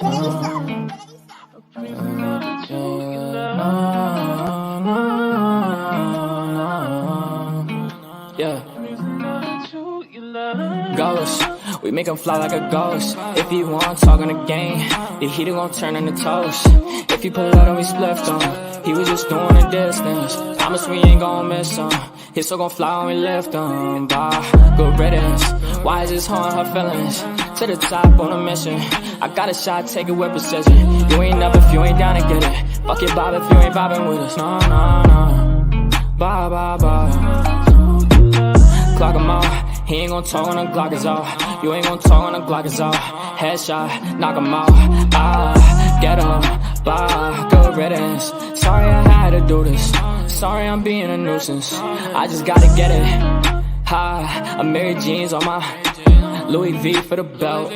Yeah. Ghost, we make him fly like a ghost. If he want talk on the game, the heater gon' turn into toast. If he pull out and we spliffed him, he was just doing a distance. Promise we ain't gon' miss him. His soul gon' fly when we lift him. Bye, good riddance. Why is this haunting her feelings? To the top on a mission. I got a shot, take it with precision. You ain't up if you ain't down to get it. Fuck it, bob if you ain't bobbing with us. No, no, no. Bye, bye, bye. Clock him out. He ain't gon' talk when the Glock is off. You ain't gon' talk when the Glock is off. Headshot, knock him out. Ah, get him, bye, good riddance. Sorry I had to do this. Sorry I'm being a nuisance. I just gotta get it. Ha, I'm Mary Jeans on my Louis V for the belt.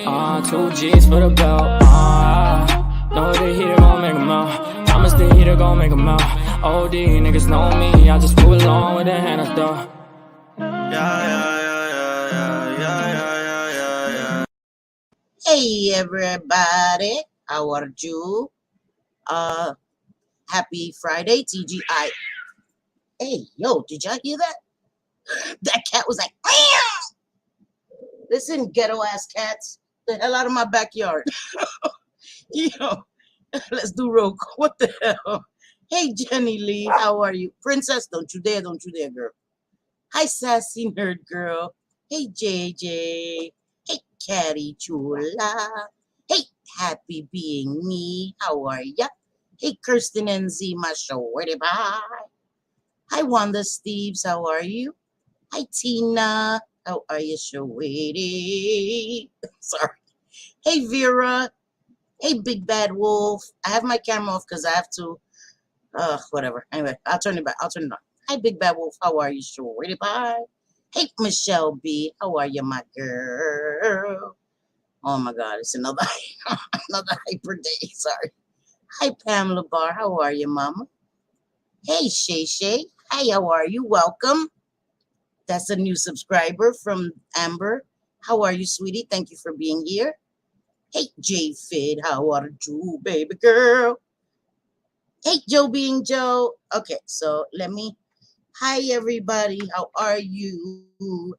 2 G's for the belt. Know the heater gon' make him out. Promise the heater gon' make him out. OD niggas know me. I just move along with the hand of the. Hey everybody, how are you? Happy Friday, TGI. Hey, yo, did y'all hear that? That cat was like, meow! Listen, ghetto ass cats, the hell out of my backyard. Yo, let's do roll. What the hell? Hey, Jenny Lee, how are you? Princess, don't you dare, girl. Hi, sassy nerd girl. Hey, JJ. Hey, Catty Chula. Hey, happy being me. How are ya? Hey, Kirsten and Z, my show. Bye. Hi, Wanda Steves. How are you? Hi, Tina. How are you, Shawady? Sorry. Hey, Vera. Hey, Big Bad Wolf. I have my camera off because I have to. Whatever. Anyway, I'll turn it back. I'll turn it on. Hi, Big Bad Wolf. How are you, Shawady? Bye. Hey, Michelle B. How are you, my girl? Oh, my God. It's another hyper day. Sorry. Hi, Pamela Barr. How are you, mama? Hey, Shay Shay. Hi, how are you? Welcome. That's a new subscriber from Amber. How are you, sweetie? Thank you for being here. Hey, J Fid. How are you, baby girl? Hey, Joe being Joe. Okay, so let me... Hi, everybody. How are you?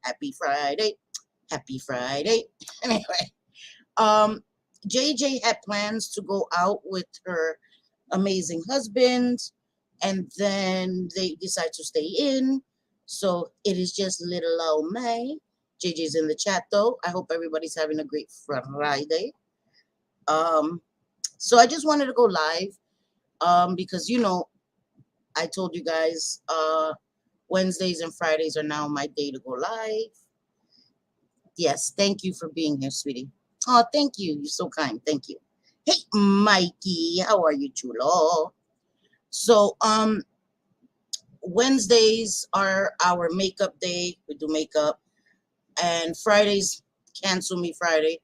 Happy Friday. Happy Friday. Anyway, JJ had plans to go out with her amazing husband, and then they decide to stay in. So it is just little old May. JJ's in the chat, though. I hope everybody's having a great Friday. So I just wanted to go live because, you know, I told you guys Wednesdays and Fridays are now my day to go live. Yes, thank you for being here, sweetie. Oh, thank you. You're so kind. Thank you. Hey, Mikey, how are you, chulo? So, Wednesdays are our makeup day. We do makeup. And Fridays, cancel me Friday.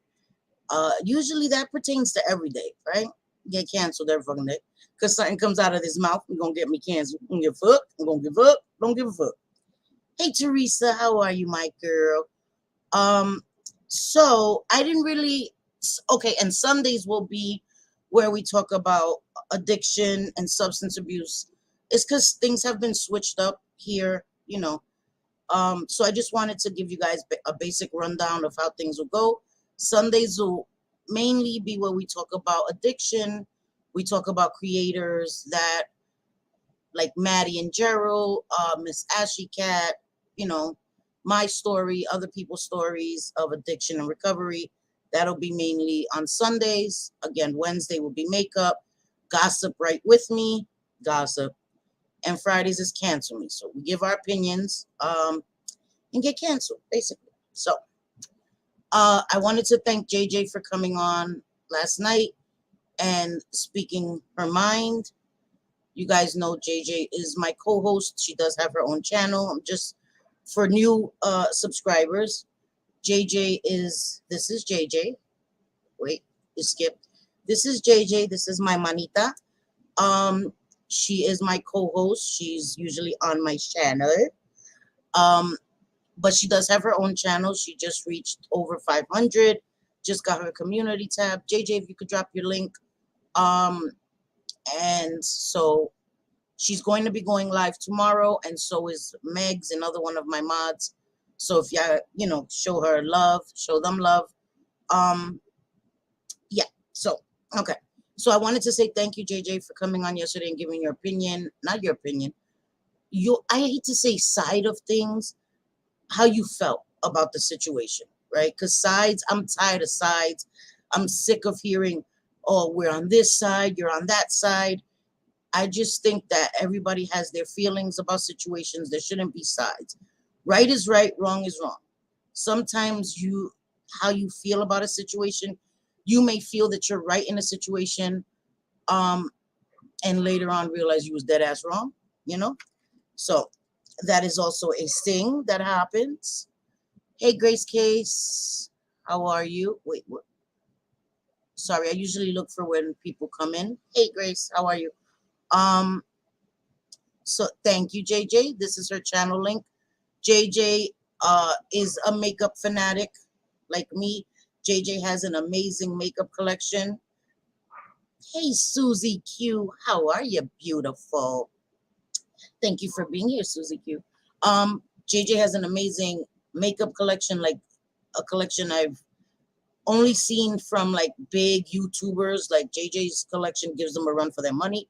Usually that pertains to every day, right? Get canceled every fucking day. Because something comes out of this mouth, you're going to get me canceled. I'm going to give a fuck. I'm going to give up. Don't give a fuck. Hey, Teresa, how are you, my girl? So I didn't really... Okay, and Sundays will be where we talk about addiction and substance abuse. It's because things have been switched up here, you know. So I just wanted to give you guys a basic rundown of how things will go. Sundays will mainly be where we talk about addiction. We talk about creators that, like Maddie and Gerald, Miss Ashley Cat, you know, my story, other people's stories of addiction and recovery. That'll be mainly on Sundays. Again, Wednesday will be makeup, gossip right with me, gossip. And Fridays is cancel me. So we give our opinions and get canceled, basically. So I wanted to thank JJ for coming on last night and speaking her mind. You guys know JJ is my co-host. She does have her own channel. Just for new subscribers, JJ is, this is JJ. Wait, you skipped. This is JJ. This is my manita. She is my co-host. She's usually on my channel. But she does have her own channel. She just reached over 500. Just got her community tab. JJ, if you could drop your link. Um, and so she's going to be going live tomorrow, and so is Megs, another one of my mods. So if y'all, show her love, show them love. Um, yeah. So okay. So I wanted to say thank you, JJ, for coming on yesterday and giving your opinion. Not your opinion. I hate to say side of things, how you felt about the situation, right? Because sides, I'm tired of sides. I'm sick of hearing, oh, we're on this side, you're on that side. I just think that everybody has their feelings about situations. There shouldn't be sides. Right is right, wrong is wrong. Sometimes how you feel about a situation, you may feel that you're right in a situation, um, and later on realize you was dead ass wrong, you know? So that is also a thing that happens. Hey, Grace Case, how are you? Wait, what? Sorry, I usually look for when people come in. Hey, Grace, how are you? Um, so thank you, JJ. This is her channel link. JJ is a makeup fanatic like me. JJ has an amazing makeup collection. Hey, Susie Q, how are you, beautiful? Thank you for being here, Susie Q. JJ has an amazing makeup collection, like a collection I've only seen from like big YouTubers. Like JJ's collection gives them a run for their money,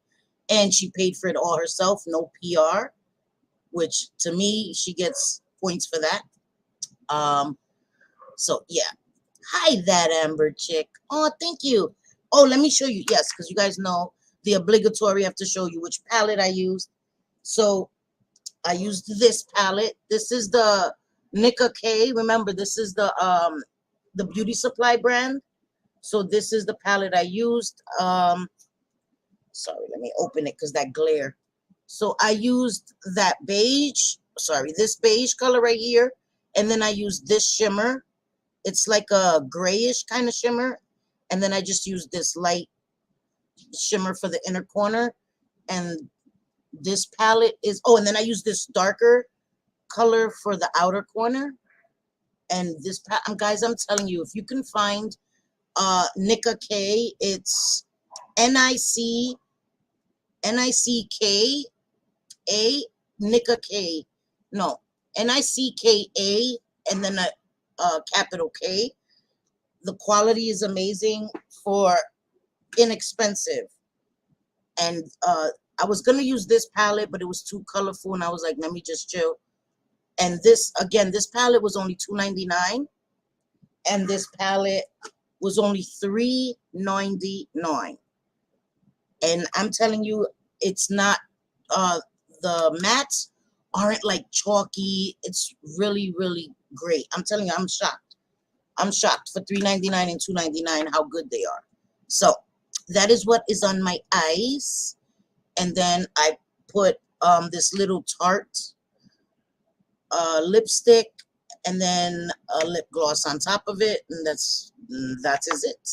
and she paid for it all herself, no PR, which to me, she gets points for that. Um, so yeah. Hi, that Amber chick. Oh, thank you. Oh, let me show you. Yes, because you guys know the obligatory. I have to show you which palette I used. So I used this palette. This is the Nika K. Remember, this is the beauty supply brand. So this is the palette I used. Sorry, let me open it because that glare. So I used that beige, sorry, this beige color right here. And then I used this shimmer. It's like a grayish kind of shimmer. And then I just used this light shimmer for the inner corner. And this palette is, oh, and then I used this darker color for the outer corner. And this, guys, I'm telling you, if you can find Nika K, it's N-I-C, N-I-C-K-A, Nika K. No, N-I-C-K-A, and then a capital K. The quality is amazing for inexpensive. And I was going to use this palette, but it was too colorful, and I was like, let me just chill. And this, again, this palette was only $2.99, and this palette was only $3.99. And I'm telling you, it's not, the mattes aren't like chalky. It's really, really great. I'm telling you, I'm shocked. I'm shocked for $3.99 and $2.99 how good they are. So that is what is on my eyes. And then I put this little Tarte lipstick and then a lip gloss on top of it. And that is it.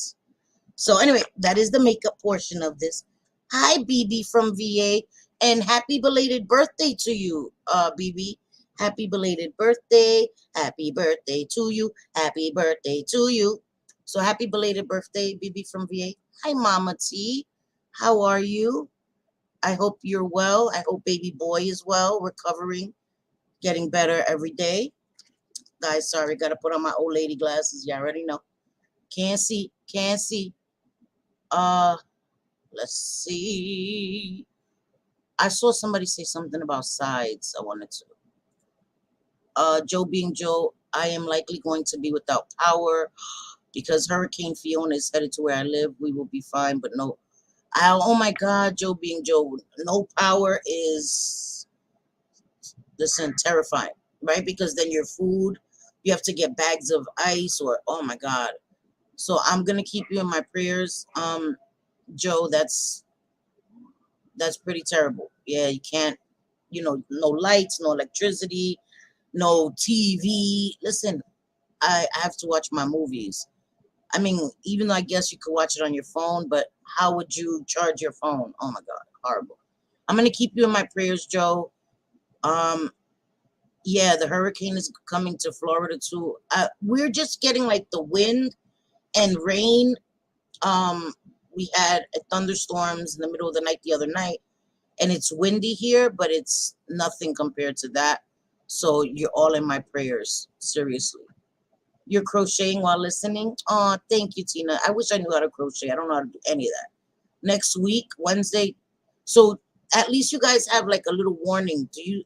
So anyway, that is the makeup portion of this. Hi, BB from VA. And happy belated birthday to you, BB. Happy belated birthday. Happy birthday to you. Happy birthday to you. So happy belated birthday, BB from VA. Hi, Mama T. How are you? I hope you're well. I hope baby boy is well, recovering, getting better every day. Guys, sorry, got to put on my old lady glasses. You already know. Can't see. Can't see. Let's see. I saw somebody say something about sides. I wanted to. Joe being Joe, I am likely going to be without power because Hurricane Fiona is headed to where I live. We will be fine, but no. Oh my God, Joe being Joe, no power is, listen, terrifying, right? Because then your food, you have to get bags of ice or, oh my God. So I'm going to keep you in my prayers. Joe, that's pretty terrible. Yeah, you can't, no lights, no electricity, no TV. Listen, I have to watch my movies. I mean, even though I guess you could watch it on your phone, but how would you charge your phone? Oh my God, horrible. I'm going to keep you in my prayers, Joe. Yeah, the hurricane is coming to Florida too. We're just getting like the wind and rain. We had thunderstorms in the middle of the night the other night, and it's windy here, but it's nothing compared to that. So you're all in my prayers, seriously. You're crocheting while listening? Oh, thank you, Tina. I wish I knew how to crochet. I don't know how to do any of that. Next week, Wednesday. So at least you guys have like a little warning. Do you,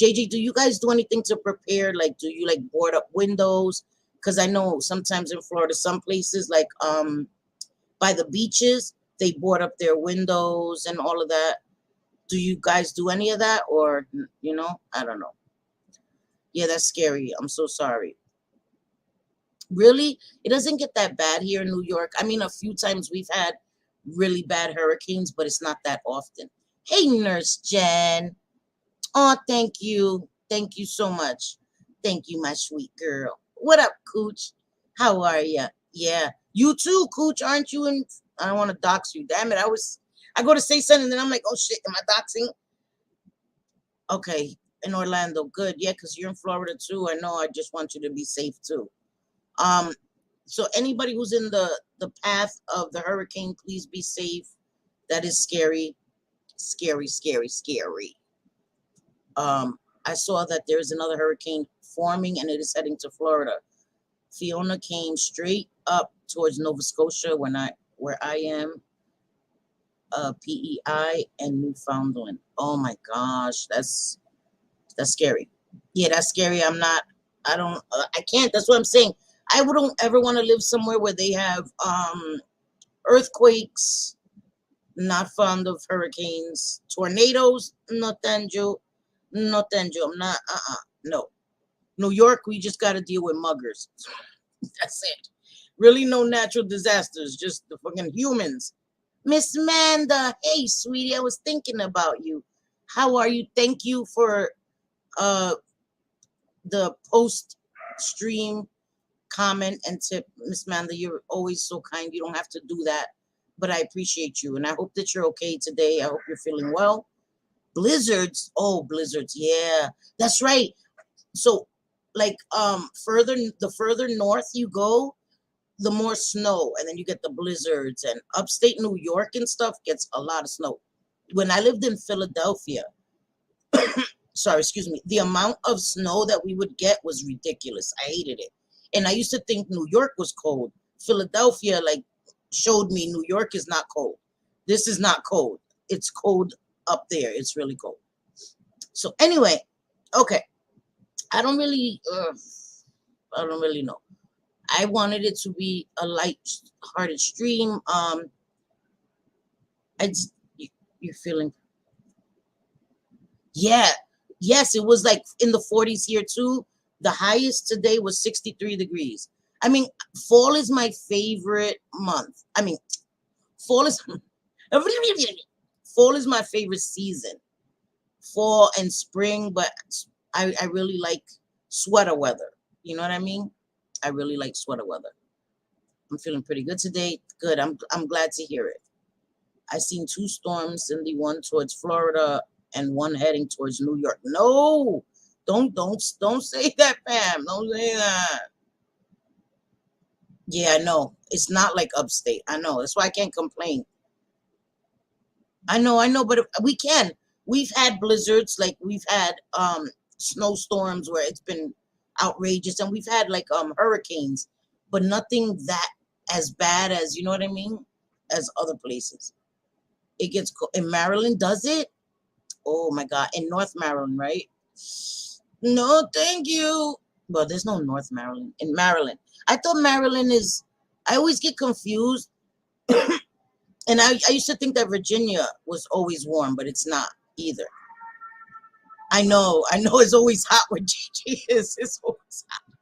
JJ, do you guys do anything to prepare? Like, do you like board up windows? Because I know sometimes in Florida, some places like by the beaches, they board up their windows and all of that. Do you guys do any of that? Or, I don't know. Yeah, that's scary. I'm so sorry. Really, it doesn't get that bad here in New York. I mean, a few times we've had really bad hurricanes, but it's not that often. Hey, Nurse Jen. Oh, thank you. Thank you so much. Thank you, my sweet girl. What up, Cooch? How are you? Yeah. You too, Cooch. Aren't you in? I don't want to dox you. Damn it. I go to say something, and then I'm like, oh, shit. Am I doxing? Okay. In Orlando. Good. Yeah, because you're in Florida, too. I know. I just want you to be safe, too. Um, so anybody who's in the path of the hurricane, please be safe. That is scary, scary, scary, scary. I saw that there's another hurricane forming and it is heading to Florida. Fiona came straight up towards Nova Scotia where I am, PEI and Newfoundland. Oh my gosh, that's scary. Yeah, that's scary. I can't. That's what I'm saying. I wouldn't ever want to live somewhere where they have earthquakes. Not fond of hurricanes, tornadoes. No, tanjo, no, tanjo. I'm not. No. New York, we just got to deal with muggers. That's it. Really, no natural disasters. Just the fucking humans. Miss Manda, hey, sweetie, I was thinking about you. How are you? Thank you for uh the post stream comment and tip, Miss Manda. You're always so kind. You don't have to do that, but I appreciate you, and I hope that you're okay today. I hope you're feeling well. Blizzards, oh, blizzards, yeah, that's right. So, like, the further north you go, the more snow, and then you get the blizzards. And upstate New York and stuff gets a lot of snow. When I lived in Philadelphia, sorry, excuse me, the amount of snow that we would get was ridiculous. I hated it. And I used to think New York was cold. Philadelphia, like, showed me New York is not cold. This is not cold. It's cold up there. It's really cold. So anyway, okay. I don't really, I don't really know. I wanted it to be a light-hearted stream. I just, you're feeling, yeah, yes, it was like in the 40s here too. The highest today was 63 degrees. I mean, fall is my favorite month. I mean, fall is fall is my favorite season. Fall and spring, but I really like sweater weather. You know what I mean? I really like sweater weather. I'm feeling pretty good today. Good. I'm glad to hear it. I seen two storms, and the one towards Florida and one heading towards New York. No, don't say that, Pam. Don't say that. Yeah, I know. It's not like upstate. I know. That's why I can't complain. I know, but we can. We've had blizzards, like we've had snowstorms where it's been outrageous, and we've had like hurricanes, but nothing that as bad as, you know what I mean, as other places. It gets in Maryland, does it? Oh my God, in North Maryland, right? No, thank you. Well, there's no North Maryland. In Maryland, I thought Maryland is. I always get confused, and I used to think that Virginia was always warm, but it's not either. I know it's always hot where Gigi is. It's always hot.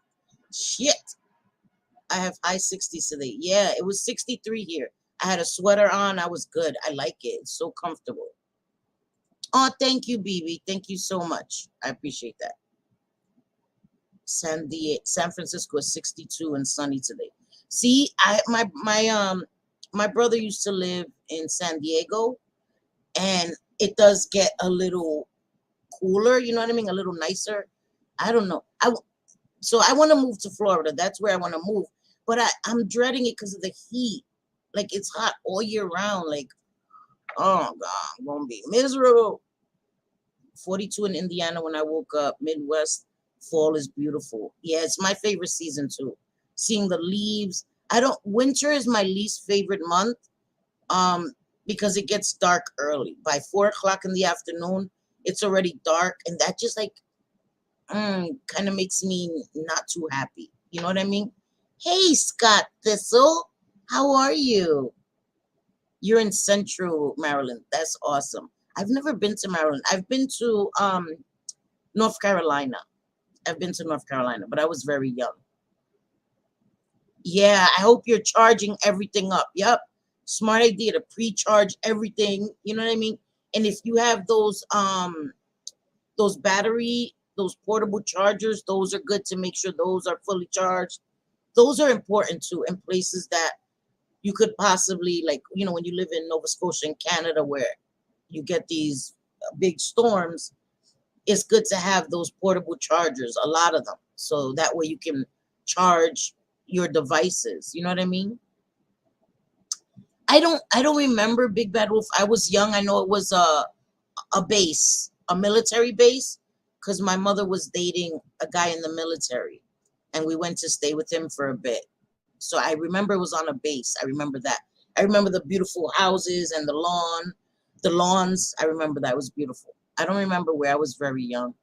Shit. I have high 60s today. Yeah, it was 63 here. I had a sweater on. I was good. I like it. It's so comfortable. Oh, thank you, BB. Thank you so much. I appreciate that. San Francisco is 62 and sunny today. See, my brother used to live in San Diego, and it does get a little cooler, you know what I mean? A little nicer. I don't know. So I want to move to Florida. That's where I want to move. but I'm dreading it because of the heat. Like it's hot all year round. Like, oh God, I'm gonna be miserable. 42 in Indiana when I woke up. Midwest fall is beautiful. Yeah, it's my favorite season too. Seeing the leaves. I don't winter is my least favorite month. Um, because it gets dark early. By 4 o'clock in the afternoon, it's already dark, and that just like kind of makes me not too happy. You know what I mean? Hey, Scott Thistle, how are you? You're in Central Maryland. That's awesome. I've never been to Maryland. I've been to North Carolina. I've been to North Carolina, but I was very young. Yeah, I hope you're charging everything up. Yep. Smart idea to pre-charge everything. You know what I mean? And if you have those battery, those portable chargers, those are good to make sure those are fully charged. Those are important too in places that you could possibly, like, when you live in Nova Scotia and Canada where you get these big storms, it's good to have those portable chargers, a lot of them, so that way you can charge your devices. You know what I mean? I don't remember Big Bad Wolf. I was young. I know it was a base, a military base, because my mother was dating a guy in the military, and we went to stay with him for a bit. So I remember it was on a base. I remember that. I remember the beautiful houses and the lawns. I remember that. It was beautiful. I don't remember where. I was very young.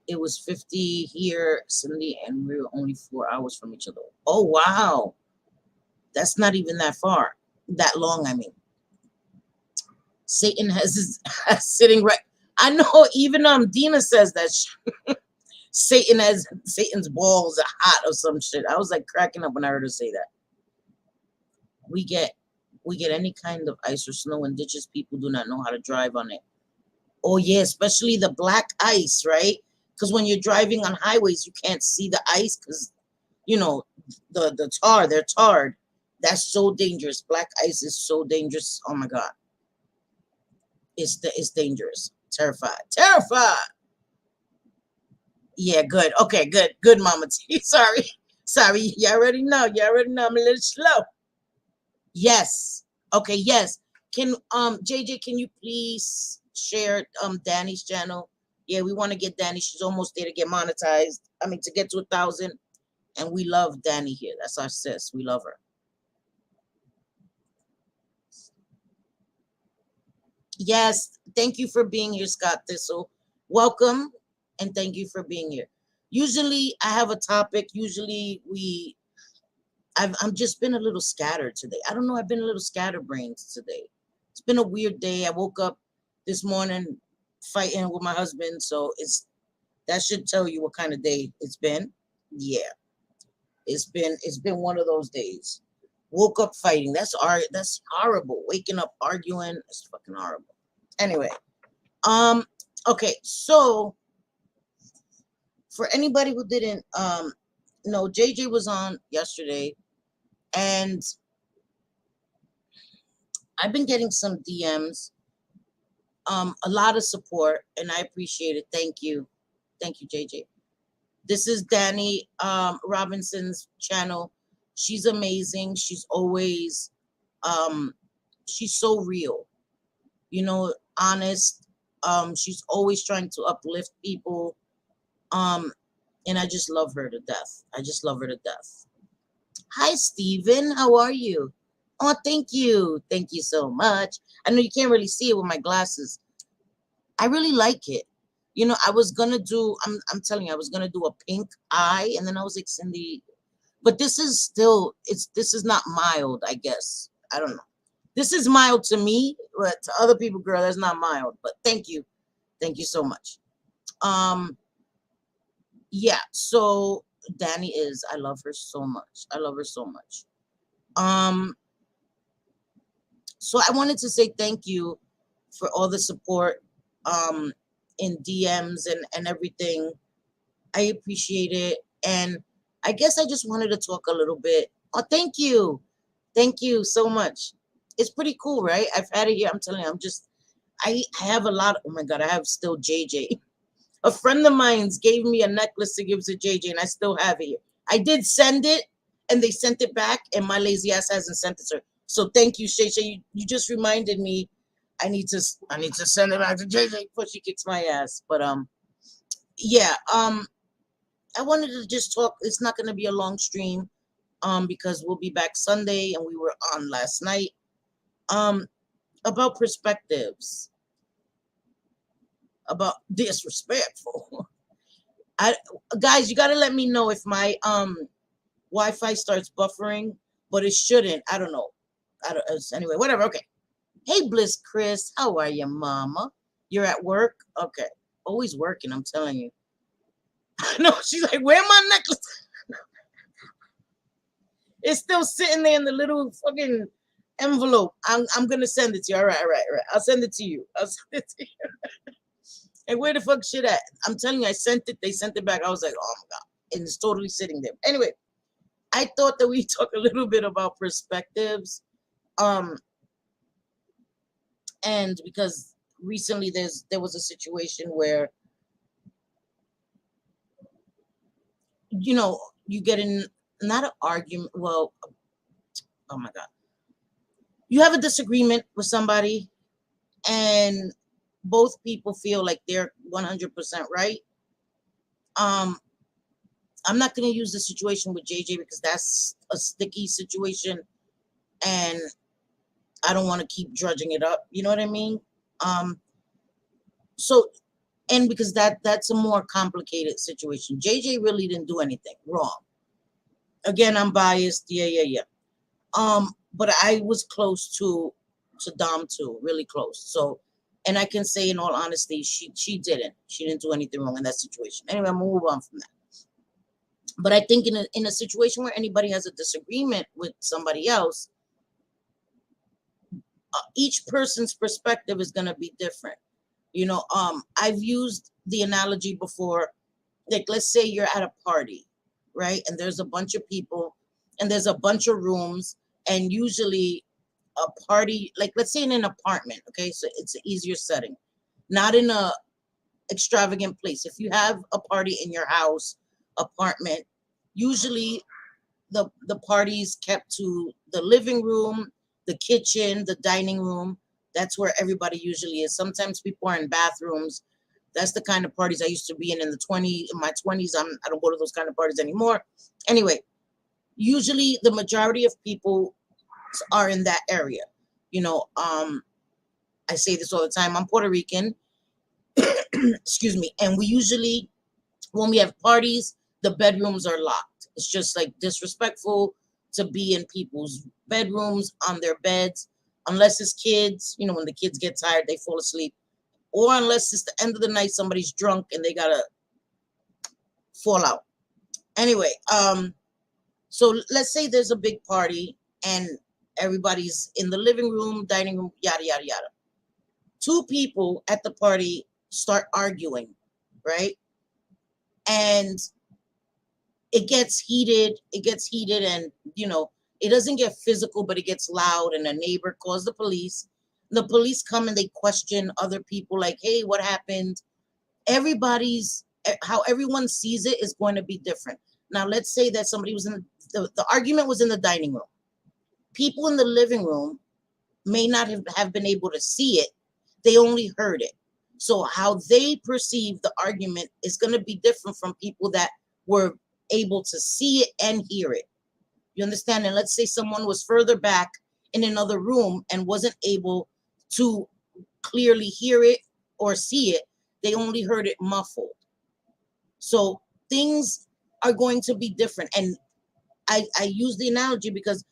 It was 50 here, Cindy, and we were only 4 hours from each other. Oh, wow. That's not even that far. That long, I mean. Satan has his sitting right. I know even Dina says that Satan's balls are hot or some shit. I was like cracking up when I heard her say that. We get any kind of ice or snow in ditches. People do not know how to drive on it. Oh yeah, especially the black ice, right? Because when you're driving on highways, you can't see the ice because the tar, they're tarred. That's so dangerous. Black ice is so dangerous. Oh my God, it's dangerous. Terrified, terrified. Yeah, good. Okay, good, Mama T. Sorry. You already know. I'm a little slow. Yes. Okay. Yes. Can JJ, can you please share Danny's channel? Yeah, we want to get Danny. She's almost there to get monetized. I mean, to get to 1,000. And we love Danny here. That's our sis. We love her. Yes. Thank you for being here, Scott Thistle. Welcome, and thank you for being here. Usually, I have a topic. Usually, I'm just been a little scattered today. I don't know. I've been a little scatterbrained today. It's been a weird day. I woke up this morning fighting with my husband, so that should tell you what kind of day it's been. Yeah, it's been one of those days. Woke up fighting. That's horrible. Waking up arguing. It's fucking horrible. Anyway, um, okay. So for anybody who didn't know, JJ was on yesterday, and I've been getting some DMs, a lot of support, and I appreciate it. Thank you, JJ. This is Danny Robinson's channel. She's amazing. She's so real, honest. She's always trying to uplift people. Um, and I just love her to death. I just love her to death. Hi, Steven. How are you? Oh, thank you. Thank you so much. I know you can't really see it with my glasses. I really like it. I was gonna do, I'm telling you, I was gonna do a pink eye, and then I was like, Cindy, but this is not mild, I guess. I don't know. This is mild to me, but to other people, girl, that's not mild. But thank you. Thank you so much. Um, yeah, so Danny I love her so much. I love her so much. Um, so I wanted to say thank you for all the support um in DMs and everything. I appreciate it. And I guess I just wanted to talk a little bit. Oh, thank you. Thank you so much. It's pretty cool, right? I've had it here. I'm telling you, I have a lot. Oh my God, I have still JJ. A friend of mine's gave me a necklace to give to JJ, and I still have it here. I did send it, and they sent it back, and my lazy ass hasn't sent it to her. So thank you, Shay Shay. You just reminded me. I need to send it back to JJ before she kicks my ass. But yeah. I wanted to just talk. It's not going to be a long stream, because we'll be back Sunday, and we were on last night. About perspectives, about disrespectful. I Guys, you got to let me know if my Wi-Fi starts buffering, but it shouldn't. I don't know. I don't. Anyway, whatever. Okay. Hey, Bliss Chris, how are you, Mama? You're at work. Okay. Always working. I'm telling you. No, she's like, where my necklace? It's still sitting there in the little fucking envelope. I'm gonna send it to you. All right, all right, all right. I'll send it to you. I'll send it to you. And where the fuck shit at? I'm telling you, I sent it. They sent it back. I was like, oh my god, and it's totally sitting there. Anyway, I thought that we talk a little bit about perspectives, and because recently there was a situation where you get in, not an argument. Well, oh my god, you have a disagreement with somebody, and both people feel like they're 100% right. Um, I'm not going to use the situation with JJ because that's a sticky situation, and I don't want to keep drudging it up. You know what I mean? Um, so, and because that's a more complicated situation. JJ really didn't do anything wrong. Again, I'm biased. Yeah, yeah, yeah. But I was close to Dom too, really close. So, and I can say in all honesty, she didn't. She didn't do anything wrong in that situation. Anyway, I'm gonna move on from that. But I think in a situation where anybody has a disagreement with somebody else, each person's perspective is gonna be different. I've used the analogy before. Like, let's say you're at a party, right? And there's a bunch of people, and there's a bunch of rooms, and usually a party, like let's say in an apartment, okay? So it's an easier setting, not in a extravagant place. If you have a party in your house, apartment, usually the party's kept to the living room, the kitchen, the dining room. That's where everybody usually is. Sometimes people are in bathrooms. That's the kind of parties I used to be in my 20s. I don't go to those kind of parties anymore. Anyway, usually the majority of people are in that area. I say this all the time. I'm Puerto Rican. Excuse me. And we usually, when we have parties, the bedrooms are locked. It's just like disrespectful to be in people's bedrooms, on their beds, unless it's kids. When the kids get tired, they fall asleep. Or unless it's the end of the night, somebody's drunk and they gotta fall out. Anyway, so let's say there's a big party and everybody's in the living room, dining room, yada yada yada. Two people at the party start arguing, right? And it gets heated, and it doesn't get physical, but it gets loud, and a neighbor calls the police. The police come and they question other people, like, hey, what happened? How everyone sees it is going to be different. Now let's say that somebody was in the argument was in the dining room. People in the living room may not have been able to see it. They only heard it. So how they perceive the argument is going to be different from people that were able to see it and hear it. You understand? And let's say someone was further back in another room and wasn't able to clearly hear it or see it. They only heard it muffled. So things are going to be different. And I use the analogy because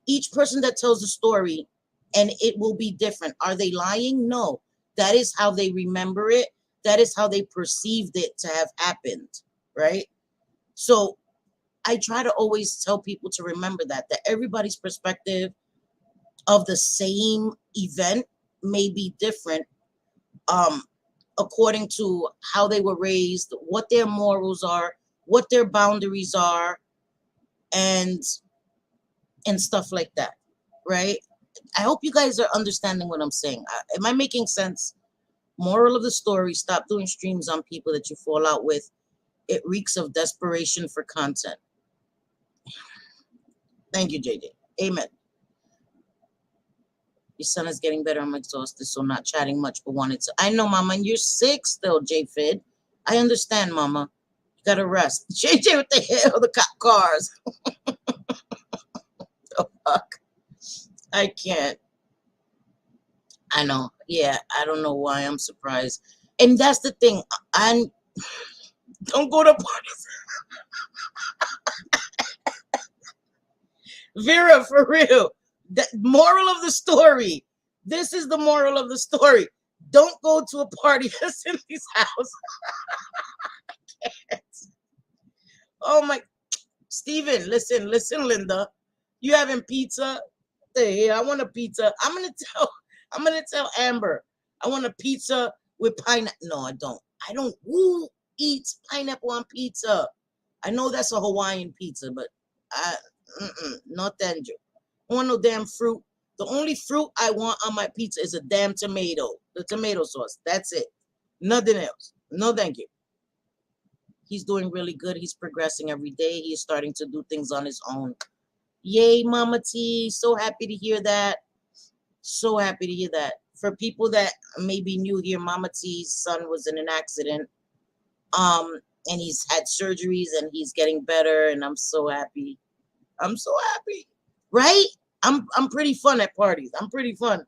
each person that tells a story, and it will be different. Are they lying? No. That is how they remember it. That is how they perceived it to have happened, right? So I try to always tell people to remember that everybody's perspective of the same event may be different, according to how they were raised, what their morals are, what their boundaries are, and stuff like that, right? I hope you guys are understanding what I'm saying. Am I making sense? Moral of the story, stop doing streams on people that you fall out with. It reeks of desperation for content. Thank you, JJ. Amen. Your son is getting better. I'm exhausted, so not chatting much, but wanted to. I know, Mama, and you're sick still, J-Fid. I understand, Mama. You gotta rest. JJ, what the hell? The cop cars. The fuck? I can't. I know. Yeah, I don't know why I'm surprised. And that's the thing. I don't go to parties. Vera, for real. The moral of the story. This is the moral of the story. Don't go to a party at Cindy's house. Oh my, Steven, listen, Linda. You having pizza? I want a pizza. I'm gonna tell Amber. I want a pizza with pineapple. No, I don't. Who eats pineapple on pizza? I know that's a Hawaiian pizza, but no thank you. I want no damn fruit. The only fruit I want on my pizza is a damn tomato. The tomato sauce. That's it. Nothing else. No thank you. He's doing really good. He's progressing every day. He is starting to do things on his own. Yay, Mama T. So happy to hear that. So happy to hear that. For people that may be new here, Mama T's son was in an accident. And he's had surgeries and he's getting better. And I'm so happy. I'm so happy. Right? I'm pretty fun at parties. I'm pretty fun.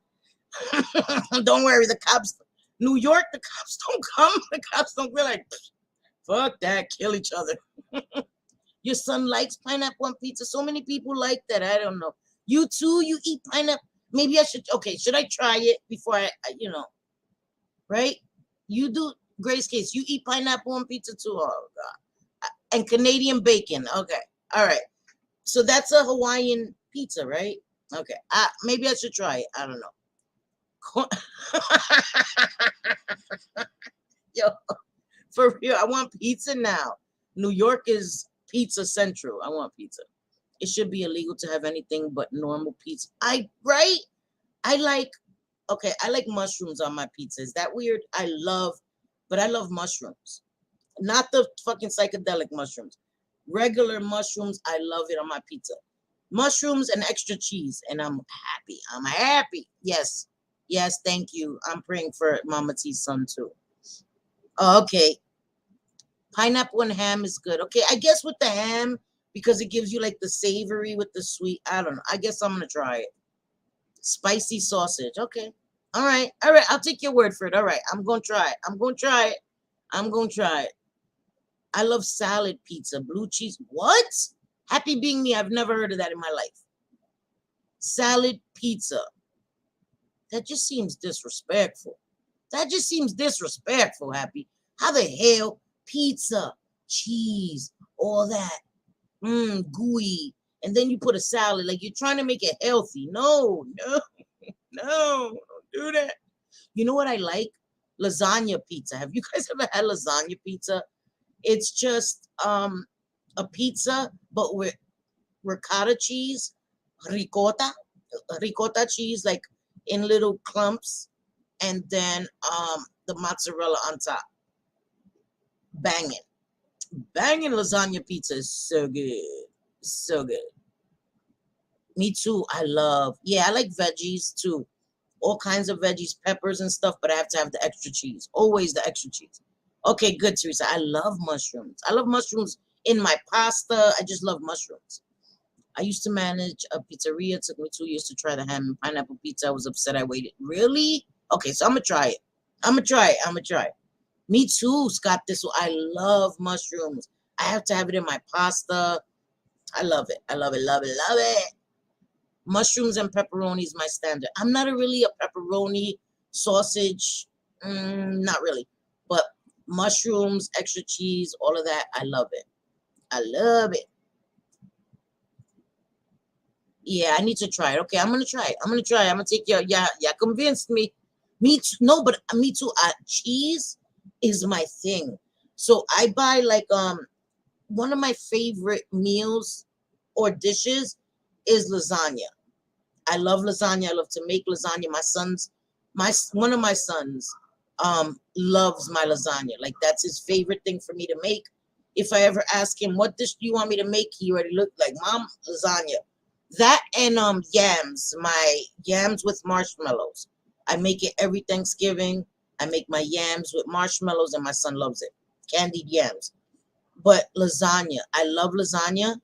Don't worry, the cops. New York, the cops don't come. The cops don't be like, fuck that, kill each other. Your son likes pineapple on pizza. So many people like that. I don't know. You too, you eat pineapple. Maybe I should, okay, should I try it before I right? You do, Grace Case, you eat pineapple on pizza too? Oh, God. And Canadian bacon. Okay, all right. So that's a Hawaiian pizza, right? Okay, maybe I should try it. I don't know. Yo, for real, I want pizza now. New York is pizza central. I want pizza. It should be illegal to have anything but normal pizza. Right? I like mushrooms on my pizza. Is that weird? I love mushrooms. Not the fucking psychedelic mushrooms. Regular mushrooms, I love it on my pizza. Mushrooms and extra cheese, and I'm happy. I'm happy. Yes. Yes, thank you. I'm praying for Mama T's son too. Oh, okay. Pineapple and ham is good. Okay, I guess with the ham, because it gives you like the savory with the sweet. I don't know. I guess I'm going to try it. Spicy sausage. Okay. All right. All right. I'll take your word for it. All right. I'm going to try it. I'm going to try it. I'm going to try it. I love salad pizza. Blue cheese. What? Happy being me. I've never heard of that in my life. Salad pizza. That just seems disrespectful. That just seems disrespectful, Happy. How the hell? Pizza, cheese, all that. Gooey. And then you put a salad. Like you're trying to make it healthy. No, don't do that. You know what I like? Lasagna pizza. Have you guys ever had lasagna pizza? It's just a pizza, but with ricotta cheese, ricotta cheese, like in little clumps, and then the mozzarella on top. Banging lasagna pizza is so good. So good. Me too. I like veggies too. All kinds of veggies, peppers and stuff, but I have to have the extra cheese. Always the extra cheese. Okay, good, Teresa. I love mushrooms. I love mushrooms in my pasta. I just love mushrooms. I used to manage a pizzeria. It took me 2 years to try the ham and pineapple pizza. I was upset I waited. Really? Okay, so I'm going to try it. I'm going to try it. Me too, Scott. I love mushrooms. I have to have it in my pasta. I love it. I love it, love it, love it. Mushrooms and pepperoni is my standard. I'm not really a pepperoni sausage. Not really. But mushrooms, extra cheese, all of that, I love it. I love it. Yeah, I need to try it. Okay, I'm going to try it. I'm going to take your, yeah, convinced me. Me too. No, but me too. Cheese is my thing. So I buy like, one of my favorite meals or dishes is lasagna. I love lasagna. I love to make lasagna. One of my sons loves my lasagna. Like that's his favorite thing for me to make. If I ever ask him what dish do you want me to make, he already looked like mom lasagna. That and yams, my yams with marshmallows. I make it every Thanksgiving. I make my yams with marshmallows, and my son loves it. Candied yams. But lasagna, I love lasagna,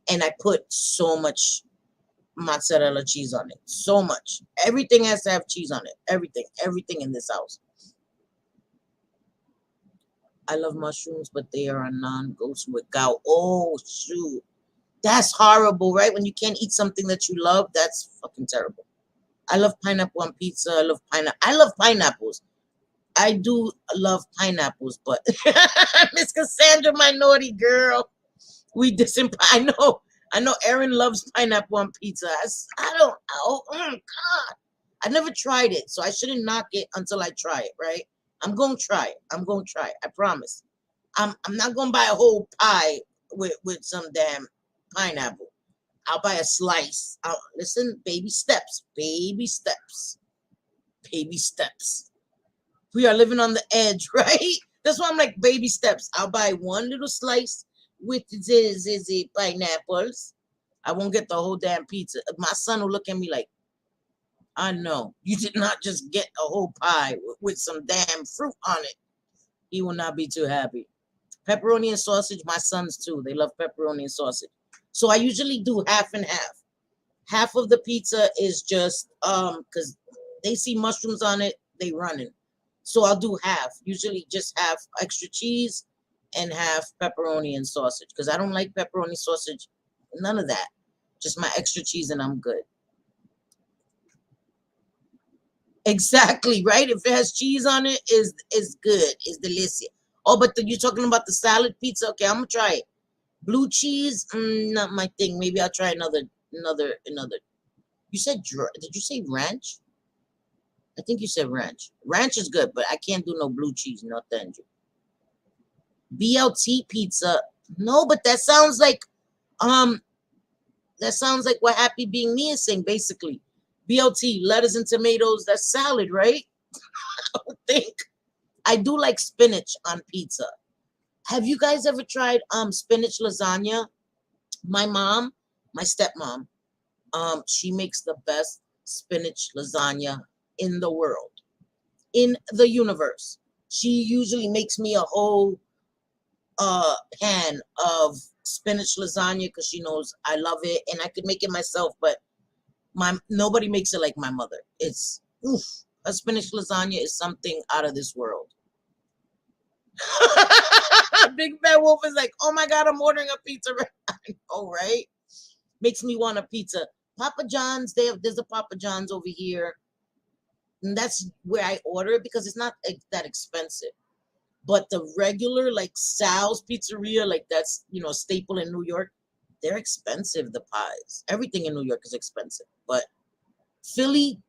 and I put so much mozzarella cheese on it. So much. Everything has to have cheese on it. Everything in this house. I love mushrooms, but they are a non-goes with gout. Oh, shoot. That's horrible, right? When you can't eat something that you love, that's fucking terrible. I love pineapple on pizza. I love pineapples. I do love pineapples, but Miss Cassandra, my naughty girl, I know. Erin loves pineapple on pizza. I don't. Oh, God, I never tried it, so I shouldn't knock it until I try it. Right? I'm gonna try it. I promise. I'm not gonna buy a whole pie with some damn pineapple. I'll buy a slice. Listen, baby steps, baby steps, baby steps. We are living on the edge, right? That's why I'm like baby steps. I'll buy one little slice with the pineapples. I won't get the whole damn pizza. My son will look at me like, I know you did not just get a whole pie with some damn fruit on it. He will not be too happy. Pepperoni and sausage, my sons too. They love pepperoni and sausage. So I usually do half and half. Half of the pizza is just because they see mushrooms on it, they running. So I'll do half. Usually just half extra cheese and half pepperoni and sausage. Because I don't like pepperoni sausage. None of that. Just my extra cheese and I'm good. Exactly, right? If it has cheese on it, is good. It's delicious. Oh, but you're talking about the salad pizza? Okay, I'm gonna try it. Blue cheese, not my thing. Maybe I'll try another. You said did you say ranch? I think you said ranch. Ranch is good, but I can't do no blue cheese. No, thank you. BLT pizza. No, but um that sounds like what Happy Being Me is saying, basically. BLT, lettuce and tomatoes, that's salad, right? I would think. I do like spinach on pizza. Have you guys ever tried spinach lasagna? My mom, my stepmom, she makes the best spinach lasagna in the world, in the universe. She usually makes me a whole pan of spinach lasagna because she knows I love it, and I could make it myself, but nobody makes it like my mother. It's oof. A spinach lasagna is something out of this world. Big Bad Wolf is like, oh my God, I'm ordering a pizza. Oh, right. Makes me want a pizza. Papa John's, there's a Papa John's over here. And that's where I order it because it's not that expensive. But the regular, like Sal's Pizzeria, like that's, staple in New York, they're expensive, the pies. Everything in New York is expensive. But Philly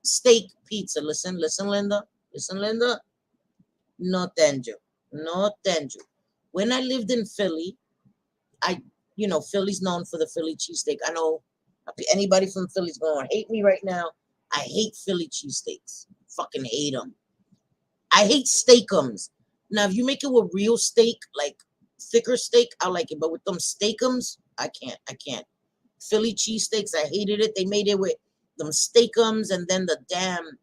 steak pizza, listen, Linda. Listen, Linda. No, thank you. No, thank you. When I lived in Philly, Philly's known for the Philly cheesesteak. I know anybody from Philly's going to hate me right now. I hate Philly cheesesteaks. Fucking hate them. I hate steakums. Now, if you make it with real steak, like thicker steak, I like it. But with them steakums, I can't. Philly cheesesteaks, I hated it. They made it with them steakums and then the damn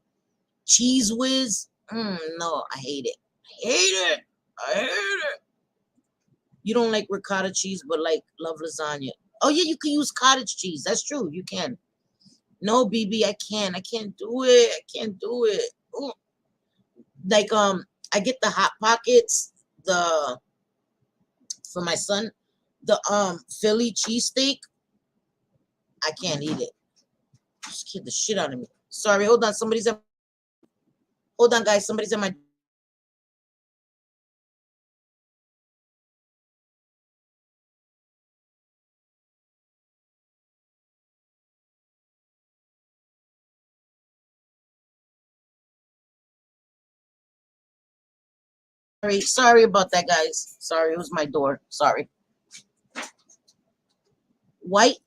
cheese whiz. No, I hate it. I hate it. You don't like ricotta cheese, but love lasagna. Oh yeah, you can use cottage cheese. That's true. You can. No, BB, I can't. I can't do it. I can't do it. Ooh. I get the hot pockets, for my son, the Philly cheesesteak. I can't eat it. Just scared the shit out of me. Sorry, hold on. Hold on, guys. Somebody's at my. Sorry about that, guys. Sorry, it was my door. Sorry. White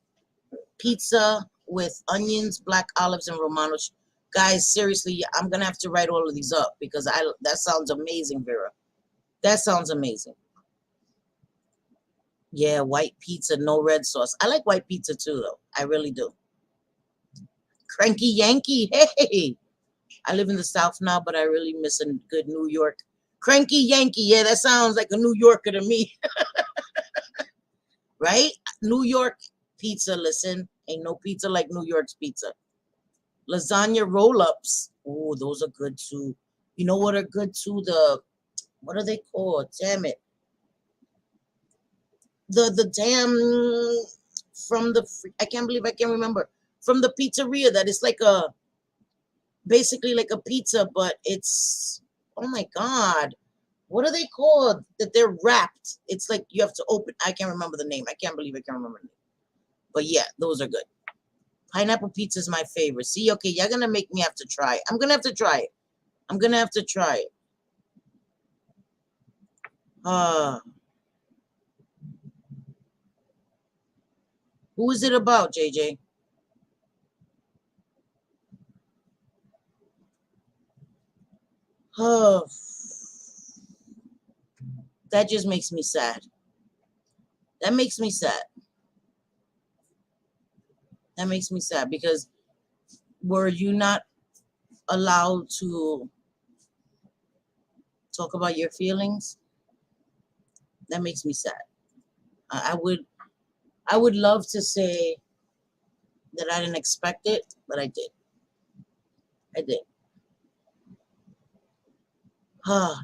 pizza with onions, black olives, and Romano. Guys, seriously, I'm gonna have to write all of these up because that sounds amazing, Vera. That sounds amazing. Yeah, white pizza, no red sauce. I like white pizza too, though. I really do. Cranky Yankee, hey. I live in the South now, but I really miss a good New York. Cranky Yankee, yeah, that sounds like a New Yorker to me. Right? New York pizza, listen, ain't no pizza like New York's pizza. Lasagna roll-ups. Oh, those are good too. You know what are good too? What are they called? Damn it. The damn from the I can't believe I can't remember. From the pizzeria that is like basically like a pizza, but it's, oh my God. What are they called? That they're wrapped. It's like you have to open. I can't remember the name. I can't believe I can't remember the name. But yeah, those are good. Pineapple pizza is my favorite. See, okay, you're gonna make me have to try it. I'm gonna have to try it. I'm gonna have to try it. Who is it about, JJ? Oh, that just makes me sad. That makes me sad. That makes me sad because were you not allowed to talk about your feelings? That makes me sad. I would love to say that I didn't expect it, but I did. I did.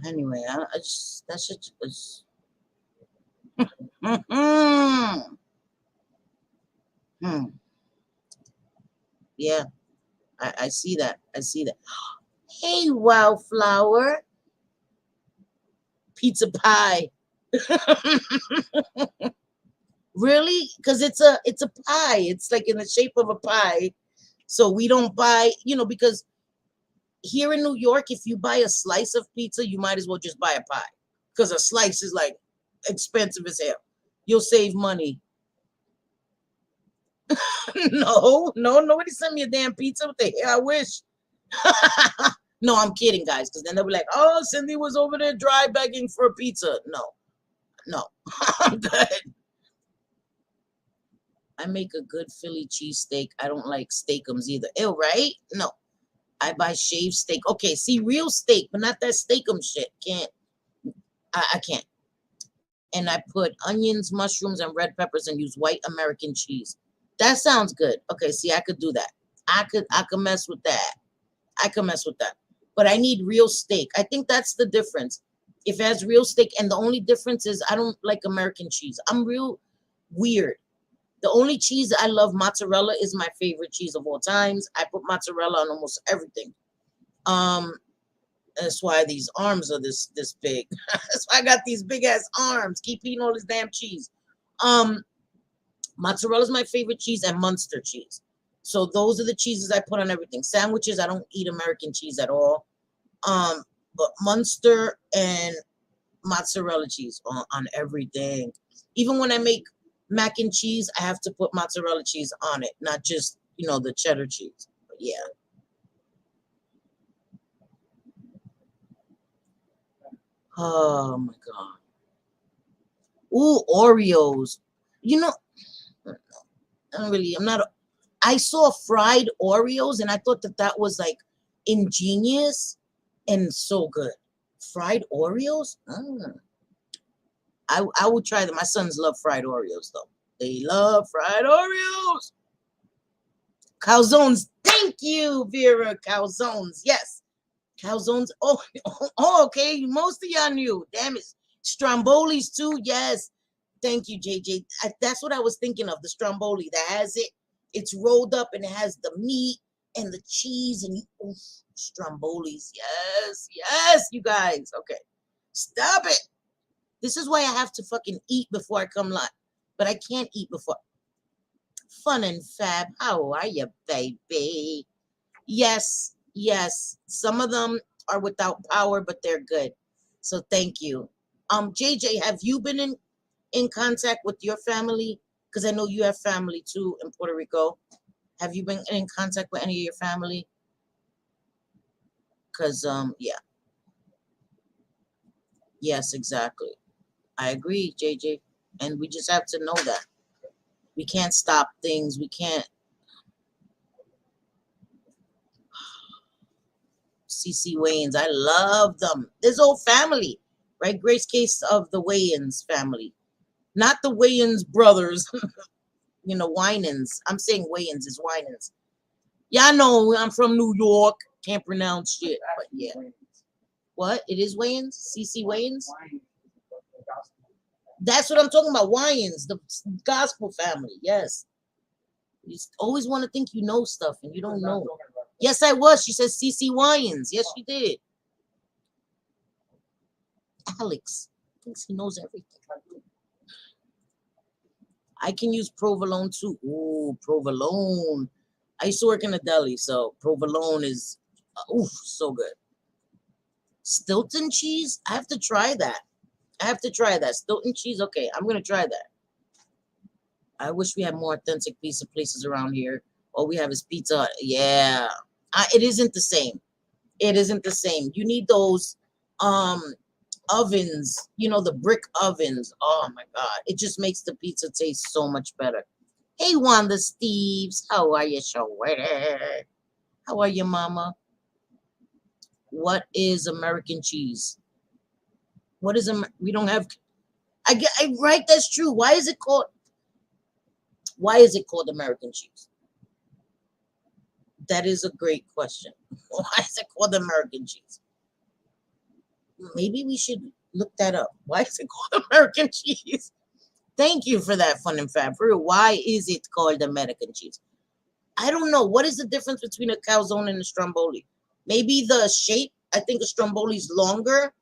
Anyway, I just that shit was. Hmm. Yeah, I see that. I see that. Hey, Wildflower, pizza pie. Really? Because it's a pie. It's like in the shape of a pie. So we don't buy, because here in New York, if you buy a slice of pizza, you might as well just buy a pie. Because a slice is like expensive as hell. You'll save money. No, nobody sent me a damn pizza. What the hell? I wish. No, I'm kidding, guys, because then they'll be like, oh, Cindy was over there dry begging for a pizza. No, I'm good. I make a good Philly cheesesteak. I don't like steakums either. Ew, right? No, I buy shaved steak. Okay, see, real steak, but not that steakum shit. Can't. I can't. And I put onions, mushrooms, and red peppers and use white American cheese. That sounds good. Okay, see, I could do that. I could mess with that. I could mess with that. But I need real steak. I think that's the difference. If it has real steak, and the only difference is I don't like American cheese. I'm real weird. The only cheese I love, mozzarella, is my favorite cheese of all times. I put mozzarella on almost everything. Um, that's why these arms are this big. That's why I got these big ass arms. Keep eating all this damn cheese. Um, Mozzarella is my favorite cheese, and Munster cheese. So those are the cheeses I put on everything. Sandwiches, I don't eat American cheese at all. But Munster and mozzarella cheese on everything. Even when I make mac and cheese, I have to put mozzarella cheese on it, not just, the cheddar cheese. But yeah. Oh my God. Ooh, Oreos. You know, I'm not, I saw fried Oreos and I thought that was like ingenious and so good. Fried Oreos? I would try them. My sons love fried Oreos though. They love fried Oreos. Calzones. Thank you, Vera. Calzones. Yes. Calzones. Oh, okay. Most of y'all knew. Damn it. Strombolis too. Yes. Thank you, JJ. That's what I was thinking of. The Stromboli that has it. It's rolled up and it has the meat and the cheese and Strombolis. Yes. Yes, you guys. Okay. Stop it. This is why I have to fucking eat before I come live. But I can't eat before. Fun and Fab, how are you, baby? Yes, yes. Some of them are without power, but they're good. So thank you. JJ, have you been in contact with your family? Because I know you have family too in Puerto Rico. Have you been in contact with any of your family? Because yeah. Yes, exactly. I agree, JJ. And we just have to know that. We can't stop things. We can't. CC Wayans, I love them. This whole family, right? Grace Case of the Wayans family. Not the Wayans brothers, you know, Winans. I'm saying Wayans is Winans. Yeah, I know. I'm from New York. Can't pronounce shit. But yeah. What? It is Wayans? CC Wayans? That's what I'm talking about. Wayans, the gospel family. Yes. You always want to think you know stuff and you don't know. Yes, I was. She says CC Wayans. Yes, she did. Alex thinks he knows everything. I can use provolone too. Ooh, provolone. I used to work in a deli, so provolone is oof, so good. Stilton cheese? I have to try that. I have to try that. Stilton cheese? Okay, I'm gonna try that. I wish we had more authentic pizza places around here. All we have is Pizza Hut. Yeah. It isn't the same. It isn't the same. You need those um ovens, you know, the brick ovens. Oh my god. It just makes the pizza taste so much better. Hey Wanda Steves, how are you, sweater? How are you, mama? What is American cheese? What is we don't have right, that's true. Why is it called American cheese? That is a great question. Why is it called American cheese? Maybe we should look that up. Why is it called American cheese? Thank you for that fun and fab. For real, why is it called American cheese? I don't know. What is the difference between a calzone and a stromboli? Maybe the shape. I think a stromboli is longer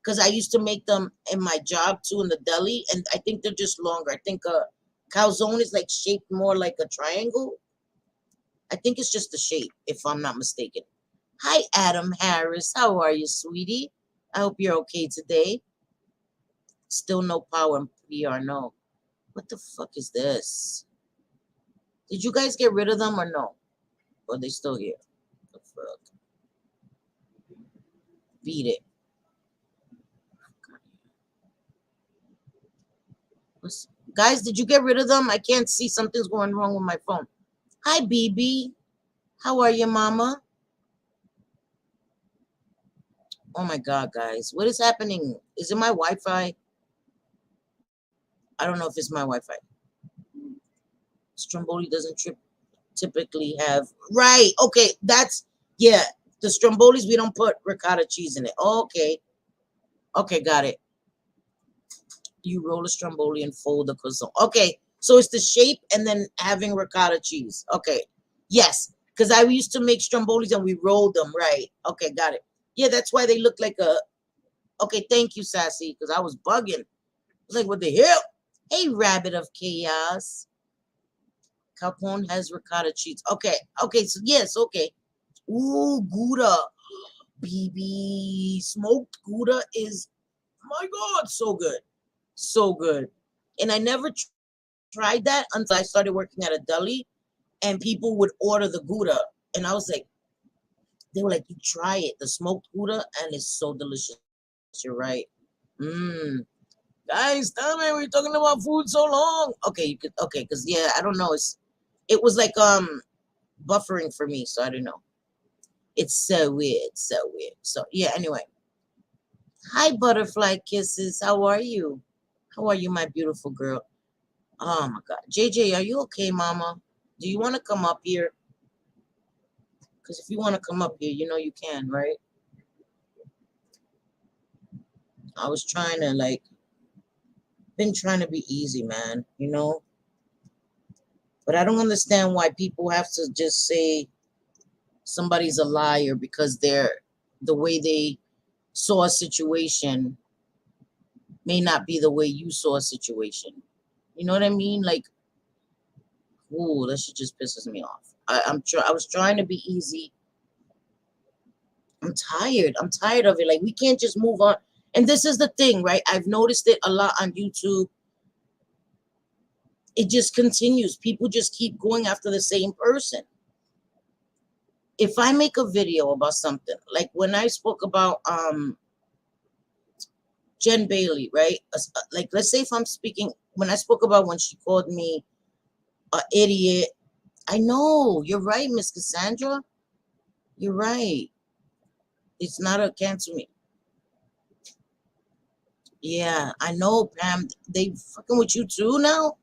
because I used to make them in my job too in the deli, and I think they're just longer. I think a calzone is like shaped more like a triangle. I think it's just the shape, if I'm not mistaken. Hi, Adam Harris. How are you, sweetie? I hope you're okay today. Still no power in PR, no. What the fuck is this? Did you guys get rid of them or no? Or are they still here? The fuck? Beat it. Guys, did you get rid of them? I can't see. Something's going wrong with my phone. Hi, BB. How are you, mama? Oh my god, guys. What is happening? Is it my Wi-Fi? I don't know if it's my Wi-Fi. Stromboli doesn't typically have. Right. Okay. Yeah. The Strombolis, we don't put ricotta cheese in it. Okay. Okay, got it. You roll a Stromboli and fold the croissant. Okay. So it's the shape and then having ricotta cheese. Okay. Yes. Because I used to make Strombolis and we rolled them. Right. Okay, got it. Yeah, that's why they look like a. Okay, thank you, Sassy, because I was bugging. I was like, what the hell? Hey, Rabbit of Chaos. Capone has ricotta cheese. Okay, okay, so yes, okay. Ooh, Gouda. BB. Smoked Gouda is, my God, so good. So good. And I never tried that until I started working at a deli and people would order the Gouda. And I was like, they were like, you try it, the smoked Gouda, and it's so delicious. You're right. Mmm. Guys, tell me we're talking about food so long. Okay, you could okay, because yeah, I don't know. It was like buffering for me, so I don't know. It's so weird, so weird. So yeah, anyway. Hi, butterfly kisses. How are you? How are you, my beautiful girl? Oh my god. JJ, are you okay, mama? Do you want to come up here? Because if you want to come up here, you know you can, right? I was trying to been trying to be easy, man, you know? But I don't understand why people have to just say somebody's a liar because the way they saw a situation may not be the way you saw a situation. You know what I mean? Like, ooh, that shit just pisses me off. I was trying to be easy. I'm tired. I'm tired of it. Like, we can't just move on. And this is the thing, right? I've noticed it a lot on YouTube. It just continues. People just keep going after the same person. if I make a video about something, like when I spoke about Jen Bailey, right? Like, let's say if I'm speaking, when I spoke about when she called me an idiot. I know, you're right, Miss Cassandra. You're right. It's not a cancel me. Yeah, I know, Pam. They fucking with you too now?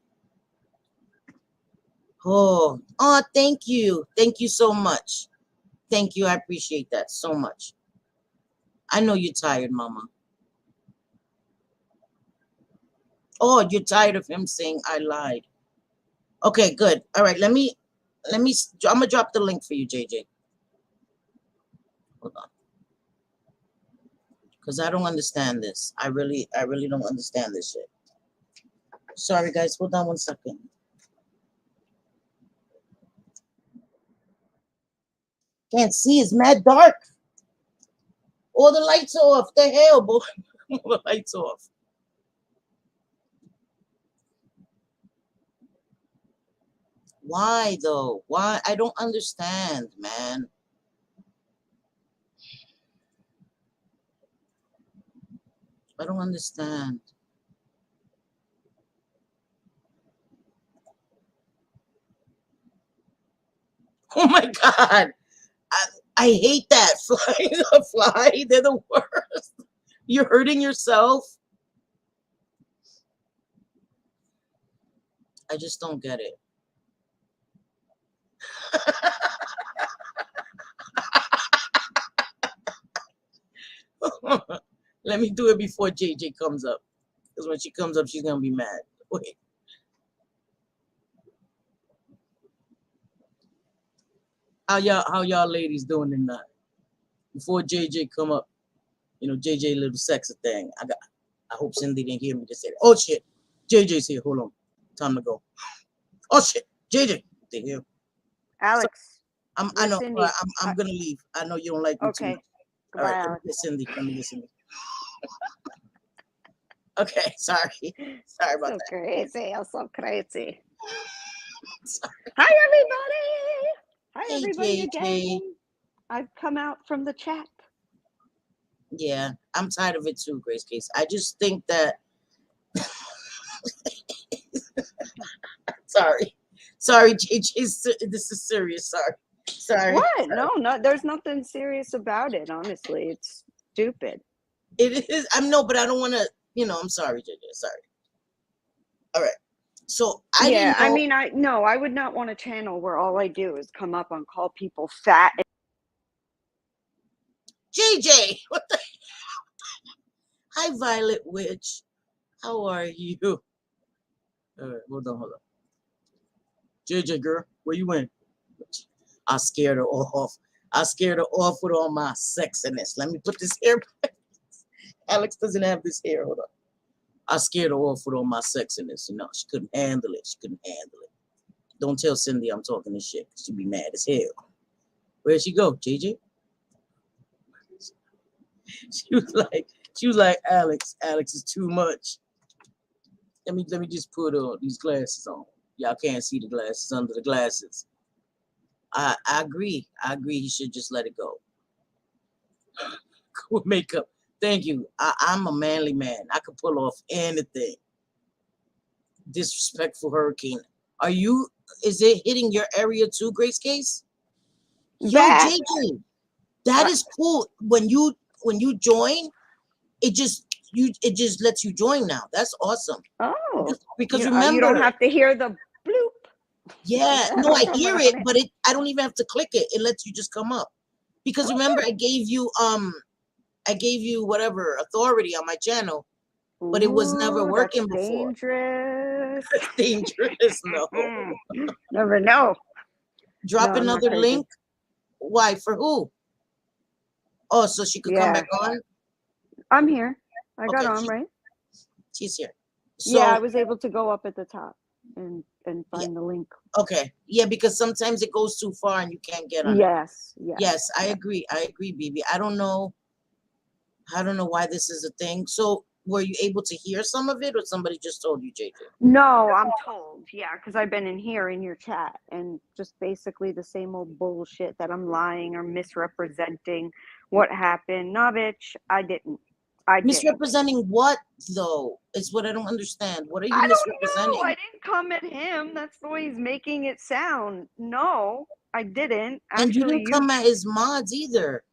Oh, thank you. Thank you so much. Thank you. I appreciate that so much. I know you're tired, Mama. Oh, you're tired of him saying I lied. Okay, good. All right, I'm gonna drop the link for you, JJ. Hold on. Because I don't understand this. I really don't understand this shit. Sorry, guys. Hold on 1 second. Can't see. It's mad dark. All the lights are off. The hell, boy. All the lights off. Why though? Why? I don't understand, man. I don't understand. Oh my God. I hate that. Fly. They're the worst. You're hurting yourself. I just don't get it. Let me do it before JJ comes up. Because when she comes up, she's going to be mad. Wait. How y'all ladies doing tonight? Before JJ come up, JJ little sexy thing. I hope Cindy didn't hear me just say, oh shit, JJ's here. Hold on. Time to go. Oh shit, JJ. They here. Alex. I know. Cindy. I'm gonna leave. I know you don't like me too much. Goodbye, All right, Alex. Cindy. Let me listen. Okay, sorry. Sorry about that. Crazy. I'm so crazy. Sorry. Hi, everybody. Hi, Hey, everybody JJ. again. I've come out from the chat. Yeah, I'm tired of it too, Grace Case. I just think that. Sorry, JJ. This is serious. Sorry. What? No, there's nothing serious about it, honestly. It's stupid. It is. But I don't want to. I'm sorry, JJ. Sorry. All right. So I didn't know. I mean, I would not want a channel where all I do is come up and call people fat. JJ, what the? Hi, Violet Witch. How are you? All right, hold on. JJ, girl, where you went? I scared her off. I scared her off with all my sexiness. Let me put this hair back. Alex doesn't have this hair. Hold on. I scared her off with all my sexiness. She couldn't handle it. Don't tell Cindy I'm talking this shit. She'd be mad as hell. Where'd she go, JJ? She was like, Alex is too much. Let me just put these glasses on. Y'all can't see the glasses under the glasses. I agree. He should just let it go. Cool makeup. Thank you. I'm a manly man. I can pull off anything. Disrespectful hurricane. Is it hitting your area too, Grace Case? Yo, JJ, that is cool. When you join, it just lets you join now. That's awesome. Oh, because remember, you don't have to hear the bloop. Yeah, no, I hear it, but I don't even have to click it. It lets you just come up. Because remember, I gave you whatever authority on my channel, but it was never working before. Dangerous. Dangerous. No. Never know. Drop another link. Why? For who? Oh, so she could come back on? I'm here. I got on, right? She's here. So, I was able to go up at the top and find the link. Okay. Yeah, because sometimes it goes too far and you can't get on. Yes, I agree. I agree, BB. I don't know why this is a thing. So were you able to hear some of it, or somebody just told you, JJ? No, I'm told. Yeah, because I've been in here in your chat and just basically the same old bullshit that I'm lying or misrepresenting what happened. Nah, bitch, I didn't. I didn't. Misrepresenting what, though? Is what I don't understand. What are you I don't know. I misrepresenting? didn't come at him. That's the way he's making it sound. No, I didn't. And you Actually, didn't come at his mods either.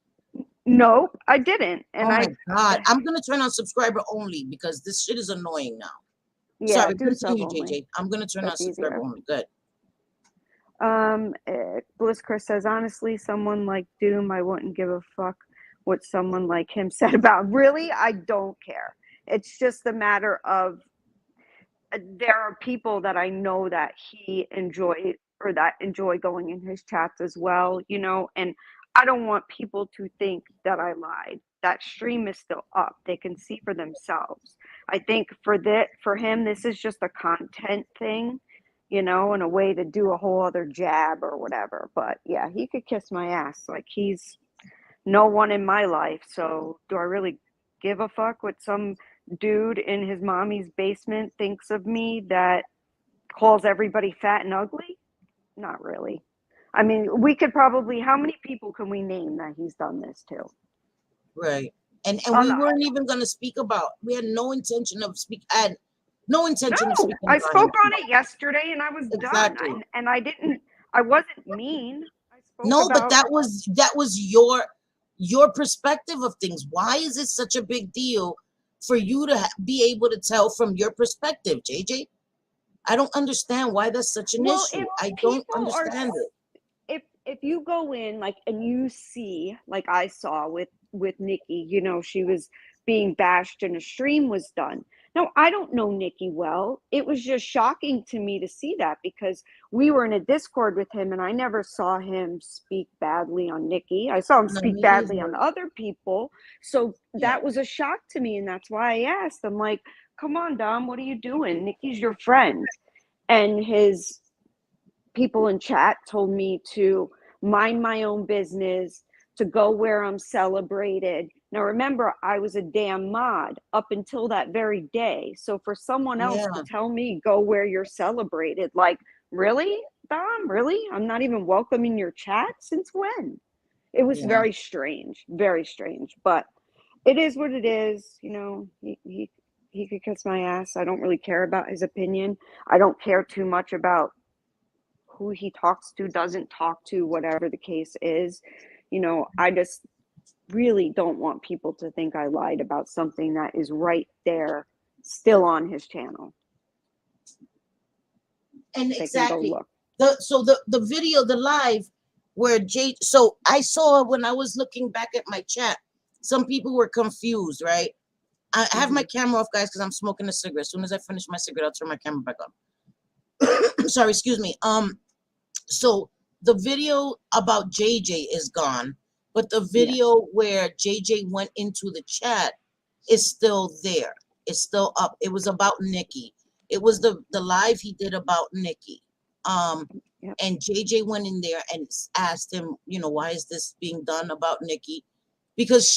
nope, I didn't. Oh And my God. I'm going to turn on subscriber only because this shit is annoying now. yeah, Sorry, do sub continue, only. JJ. I'm going to turn on That's subscriber easier. only. Good. Bliss Chris says, honestly, someone like Doom, I wouldn't give a fuck what someone like him said about. Really, I don't care. It's just a matter of there are people that I know that he enjoy or that enjoy going in his chats as well, you know, and I don't want people to think that I lied. That stream is still up. They can see for themselves. I think for him, this is just a content thing, you know, and a way to do a whole other jab or whatever. But yeah, he could kiss my ass. Like he's no one in my life. So do I really give a fuck what some dude in his mommy's basement thinks of me that calls everybody fat and ugly? Not really. I mean, we could probably, how many people can we name that he's done this to? Right. And Oh, we no. weren't even going to speak about, we had no intention of I had no intention of No, speaking I about him spoke on tomorrow. it yesterday and I was done. Exactly. And I didn't, I wasn't mean. I spoke No, but about, that was your perspective of things. Why is it such a big deal for you to be able to tell from your perspective, JJ? I don't understand why that's such an well, issue. if I don't people are, understand it. if you go in like and you see like I saw with Nikki, you know, she was being bashed and a stream was done. Now, I don't know Nikki well. It was just shocking to me to see that because we were in a Discord with him and I never saw him speak badly on Nikki. I saw him No, speak me badly on either. other people. So Yeah, that was a shock to me. And that's why I asked. I'm like, come on, Dom, what are you doing? Nikki's your friend. And his people in chat told me to mind my own business, to go where I'm celebrated. Now, remember, I was a damn mod up until that very day. So for someone else to yeah, tell me, go where you're celebrated, like, really, Dom? Really? I'm not even welcome in your chat? Since when? It was yeah. very strange. But it is what it is. You know, he could kiss my ass. I don't really care about his opinion. I don't care too much about who he talks to, doesn't talk to, whatever the case is. You know, I just really don't want people to think I lied about something that is right there still on his channel. And They can go exactly. look. The video, the live where so I saw when I was looking back at my chat, some people were confused, right? I have my camera off, guys, because I'm smoking a cigarette. As soon as I finish my cigarette, I'll turn my camera back on. Sorry, excuse me. So the video about JJ is gone, but the video where JJ went into the chat is still there. It's still up. It was about Nikki. It was the live he did about Nikki. Yep. And JJ went in there and asked him, you know, why is this being done about Nikki? Because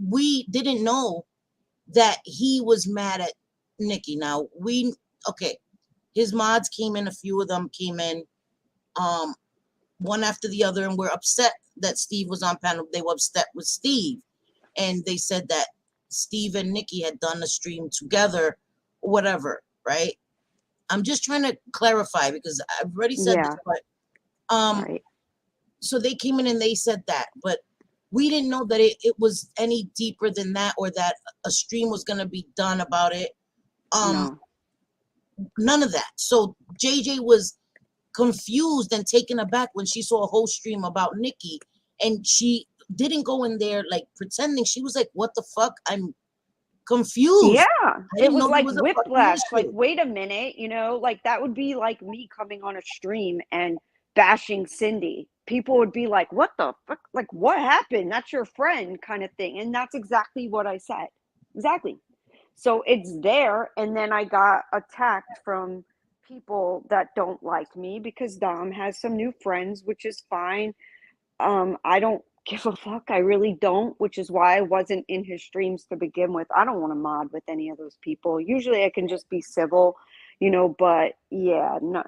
we didn't know that he was mad at Nikki. Now okay, his mods came in, a few of them came in, one after the other, and were upset that Steve was on panel. They were upset with Steve, and they said that Steve and Nikki had done a stream together, or whatever, right? I'm just trying to clarify because I've already said this, but Right. so they came in and they said that, but we didn't know that it was any deeper than that, or that a stream was going to be done about it. No. None of that. So JJ was confused and taken aback when she saw a whole stream about Nikki, and she didn't go in there like pretending. She was like, what the fuck? I'm confused. Yeah. I It didn't was know there like was a fucking whiplash. Like, issue. wait a minute, you know, like that would be like me coming on a stream and bashing Cindy. People would be like, what the fuck? Like, what happened? That's your friend, kind of thing. And that's exactly what I said. Exactly. So it's there. And then I got attacked from people that don't like me because Dom has some new friends, which is fine. I don't give a fuck. I really don't, which is why I wasn't in his streams to begin with. I don't want to mod with any of those people. Usually I can just be civil, but yeah, no,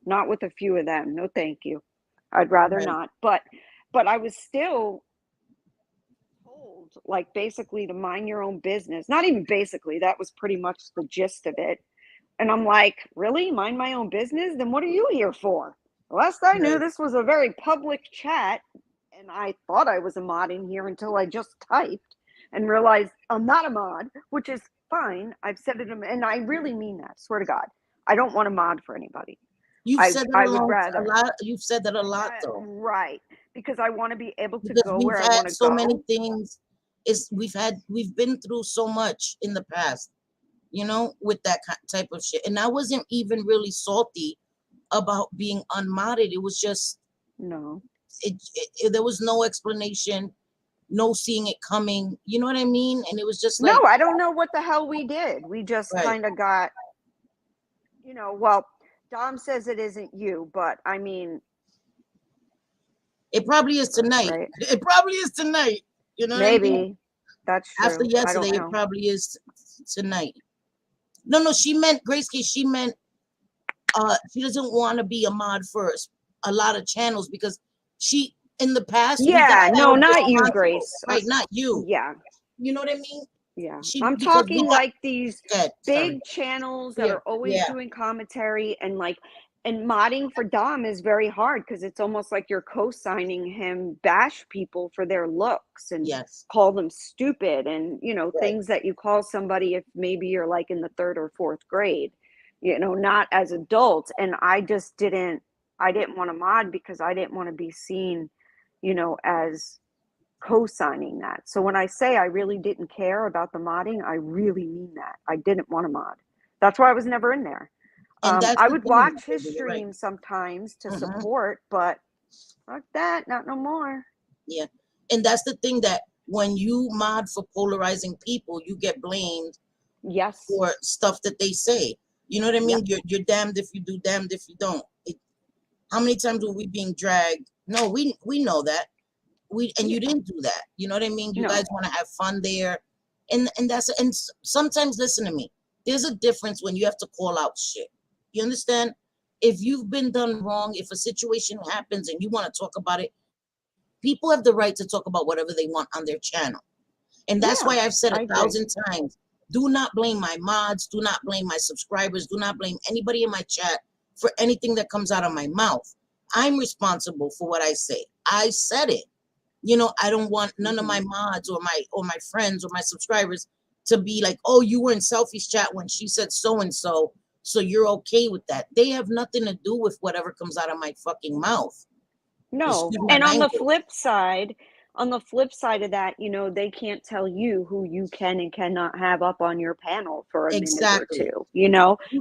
not with a few of them. No, thank you. I'd rather Right. not. But I was still told, like, basically to mind your own business. Not even basically, that was pretty much the gist of it. And I'm like, really? Mind my own business? Then what are you here for? Last I knew, Right. this was a very public chat, and I thought I was a mod in here until I just typed and realized I'm not a mod, which is fine. I've said it, and I really mean that. Swear to God, I don't want a mod for anybody. You've said that I would a rather, lot. You've said that a lot, though, right, because I want to be able to because go we've where I want had to so many go. things. We've been through so much in the past, with that type of shit. And I wasn't even really salty about being unmodded. It was just No, there was no explanation, no seeing it coming. You know what I mean? And it was just no, like, I don't know what the hell we did. We just right. kind of got, well, Dom says it isn't you, but I mean, It probably is tonight. right? It probably is tonight. You know what I mean? Maybe that's After true. I yesterday, don't it know. probably is tonight. No, she meant Grace K. She meant she doesn't want to be a mod for a lot of channels because she in the past we got Yeah, no, held not you, responsible. Grace. Right, not you. Yeah, You know what I mean? yeah. She I'm because we talking got like these sorry. big channels that Yeah, are always yeah, doing commentary and modding for Dom is very hard because it's almost like you're co-signing him bash people for their looks and yes, call them stupid and right. things that you call somebody if maybe you're like in the third or fourth grade, not as adults. And I didn't want to mod because I didn't want to be seen, as co-signing that. So when I say I really didn't care about the modding, I really mean that. I didn't want to mod. That's why I was never in there. And that's I the would thing, watch his you're right. streams sometimes to Hmm. support, but fuck that, not no more. Yeah, and that's the thing that when you mod for polarizing people, you get blamed Yes. for stuff that they say. You know what I Yep. mean? You're damned if you do, damned if you don't. How many times were we being dragged? No, we know that. And Yeah. you didn't do that. You know what I mean? You guys No. want to have fun there, and sometimes listen to me. There's a difference when you have to call out shit. You understand? If you've been done wrong, if a situation happens and you want to talk about it, people have the right to talk about whatever they want on their channel. And that's Yeah, why I've said I a agree. thousand times, do not blame my mods, do not blame my subscribers, do not blame anybody in my chat for anything that comes out of my mouth. I'm responsible for what I say. I said it. I don't want none of my mods or my friends or my subscribers to be like, oh, you were in Selfie's chat when she said so and so, so you're okay with that. They have nothing to do with whatever comes out of my fucking mouth. No. Excuse my And language. on the flip side of that, they can't tell you who you can and cannot have up on your panel for a minute or Exactly. two. You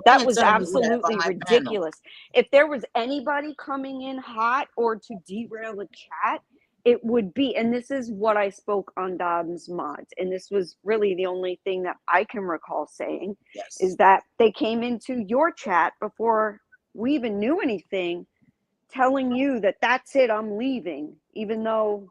That can't was tell me who to have on absolutely my panel. ridiculous. If there was anybody coming in hot or to derail a chat, it would be, and this is what I spoke on Dom's mods, and this was really the only thing that I can recall saying, is Yes. that they came into your chat before we even knew anything telling you that that's it, I'm leaving, even though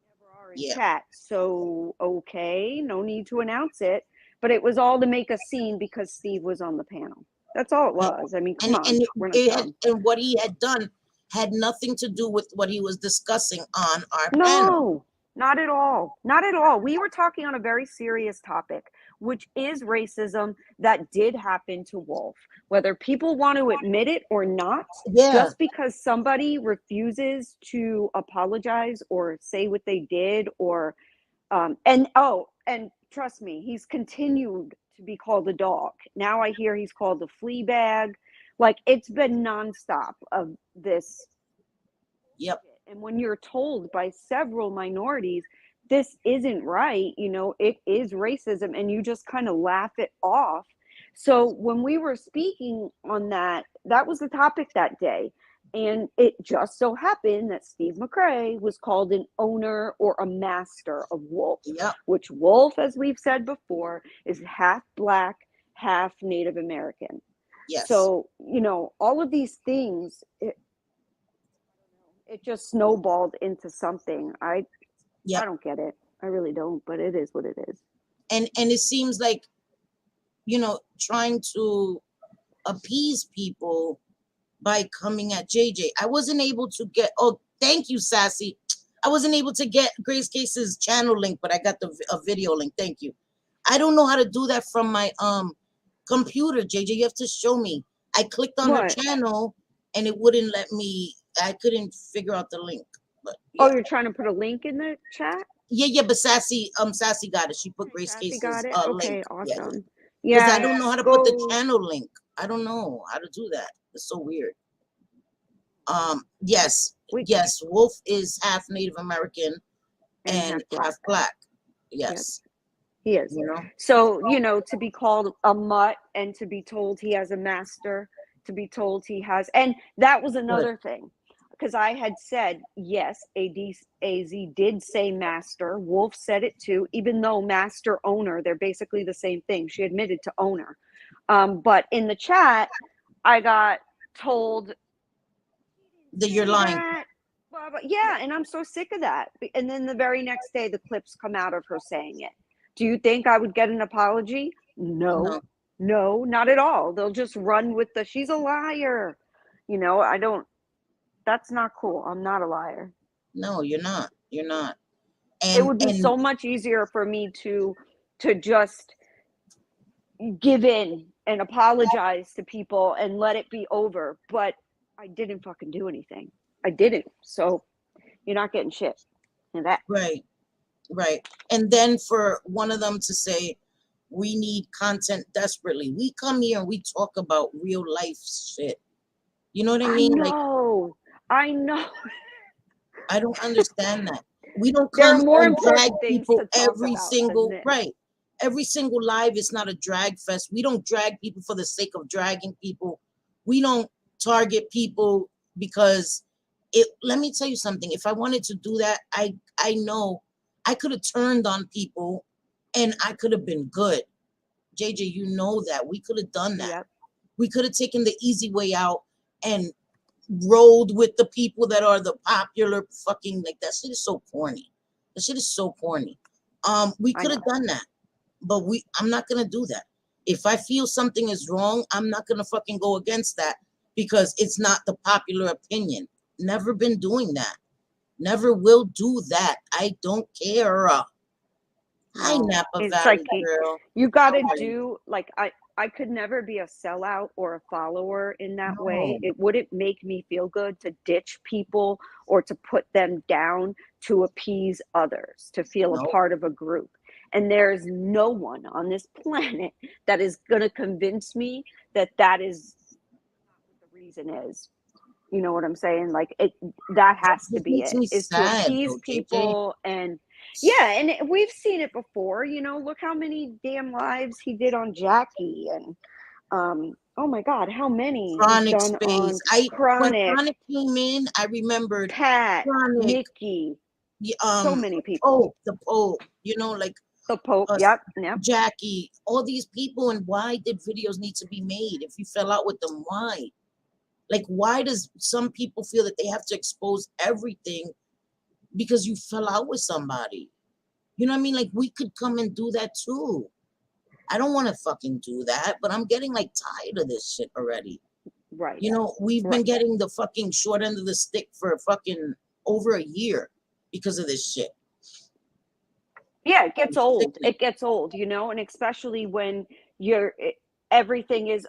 they never are in Yeah. chat. So, okay, no need to announce it. But it was all to make a scene because Steve was on the panel. That's all it was. I mean, come And on, and we're not it had dumb. and what he had done had nothing to do with what he was discussing on our panel. No, not at all. Not at all. We were talking on a very serious topic, which is racism that did happen to Wolf. Whether people want to admit it or not, Yeah. just because somebody refuses to apologize or say what they did, and trust me, he's continued to be called a dog. Now I hear he's called a flea bag. Like, it's been nonstop of this. Yep. And when you're told by several minorities, this isn't right, it is racism, and you just kind of laugh it off. So when we were speaking on that, that was the topic that day. And it just so happened that Steve McRae was called an owner or a master of Wolf, Yep. which Wolf, as we've said before, is half Black, half Native American. Yes. So, all of these things, it just snowballed into something. I Yeah. don't get it. I really don't, but it is what it is. And it seems like, you know, trying to appease people by coming at JJ. I wasn't able to get, oh, thank you, Sassy. I wasn't able to get Grace Case's channel link, but I got a video link. Thank you. I don't know how to do that from my computer, JJ. You have to show me. I clicked on her What? channel and it wouldn't let me. I couldn't figure out the link. But Oh, yeah. you're trying to put a link in the chat? Yeah, but Sassy got it. She put Grace Sassy Case's got it. link. Okay, awesome. Because Yeah, I don't know how to put the channel link. I don't know how to do that. It's so weird. Yes, Wolf is half Native American and half black. Yes. Yep. He is. You know? So, you know, to be called a mutt and to be told he has a master, to be told he has, and that was another thing. Because I had said, yes, AZ did say master. Wolf said it too, even though master, owner, they're basically the same thing. She admitted to owner. But in the chat, I got told that you're lying. Blah, blah. Yeah, and I'm so sick of that. And then the very next day, the clips come out of her saying it. Do you think I would get an apology? No, not at all. They'll just run with the, she's a liar. You know, I don't, that's not cool. I'm not a liar. No, you're not. You're not. And it would be so much easier for me to just give in and apologize to people and let it be over. But I didn't fucking do anything. I didn't. So you're not getting shit. And that. Right. And then for one of them to say, we need content desperately. We come here and we talk about real life shit. You know what I mean? I know. I don't understand that. We don't come and drag people every single, every single live is not a drag fest. We don't drag people for the sake of dragging people. We don't target people because let me tell you something. If I wanted to do that, I know I could have turned on people and I could have been good. JJ, you know that. We could have done that. Yep. We could have taken the easy way out and rolled with the people that are the popular fucking, like, that shit is so corny. That shit is so corny. We could have done that, but I'm not gonna do that. If I feel something is wrong, I'm not gonna fucking go against that because it's not the popular opinion. Never been doing that. Never will do that. I don't care. Hi, Napa Valley girl. You gotta do, like, I could never be a sellout or a follower in that way. It wouldn't make me feel good to ditch people or to put them down to appease others, to feel a part of a group. And there's no one on this planet that is going to convince me that that is not what the reason is. You know what I'm saying? Like, that has to be it. Is to appease people. And yeah, and we've seen it before. You know, look how many damn lives he did on Jackie, and oh my God, how many Chronic he's done space. on Chronic. When Chronic came in, I remembered Pat, Chronic, Nikki, so many people. Oh, the Pope. You know, like the Pope. Yep. Jackie. All these people, and why did videos need to be made? If you fell out with them, why? Like, why does some people feel that they have to expose everything because you fell out with somebody? You know what I mean? Like, we could come and do that too. I don't want to fucking do that, but I'm getting like tired of this shit already. Right. You know, we've been getting the fucking short end of the stick for fucking over a year because of this shit. Yeah, it gets old. It gets old, you know, and especially when everything is,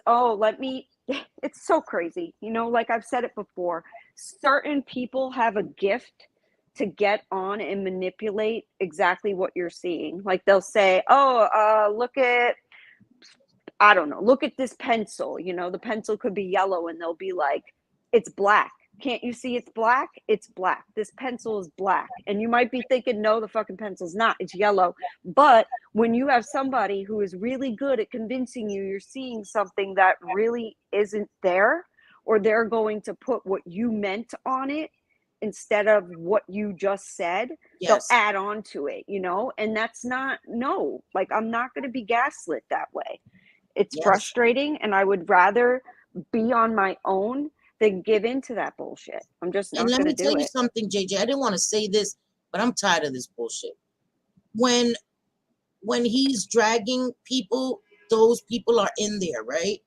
it's so crazy. You know, like I've said it before, certain people have a gift to get on and manipulate exactly what you're seeing. Like they'll say, look at, I don't know, look at this pencil. You know, the pencil could be yellow and they'll be like, it's black. Can't you see it's black? It's black. This pencil is black. And you might be thinking, no, the fucking pencil's not. It's yellow. But when you have somebody who is really good at convincing you you're seeing something that really isn't there, or they're going to put what you meant on it instead of what you just said, they'll add on to it, you know? And that's not, like, I'm not going to be gaslit that way. It's frustrating, and I would rather be on my own then give into that bullshit. I'm just not And let going to me tell do you it. something, JJ. I didn't want to say this, but I'm tired of this bullshit. When he's dragging people, those people are in there, right?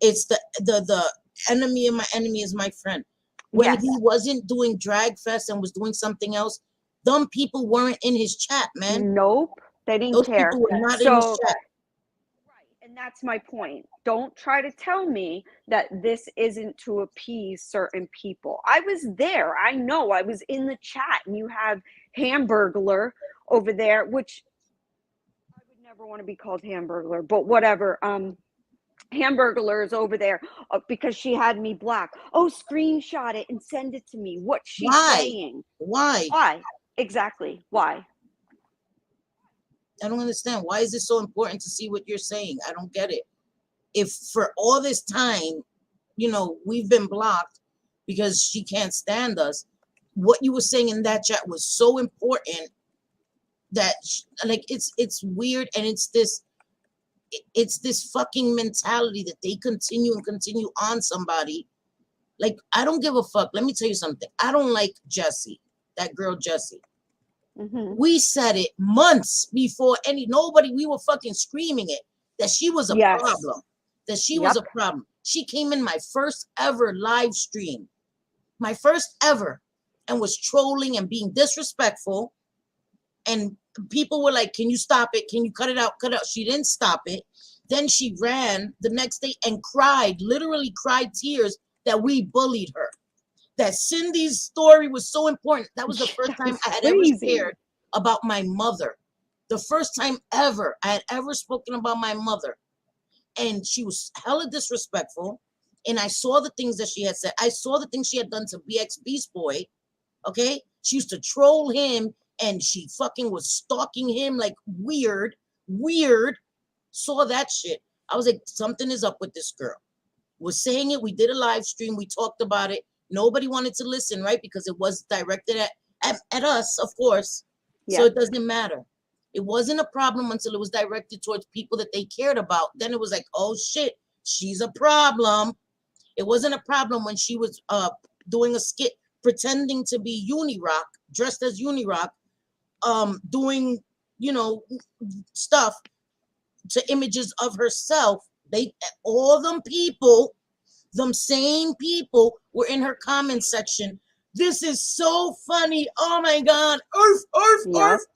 It's the enemy of my enemy is my friend. When Yes. he wasn't doing drag fest and was doing something else, them people weren't in his chat, man. Nope. They didn't Those care. people were not in his So, chat. right. And that's my point. Don't try to tell me that this isn't to appease certain people. I was there. I know. I was in the chat, and you have Hamburglar over there, which I would never want to be called Hamburglar, but whatever. Hamburglar is over there because she had me blocked. Oh, screenshot it and send it to me. What's she saying? Why? Why? Exactly. Why? I don't understand. Why is it so important to see what you're saying? I don't get it. If for all this time, we've been blocked because she can't stand us, what you were saying in that chat was so important that like it's weird, and it's this fucking mentality that they continue on somebody. Like, I don't give a fuck. Let me tell you something. I don't like Jessie, that girl Jessie. Mm-hmm. We said it months before nobody, we were fucking screaming it, that she was a Yes. problem. That she Yep. was a problem. She came in my first ever live stream, my first ever, and was trolling and being disrespectful. And people were like, can you stop it? Can you cut it out? Cut it out. She didn't stop it. Then she ran the next day and cried, literally cried tears that we bullied her. That Cindy's story was so important. That was the first time I had ever shared about my mother. The first time ever I had ever spoken about my mother. And she was hella disrespectful. And I saw the things that she had said. I saw the things she had done to BX Beast Boy. Okay? She used to troll him, and she fucking was stalking him like weird. Saw that shit. I was like, something is up with this girl. We're saying it. We did a live stream. We talked about it. Nobody wanted to listen, right? Because it was directed at us, of course. Yeah. So it doesn't matter. It wasn't a problem until it was directed towards people that they cared about. Then it was like, oh shit, she's a problem. It wasn't a problem when she was doing a skit pretending to be Unirock, dressed as Unirock, doing, stuff to images of herself. All them people, them same people were in her comment section. This is so funny. Oh my God. Earth.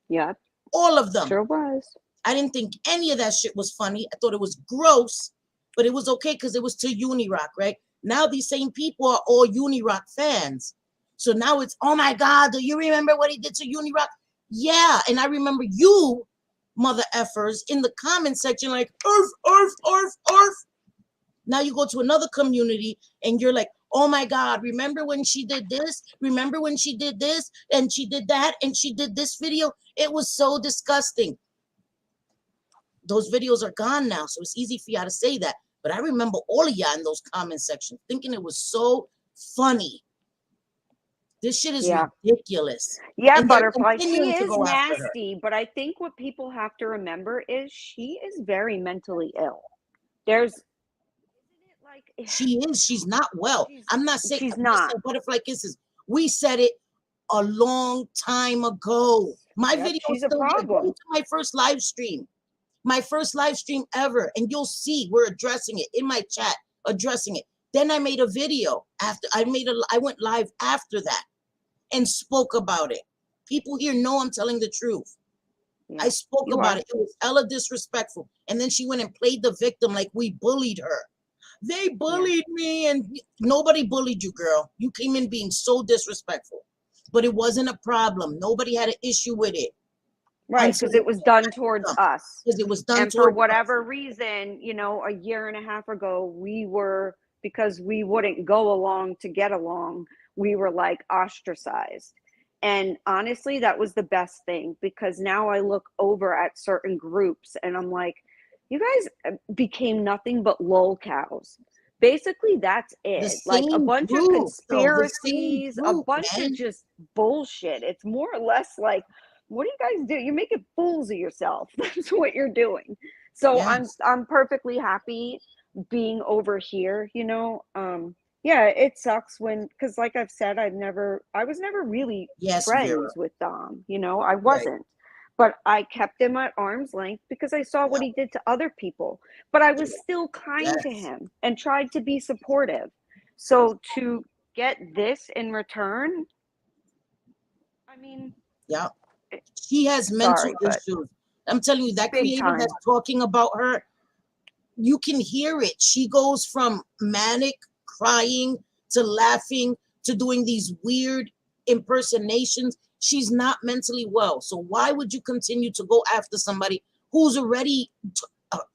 Yeah. All of them. Sure was. I didn't think any of that shit was funny. I thought it was gross, but it was okay because it was to Unirock, right? Now these same people are all Unirock fans. So now it's, oh my God, do you remember what he did to Unirock? Yeah, and I remember you, mother effers, in the comment section like, Earth. Now you go to another community and you're like, oh my God, remember when she did this? Remember when she did this? And she did that? And she did this video? It was so disgusting. Those videos are gone now, so it's easy for y'all to say that. But I remember all of y'all in those comment sections thinking it was so funny. This shit is ridiculous. Yeah, and Butterfly, she is nasty, but I think what people have to remember is she is very mentally ill. She's not well. I'm not saying she's not. Butterfly Kisses. We said it a long time ago. My video is still there. Go to my first live stream. My first live stream ever. And you'll see we're addressing it in my chat, addressing it. Then I made a video after I went live after that and spoke about it. People here know I'm telling the truth. I spoke about it. It was hella disrespectful. And then she went and played the victim like we bullied her. They bullied me, and nobody bullied you, girl. You came in being so disrespectful. But it wasn't a problem. Nobody had an issue with it. Right, because it was done towards us. Because it was done and for whatever reason, a year and a half ago, because we wouldn't go along to get along, we were like ostracized. And honestly, that was the best thing, because now I look over at certain groups and I'm like, you guys became nothing but lol cows. Basically, that's it. Like a bunch of conspiracies, a bunch of just bullshit. It's more or less like, what do you guys do? You're making fools of yourself. That's what you're doing. So I'm perfectly happy being over here, Yeah, it sucks when, because like I've said, I was never really Yes, Vera. friends with Dom, I Right. wasn't. But I kept him at arm's length because I saw what Yep. he did to other people. But I was still kind to Yes. him and tried to be supportive. So to get this in return, I mean, Yep. it, She has mental sorry, but issues. I'm telling you, that big creator time. that's talking about her, you can hear it. She goes from manic, crying, to laughing, to doing these weird impersonations. She's not mentally well. So why would you continue to go after somebody who's already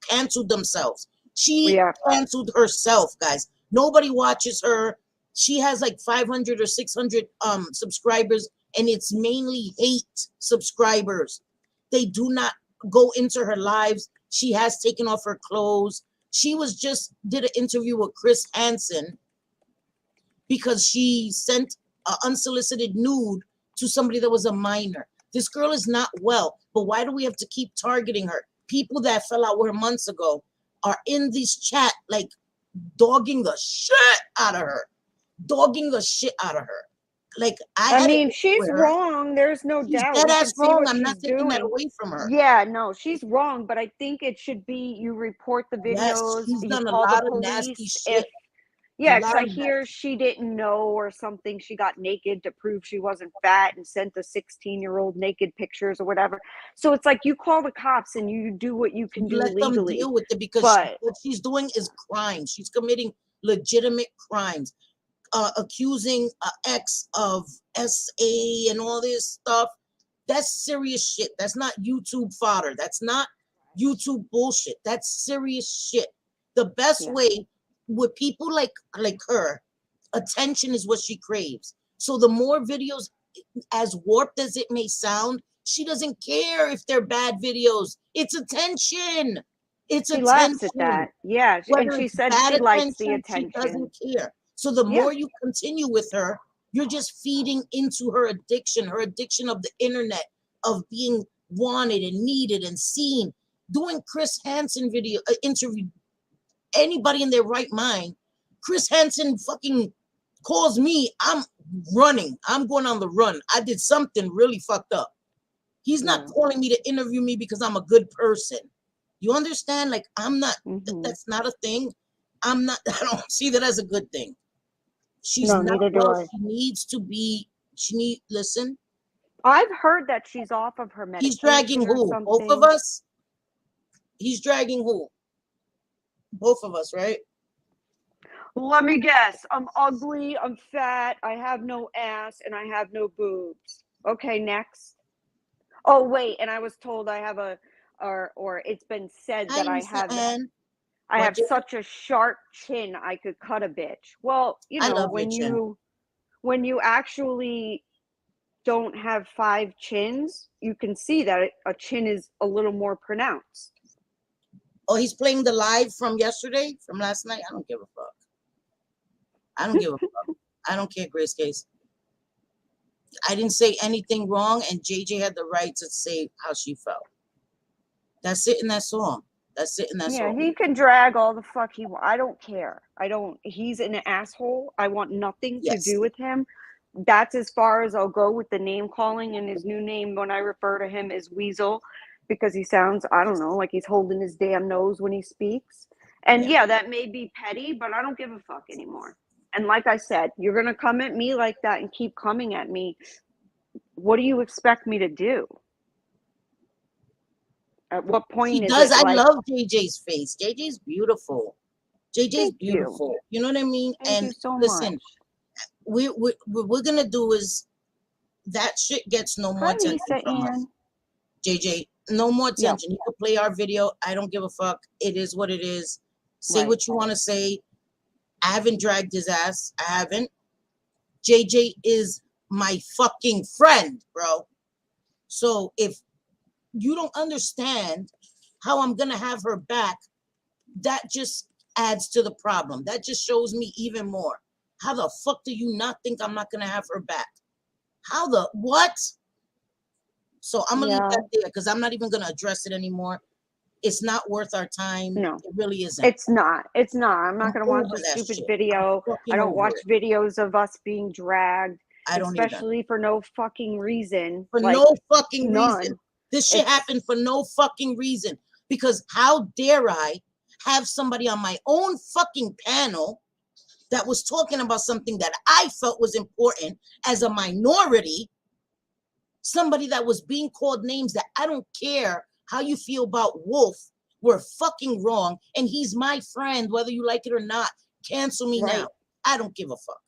canceled themselves? She Yeah, canceled herself, guys. Nobody watches her. She has like 500 or 600 subscribers, and it's mainly hate subscribers. They do not go into her lives. She has taken off her clothes. She was just did an interview with Chris Hansen because she sent an unsolicited nude to somebody that was a minor. This girl is not well, but why do we have to keep targeting her? People that fell out with her months ago are in this chat, like dogging the shit out of her, dogging the shit out of her. Like I I had it mean, she's with her. wrong. There's no She's doubt. dead We ass can see wrong. what I'm she's not taking that doing. away from her. Yeah, no, she's wrong, but I think it should be you report the Yes, videos, she's you done a call the lot of nasty police if, shit. A yeah, because lot I of hear nasty. she didn't know or something. She got naked to prove she wasn't fat and sent the 16-year-old naked pictures or whatever. So it's like you call the cops and you do what you can You do let them legally. deal with it because But what she's doing is crime. She's committing legitimate crimes, accusing ex of SA and all this stuff. That's serious shit. That's not YouTube fodder. That's not YouTube bullshit. That's serious shit. The best yeah, way with people like her, attention is what she craves. So the more videos, as warped as it may sound, she doesn't care if they're bad videos. It's attention. It's she laughs at attention. that. Yeah, and Whether she it's said bad she likes the attention, she attention. doesn't care. So the Yeah, more you continue with her, you're just feeding into her addiction of the internet, of being wanted and needed and seen. Doing Chris Hansen video interview, anybody in their right mind, Chris Hansen fucking calls me, I'm running. I'm going on the run. I did something really fucked up. He's not yeah. calling me to interview me because I'm a good person. You understand? Like I'm not. Hmm. That's not a thing. I'm not. I don't see that as a good thing. She's No, not neither do well. I. She needs to be. She need. Listen. I've heard that she's off of her He's dragging medication or who? Both of something. us. He's dragging who? Both of us, right? Let me guess. I'm ugly, I'm fat, I have no ass, and I have no boobs. Okay, next. Oh, wait, and I was told I have or it's been said Hi, that Lisa Ann. I What? have Did such a sharp chin I could cut a bitch. Well, I love your chin. when you actually don't have five chins, you can see that a chin is a little more pronounced. Oh, he's playing the live from yesterday, from last night. I don't give a fuck. I don't give a fuck. I don't care, Grace Case. I didn't say anything wrong, and JJ had the right to say how she felt. That's it in that song. That's it in that Yeah, song. he can drag all the fuck he wants. I don't care. I don't. He's an asshole. I want nothing to Yes. do with him. That's as far as I'll go with the name calling. And his new name, when I refer to him, is Weasel, because he sounds, I don't know, like he's holding his damn nose when he speaks. And Yeah. yeah, that may be petty, but I don't give a fuck anymore. And like I said, you're gonna come at me like that and keep coming at me. What do you expect me to do? At what She point is does. it I like, love JJ's face. JJ's beautiful. JJ's thank you, beautiful. You know what I mean? thank And you so much. listen, what we're gonna do is that shit gets no more Hi, attention Lisa from us. Ann. JJ, no more Yep, attention. You can play our video. I don't give a fuck. It is what it is. Say right. what you want to say. I haven't dragged his ass. I haven't. JJ is my fucking friend, bro. So if you don't understand how I'm gonna have her back, that just adds to the problem. That just shows me even more. How the fuck do you not think I'm not gonna have her back? How the what? So I'm gonna leave Yeah. that there because I'm not even gonna address it anymore. It's not worth our time. No. It really isn't. It's not. It's not. I'm not I'm going to watch over a that stupid shit. video. I'm I fucking don't over watch it. videos of us being dragged, I don't either. especially for no fucking reason. For like, no fucking none. reason. This shit It's- happened for no fucking reason. Because how dare I have somebody on my own fucking panel that was talking about something that I felt was important as a minority, somebody that was being called names that I don't care how you feel about Wolf, were fucking wrong, and he's my friend, whether you like it or not. Cancel me Right. now. I don't give a fuck.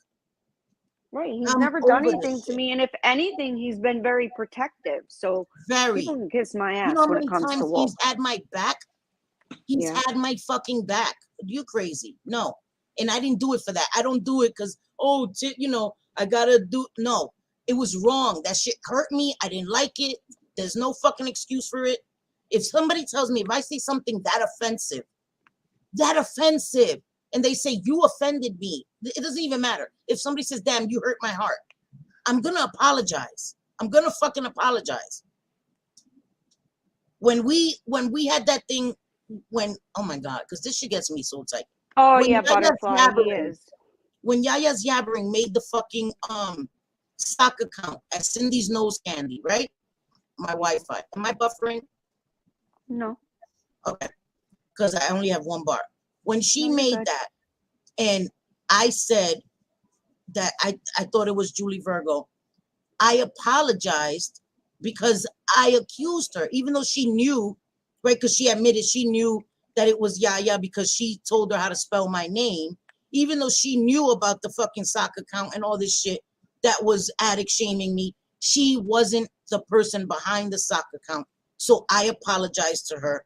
Right. He's I'm never done over this anything to shit. me. And if anything, he's been very protective. So Very. people can kiss my You ass know how when many it comes to times Wolf. he's had my back? He's Yeah. had my fucking back. You crazy? No. And I didn't do it for that. I don't do it because, oh, you know, I gotta do. No, it was wrong. That shit hurt me. I didn't like it. There's no fucking excuse for it. If somebody tells me, if I say something that offensive, and they say you offended me, it doesn't even matter. If somebody says, damn, you hurt my heart, I'm gonna apologize. I'm gonna fucking apologize. When we had that thing, oh my God, because this shit gets me so tight. Oh, When yeah, Yaya's Butterfly. He yabbering- is. When Yaya's yabbering made the fucking stock account at Cindy's Nose Candy, right? My Wi-Fi. Am I buffering? No. Okay. Because I only have one bar. When she No, you're made good. that, and I said that I thought it was Julie Virgo, I apologized because I accused her, even though she knew, right? Because she admitted she knew that it was Yaya because she told her how to spell my name, even though she knew about the fucking sock account and all this shit that was addict shaming me. She wasn't the person behind the sock account. So I apologized to her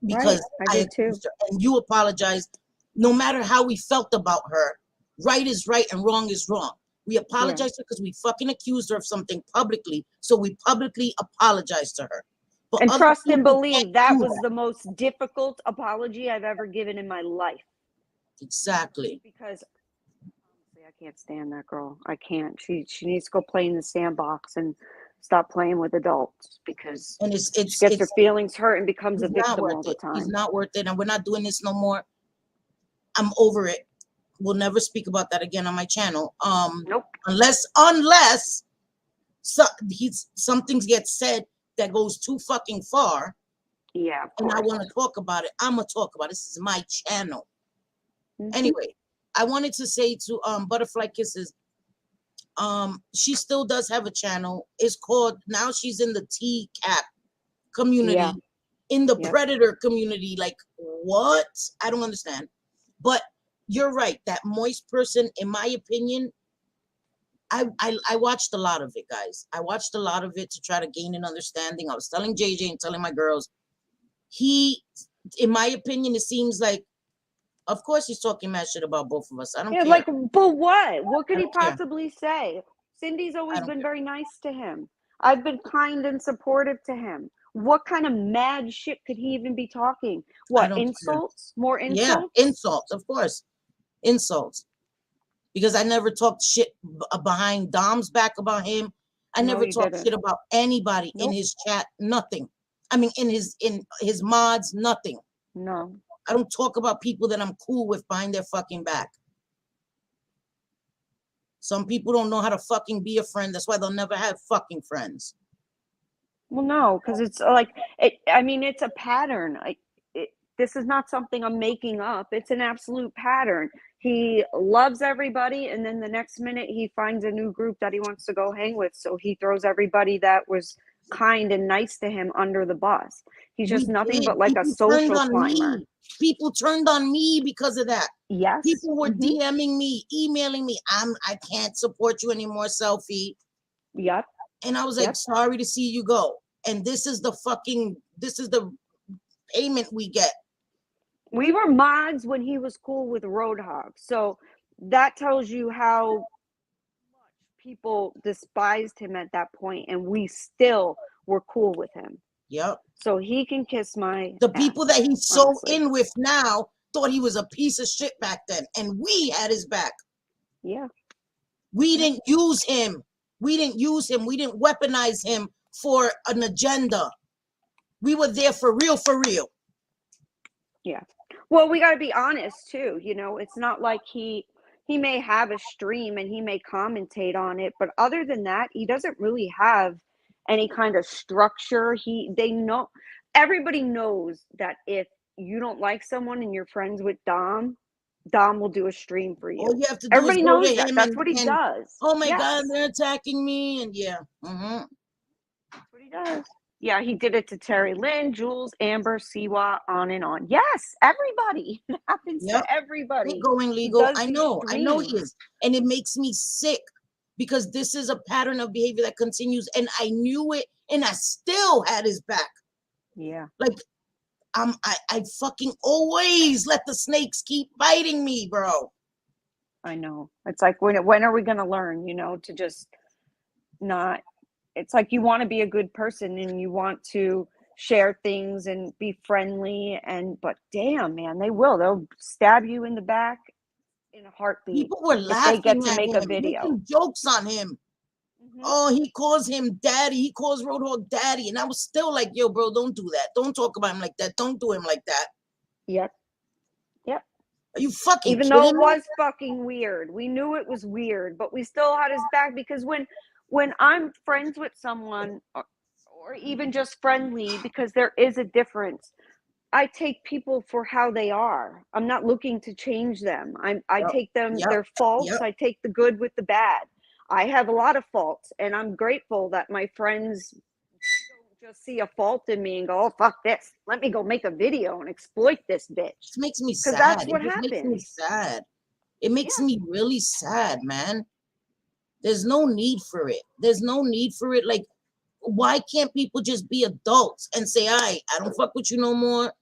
because Right, I did too. accused her, and you apologized. No matter how we felt about her, right is right and wrong is wrong. We apologized to her because we fucking accused her of something publicly, so we publicly apologized to her. But And other trust and people believe can't that do was the most difficult apology I've ever given in my life. Exactly. Because honestly, I can't stand that girl. I can't. She needs to go play in the sandbox and stop playing with adults because And it's she gets her feelings hurt and becomes a he's not victim worth all the it. He's time. not worth it, and we're not doing this no more. I'm over it. We'll never speak about that again on my channel. Nope. Unless something gets said that goes too fucking far, Yeah, of and I course. want to talk about it, I'm gonna talk about it. This is my channel. Mhm. Anyway, I wanted to say to Butterfly Kisses, she still does have a channel. It's called, now she's in the T-Cap community, Yeah. in the Yep. Predator community. Like, what? I don't understand. But you're right. That moist person, in my opinion, I watched a lot of it, guys. I watched a lot of it to try to gain an understanding. I was telling JJ and telling my girls, in my opinion, it seems like, of course, he's talking mad shit about both of us. I don't Yeah, care. like, but what? What could I he don't care. possibly say? Cindy's always don't been care. very nice to him. I've been kind and supportive to him. What kind of mad shit could he even be talking? What, don't care. insults? More Yeah, insults? insults, of course. Insults. Because I never talked shit behind Dom's back about him. I No, never you talked didn't. shit about anybody in Nope. his chat. Nothing. I mean, in his mods, nothing. No. I don't talk about people that I'm cool with behind their fucking back. Some people don't know how to fucking be a friend. That's why they'll never have fucking friends. Well, no, because it's like, it's a pattern. This is not something I'm making up. It's an absolute pattern. He loves everybody, and then the next minute he finds a new group that he wants to go hang with. So he throws everybody that was kind and nice to him under the bus. He's just nothing but like a social climber. People turned on me because of that. Yes. People were DMing me, emailing me. I can't support you anymore, Selfie. Yep. And I was like, sorry to see you go. And this is the payment we get. We were mods when he was cool with Roadhog. So that tells you how much people despised him at that point, and we still were cool with him. Yep. So he can kiss my The people that he's so honestly. in with now thought he was a piece of shit back then, and we had his back. Yeah. We didn't use him. We didn't use him. We didn't weaponize him for an agenda. We were there for real, for real. Yeah. Well, we got to be honest too. You know, it's not like he may have a stream and he may commentate on it, but other than that, he doesn't really have any kind of structure. They know, everybody knows that if you don't like someone and you're friends with Dom will do a stream for All you. you have to do is Everybody go knows to that. him That's what he and does. oh my Yes. God, they're attacking me. And yeah. That's what he does. Yeah, he did it to Terry Lynn, Jules, Amber, Siwa, on and on. Yes, everybody. It happens Yep. to everybody. Ain't going He legal. does I these know he streams. is. And it makes me sick because this is a pattern of behavior that continues. And I knew it and I still had his back. Yeah. Like I fucking always let the snakes keep biting me, bro. I know. It's like, when are we going to learn, you know, to just not, it's like you want to be a good person and you want to share things and be friendly, but damn, man, they'll stab you in the back in a heartbeat. People were if they get laughing to at make him, a video. making jokes on him. Oh, he calls him daddy. He calls Roadhog daddy. And I was still like, yo, bro, don't do that. Don't talk about him like that. Don't do him like that. Yep. Are you fucking Even kidding though it me? was fucking weird, we knew it was weird, but we still had his back, because when I'm friends with someone, or even just friendly, because there is a difference, I take people for how they are. I'm not looking to change them. I take them, their faults. I take the good with the bad. I have a lot of faults, and I'm grateful that my friends don't just see a fault in me and go, oh, fuck this. Let me go make a video and exploit this bitch. It makes me sad. That's what it just happens. makes me sad. It makes me really sad, man. There's no need for it. There's no need for it. Like, why can't people just be adults and say, all right, I don't fuck with you no more.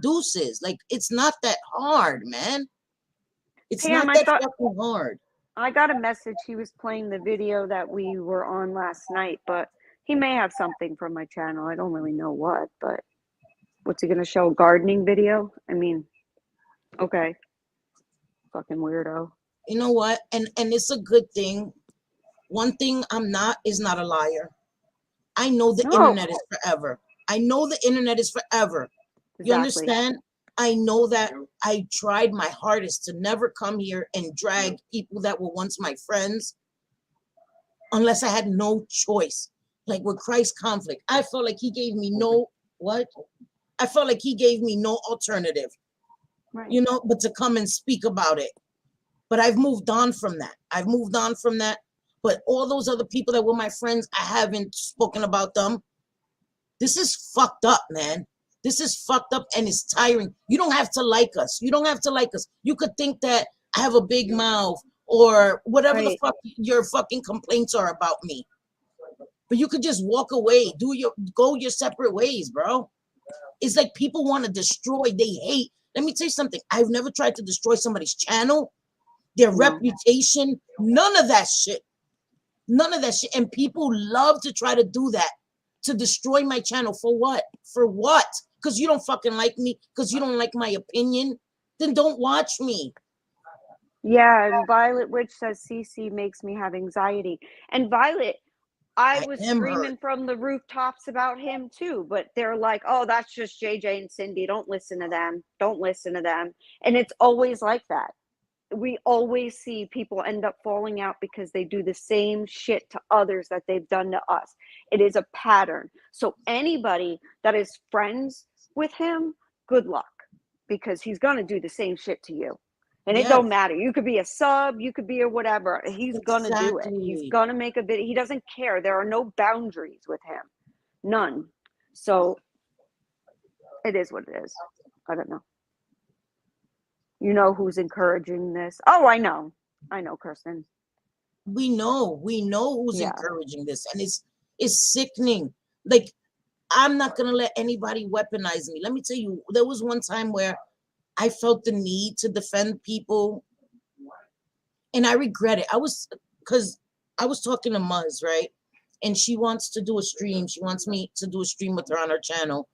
Deuces. Like, it's not that hard, man. It's Pam, not that fucking hard. I got a message. He was playing the video that we were on last night, but he may have something from my channel. I don't really know what, but what's he going to show? A gardening video? I mean, okay. Fucking weirdo. You know what? And it's a good thing. One thing I'm not is not a liar. I know the internet is forever. I know the internet is forever. Exactly. You understand? I know that. I tried my hardest to never come here and drag people that were once my friends unless I had no choice. Like with Christ conflict, I felt like he gave me I felt like he gave me no alternative, right. You know, but to come and speak about it. But I've moved on from that. But all those other people that were my friends, I haven't spoken about them. This is fucked up, man. This is fucked up and it's tiring. You don't have to like us. You could think that I have a big mouth or whatever the fuck your fucking complaints are about me. But you could just walk away, go your separate ways, bro. It's like people want to destroy, they hate. Let me tell you something. I've never tried to destroy somebody's channel, their reputation, none of that shit. And people love to try to do that, to destroy my channel. For what? Because you don't fucking like me, because you don't like my opinion, then don't watch me. Yeah, and Violet Witch says CC makes me have anxiety. And Violet, I was screaming from the rooftops about him too, but they're like, oh, that's just JJ and Cindy. Don't listen to them. And it's always like that. We always see people end up falling out because they do the same shit to others that they've done to us. It is a pattern. So anybody that is friends with him, good luck, because he's going to do the same shit to you. And it don't matter. You could be a sub, you could be a whatever. He's going to do it. He's going to make a video. He doesn't care. There are no boundaries with him. None. So it is what it is. I don't know. You know who's encouraging this? Oh, I know, Kirsten. We know who's encouraging this, and it's sickening. Like, I'm not gonna let anybody weaponize me. Let me tell you, there was one time where I felt the need to defend people, and I regret it. Because I was talking to Muzz, right? And she wants to do a stream. She wants me to do a stream with her on her channel.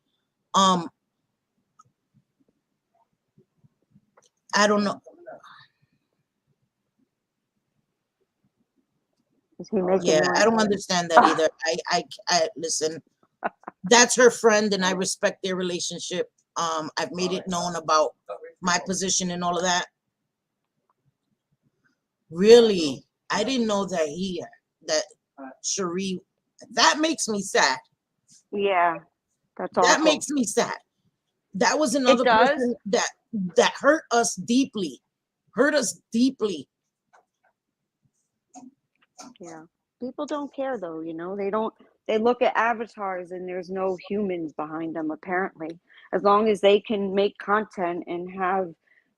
I don't know. Is he making I don't understand that either. I listen. That's her friend, and I respect their relationship. I've made it known about my position and all of that. Really, I didn't know that Cherie. That makes me sad. Yeah, that's That awful. makes me sad. That was It another does. person that hurt us deeply. Hurt us deeply. Yeah. People don't care though, they don't, they look at avatars and there's no humans behind them apparently. As long as they can make content and have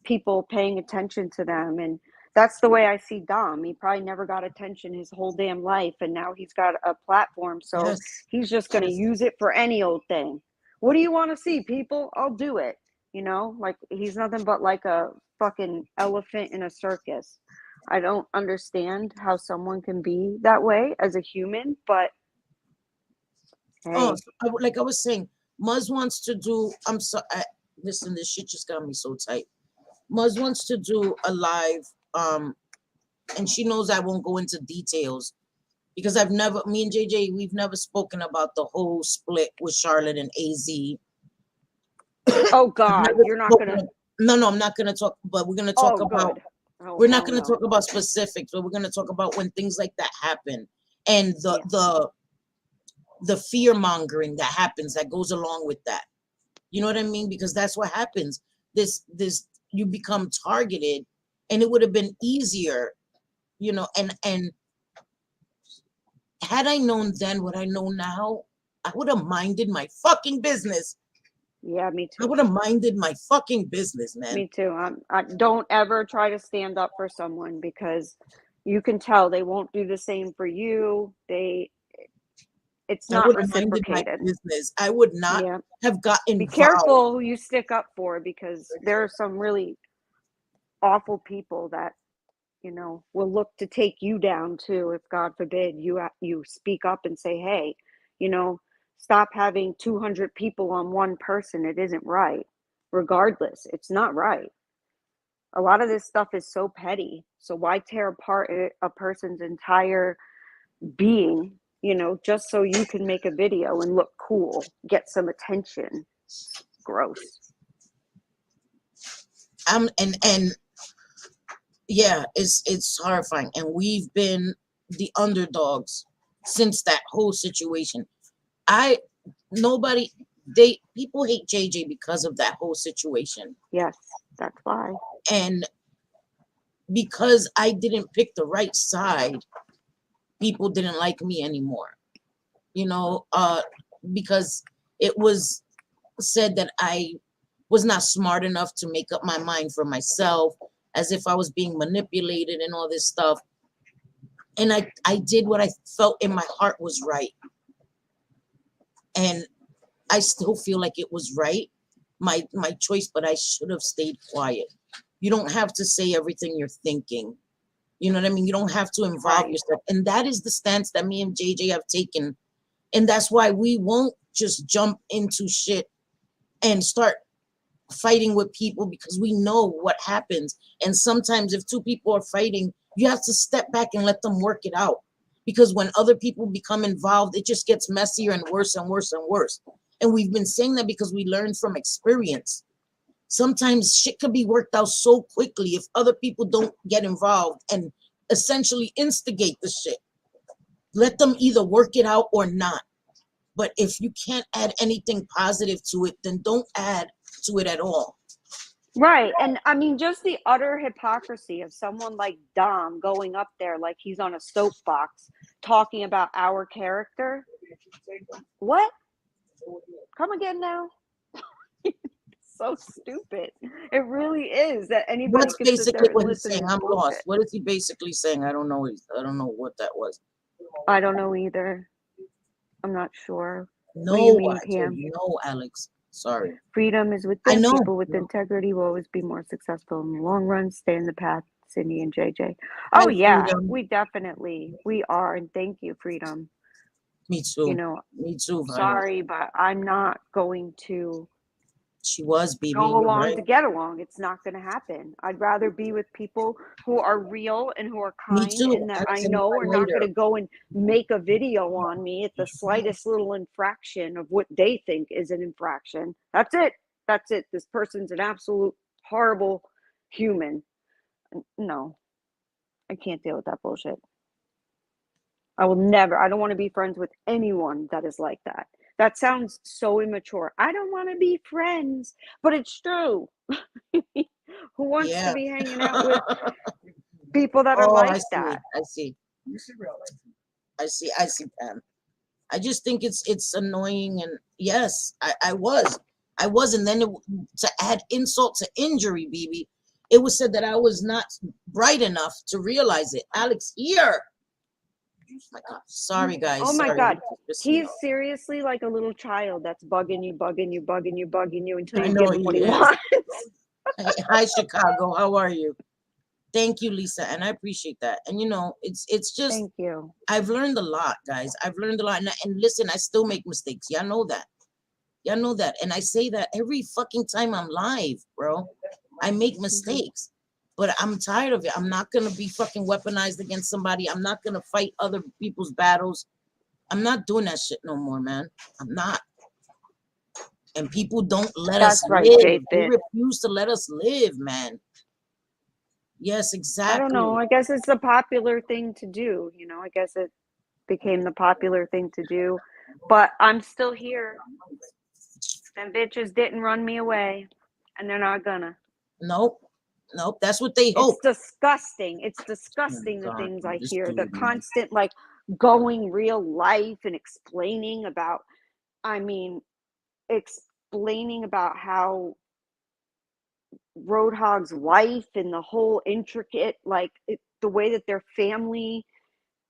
people paying attention to them. And that's the way I see Dom. He probably never got attention his whole damn life, and now he's got a platform, so Yes. he's just going to Yes. use it for any old thing. What do you want to see, people? I'll do it. Like he's nothing but like a fucking elephant in a circus. I don't understand how someone can be that way as a human, but Oh, hey, so like I was saying, Muzz wants to do. I'm sorry. Listen, this shit just got me so tight. Muzz wants to do a live, and she knows I won't go into details because me and JJ, we've never spoken about the whole split with Charlotte and AZ. oh I've God, never you're not spoken. gonna. No, I'm not gonna talk. But we're gonna talk Oh, about. good. Oh, We're not hell gonna no. talk about specifics, but we're gonna talk about when things like that happen and Yeah. the fear mongering that happens that goes along with that. You know what I mean? Because that's what happens. This you become targeted, and it would have been easier, and had I known then what I know now, I would have minded my fucking business. Yeah, me I too. would have minded my fucking business, man. Me too. I don't ever try to stand up for someone because you can tell they won't do the same for you. It's I not would have minded my reciprocated. business. I would not Yeah. have got Be involved. careful who you stick up for, because there are some really awful people that, will look to take you down too if God forbid you speak up and say, "Hey, you know, stop having 200 people on one person. It isn't right." Regardless, it's not right. A lot of this stuff is so petty. So why tear apart a person's entire being, just so you can make a video and look cool, get some attention? Gross. And yeah, it's horrifying. And we've been the underdogs since that whole situation. I nobody they people hate JJ because of that whole situation. Yes, that's why. And because I didn't pick the right side, people didn't like me anymore. You know, because it was said that I was not smart enough to make up my mind for myself, as if I was being manipulated and all this stuff. And I did what I felt in my heart was right. And I still feel like it was right, my choice, but I should have stayed quiet. You don't have to say everything you're thinking. You know what I mean? You don't have to involve Right. yourself. And that is the stance that me and JJ have taken. And that's why we won't just jump into shit and start fighting with people, because we know what happens. And sometimes if two people are fighting, you have to step back and let them work it out. Because when other people become involved, it just gets messier and worse and worse and worse. And we've been saying that because we learned from experience. Sometimes shit could be worked out so quickly if other people don't get involved and essentially instigate the shit. Let them either work it out or not. But if you can't add anything positive to it, then don't add to it at all. Right. And I mean, just the utter hypocrisy of someone like Dom going up there like he's on a soapbox talking about our character. What? Come again now? So stupid. It really is that anybody What's could sit there basically and what he's listen to saying? his I'm lost. bullshit. What is he basically saying? I don't know. I don't know what that was. I don't know either. I'm not sure. What do you No, mean, I told Cam? you no, Alex. Sorry. Freedom is I within. know. People with integrity will always be more successful in the long run. Stay in the path, Cindy and JJ. Oh, Hi, yeah, Freedom. we are. And thank you, Freedom. Me too. Me too. Sorry, but I'm not going to She was, BB. Go You're along right. to get along. It's not going to happen. I'd rather be with people who are real and who are Me kind too. and that I'll I tell you know why are not later. going to go and make a video on me at the slightest little infraction of what they think is an infraction. That's it. That's it. This person's an absolute horrible human. No, I can't deal with that bullshit. I will never, I don't want to be friends with anyone that is like that. That sounds so immature. I don't want to be friends, but it's true. Who wants to Yeah. be hanging out with people that are Oh, like I see. that? I see. I see. I see, Pam. I just think it's annoying, and yes, I was, and then to add insult to injury, BB, it was said that I was not bright enough to realize it. Alex, here. Oh my God. Sorry, guys. Oh my Sorry. God. Just, He's seriously like a little child that's bugging you, bugging you, bugging you, bugging you until I you know give him what he he is. wants. Hi, Chicago. How are you? Thank you, Lisa, and I appreciate that. And it's just Thank you. I've learned a lot, guys. I've learned a lot, and listen, I still make mistakes. Y'all know that. Y'all know that, and I say that every fucking time I'm live, bro. I make mistakes, but I'm tired of it. I'm not gonna be fucking weaponized against somebody. I'm not gonna fight other people's battles. I'm not doing that shit no more, man. I'm not. And people don't let us That's right, live. They J-Fit. refuse to let us live, man. Yes, I don't know. exactly. I guess it's the popular thing to do. I guess it became the popular thing to do. But I'm still here. Them bitches didn't run me away, and they're not gonna. Nope. Nope. That's what they It's hope. disgusting. It's Oh disgusting the God, things I this hear. The dude, man. constant like going real life and explaining about I mean, explaining about how Roadhog's life and the whole intricate the way that their family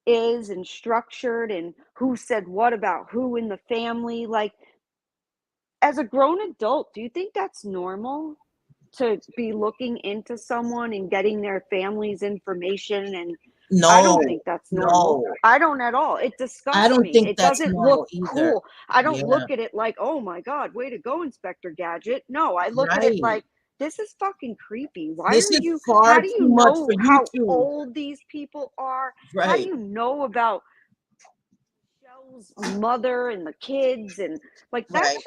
is and structured and who said what about who in the family. Like, as a grown adult, do you think that's normal to be looking into someone and getting their family's information? And I No, don't think that's normal. no. I don't at all. It I disgusts don't me. think It that's doesn't look normal either. cool. I don't Yeah, look at it like, oh my God, way to go, Inspector Gadget. No, I look at it right. like, this is fucking creepy. This is How far do too you much for know how YouTube. old these people are? How do Right, you know about Michelle's mother and the kids? And like, right.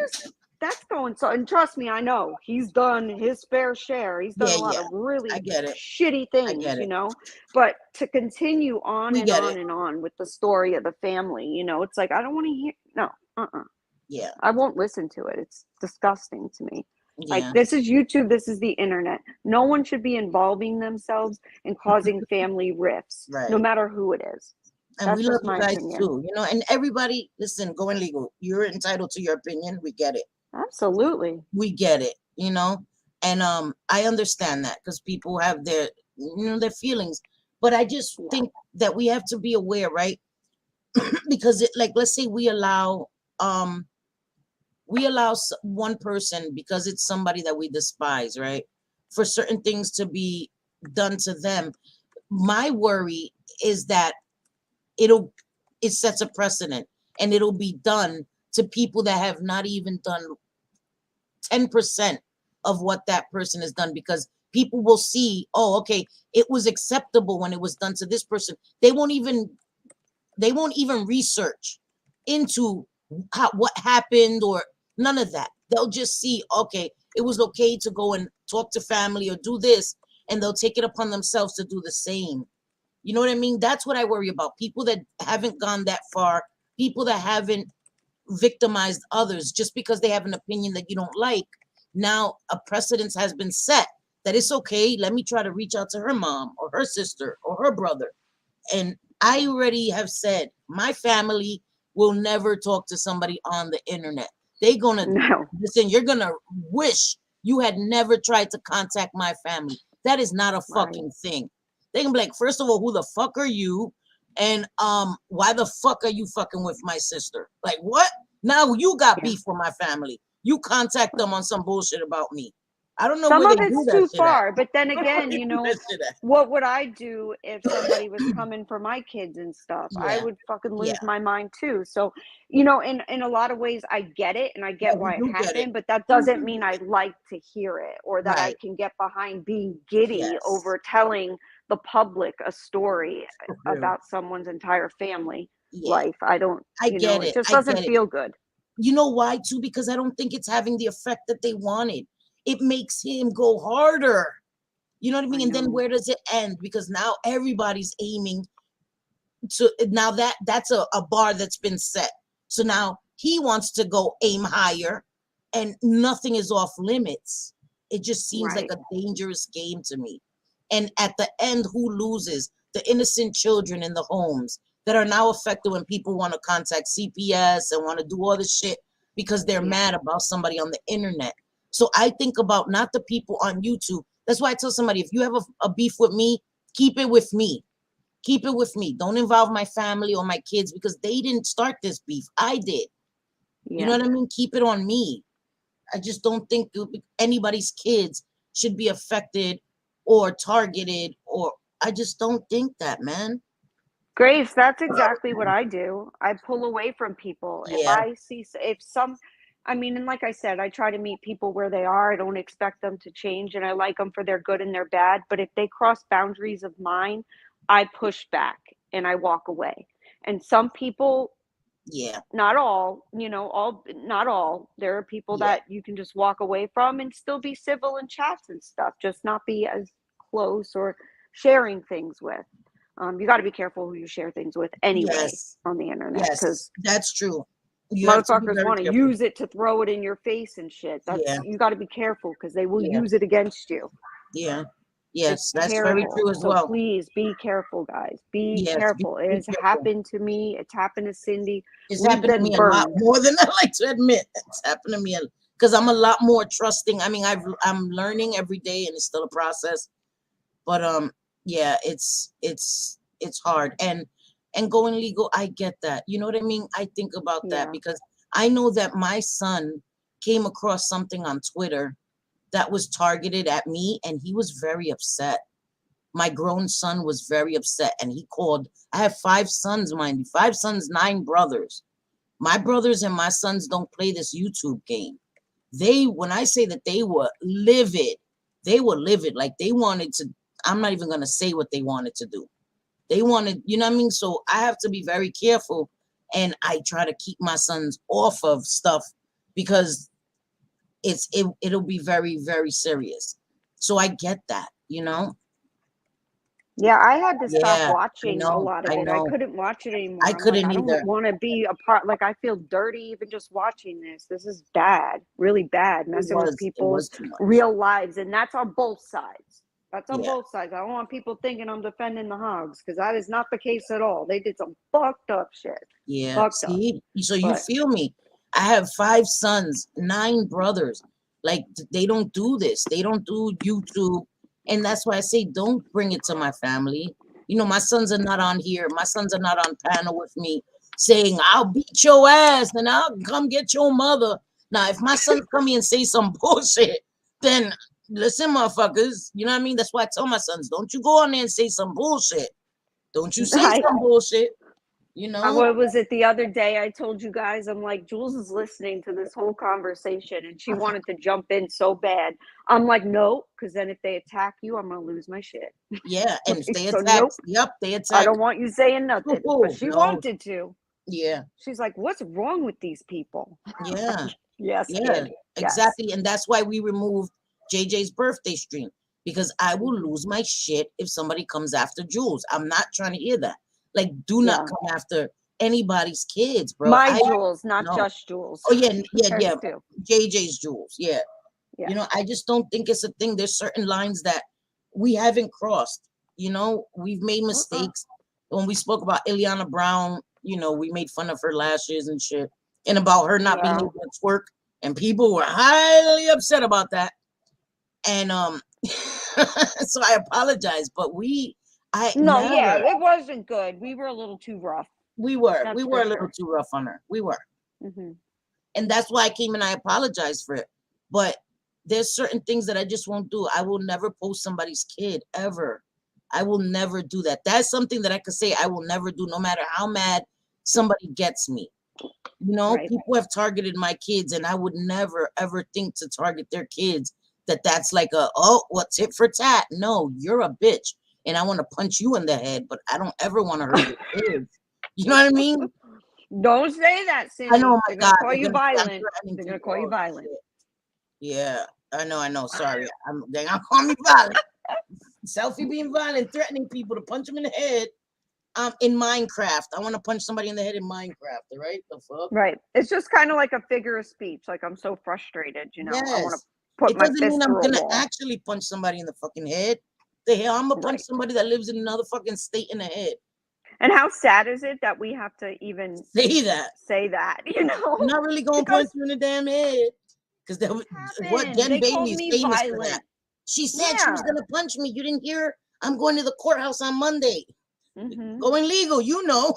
that's going so, and trust me, I know he's done his fair share. He's done Yeah, a lot yeah. of I really get it. shitty I get things, it. but to continue on We and get on it. and on with the story of the family, it's like, I don't want to hear, no, Yeah, I won't listen to it. It's disgusting to me. Like, yeah. this is YouTube, this is the internet. No one should be involving themselves and causing family rifts, no Right. matter who it is. And we That's love just you my guys opinion. too. And everybody, listen, going legal. You're entitled to your opinion. We get it. Absolutely. We get it. And I understand that because people have their feelings. But I just Yeah. think that we have to be aware, right? Because like, let's say um we allow one person, because it's somebody that we despise, right, for certain things to be done to them. My worry is that it'll it sets a precedent, and it'll be done to people that have not even done 10% of what that person has done, because people will see, oh, okay, it was acceptable when it was done to this person. They won't even research into what happened, or none of that. They'll just see, okay, it was okay to go and talk to family or do this, and they'll take it upon themselves to do the same. You know what I mean? That's what I worry about. People that haven't gone that far, people that haven't victimized others just because they have an opinion that you don't like. Now a precedence has been set that it's okay. Let me try to reach out to her mom or her sister or her brother. And I already have said my family will never talk to somebody on the internet. They're gonna No. listen, you're gonna wish you had never tried to contact my family. That is not a Right. fucking thing. They can be like, first of all, who the fuck are you? And why the fuck are you fucking with my sister? Like, what? Now you got Yeah. beef with my family. You contact them on some bullshit about me. I don't know Some where of they do it's that too shit at. far, but then I don't know where again, they you do know, that shit at. what would I do if somebody was coming for my kids and stuff? I Yeah, would fucking yeah. lose my mind too. So, you know, in a lot of ways, I get it and I Yeah, get we why it do get it. happened, but that We doesn't do mean get I it. like to hear it or that I Right. can get behind being giddy Yes. over telling the public a story For real. about someone's entire family Yeah. life. I don't, I you know, get it it. just I doesn't get it. feel good. You know why too? Because I don't think it's having the effect that they wanted. It makes him go harder. You know what I mean? I And then know. where does it end? Because now everybody's aiming to now that's a bar that's been set. So now he wants to go aim higher and nothing is off limits. It just seems like Right. a dangerous game to me. And at the end, who loses? The innocent children in the homes that are now affected when people want to contact CPS and want to do all this shit because they're Yeah. mad about somebody on the internet. So I think about not the people on YouTube. That's why I tell somebody, if you have a beef with me, keep it with me. Keep it with me. Don't involve my family or my kids because they didn't start this beef. I did. You know Yeah. what I mean? Keep it on me. I just don't think anybody's kids should be affected or targeted, or I just don't think that, man. Grace, that's exactly what I do. I pull away from people. If Yeah, I see, if some, I mean, and like I said, I try to meet people where they are. I don't expect them to change and I like them for their good and their bad. But if they cross boundaries of mine, I push back and I walk away. And some people, yeah, not all, you know, not all, there are people yeah, that you can just walk away from and still be civil in chats and stuff, just not be as close or sharing things with. You got to be careful who you share things with anyway yes, on the internet yes. because That's true. You have to be motherfuckers very want to careful. use it to throw it in your face and shit. That's Yeah, you got to be careful because they will yeah, use it against you. yeah. It's Yes, that's very terrible. true as So well. please be careful, guys. Be Yes, careful. It be has careful. happened to me. It's happened to Cindy. It's We've happened to been me a lot burned. more than I like to admit. It's happened to me because I'm a lot more trusting. I mean, I'm learning every day, and it's still a process. But yeah, it's hard. And going legal, I get that. You know what I mean? I think about that Yeah. because I know that my son came across something on Twitter that was targeted at me, and he was very upset. My grown son was very upset, and he called. I have 5 sons, mind you, 5 sons, 9 brothers. My brothers and my sons don't play this YouTube game. When I say that they were livid. Like they wanted to, I'm not even going to say what they wanted to do. They wanted, you know what I mean? So I have to be very careful. And I try to keep my sons off of stuff because it'll be very, very serious. So I get that, you know? Yeah, I had to stop Yeah, watching a lot of I it. I know. couldn't watch it I anymore. I'm like, couldn't I don't either. want to be a part. Like, I feel dirty even just watching this. This is bad, really bad, messing with It people's was too much. real lives. And that's on both sides. That's on Yeah. both sides. I don't want people thinking I'm defending the hogs because that is not the case at all. They did some fucked up shit. Yeah. Fucked up. See, so you But feel me? I have 5 sons, 9 brothers. Like they don't do this. They don't do YouTube. And that's why I say don't bring it to my family. You know, my sons are not on here. My sons are not on panel with me saying, I'll beat your ass and I'll come get your mother. Now, if my sons come here and say some bullshit, then listen, motherfuckers. You know what I mean? That's why I tell my sons, don't you go on there and say some bullshit. Don't you say I some bullshit, you know? what was it the other day? I told you guys, I'm like, Jules is listening to this whole conversation and she wanted to jump in so bad. I'm like, no, because then if they attack you, I'm going to lose my shit. Yeah, and if they So, attack, nope, yep, they I attack. don't want you saying nothing. But Oh, she no, wanted to. yeah, She's like, what's wrong with these people? yeah, Yes, yeah, kid. Yes. exactly. And that's why we removed JJ's birthday stream because I will Mhm. lose my shit if somebody comes after Jules. I'm not trying to hear that. Like, do not Yeah. come after anybody's kids, bro. My I Jules, not no. just Jules. Oh yeah, yeah, yeah. There's two. JJ's Jules, yeah. Yeah. You know, I just don't think it's a thing. There's certain lines that we haven't crossed. You know, we've made Uh-uh. mistakes. When we spoke about Ileana Brown, you know, we made fun of her lashes and shit, and about her not being Yeah. able to twerk, and people were highly upset about that. And so I apologize, but I No, yeah, never, it wasn't good. We were a little too rough. we That's were for a little sure. too rough on her. We were, Hmm. and that's why I came and I apologized for it. But there's certain things that I just won't do. I will never post somebody's kid ever. I will never do that. That's something that I could say I will never do, no matter how mad somebody gets me. You know, Right. people have targeted my kids, and I would never ever think to target their kids. That's like what's tit for tat? No, you're a bitch, and I want to punch you in the head, but I don't ever want to hurt your kids. You know what I mean? Don't say that, I know, Cindy. my They're gonna God, call they're you gonna say I'm violent. threatening They're gonna people. call you Oh, violent. shit. Yeah, I know. Sorry, they're gonna call me violent. Selfie being violent, threatening people to punch them in the head. In Minecraft, I want to punch somebody in the head in Minecraft. Right? The fuck? Right. It's just kind of like a figure of speech. Like, I'm so frustrated, you know. I want to Yes. put It my doesn't fist mean I'm through a gonna wall. actually punch somebody in the fucking head. The hell, I'm gonna punch Right. somebody that lives in another fucking state in the head. And how sad is it that we have to even Say that. say that, you know? I'm not really gonna punch you in the damn head. Because that was what Happened. Jen They called Bailey is me famous for that. violent. She said she was Yeah. gonna punch me. You didn't hear her? I'm going to the courthouse on Monday. Mm-hmm. Going legal, you know.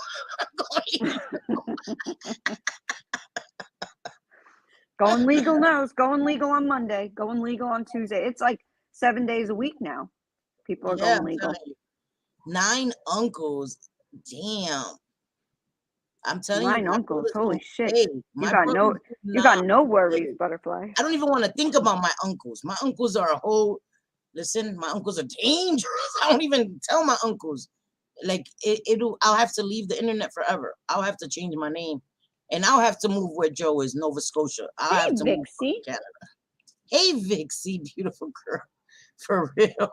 Going legal knows. Going legal on Monday. Going legal on Tuesday. It's like 7 days a week now. People are going I'm legal. telling you. 9 uncles. Damn. I'm telling you, 9 my uncles. brother's Holy gonna shit. pay. You My got brother's you got not no worries, pay. butterfly. I don't even want to think about my uncles. My uncles are a whole. Listen, my uncles are dangerous. I don't even tell my uncles. Like I'll have to leave the internet forever. I'll have to change my name, and I'll have to move where Joe is, Nova Scotia. I'll Hey, have to move to Vixie. Canada. Hey, Vixie, beautiful girl, for real.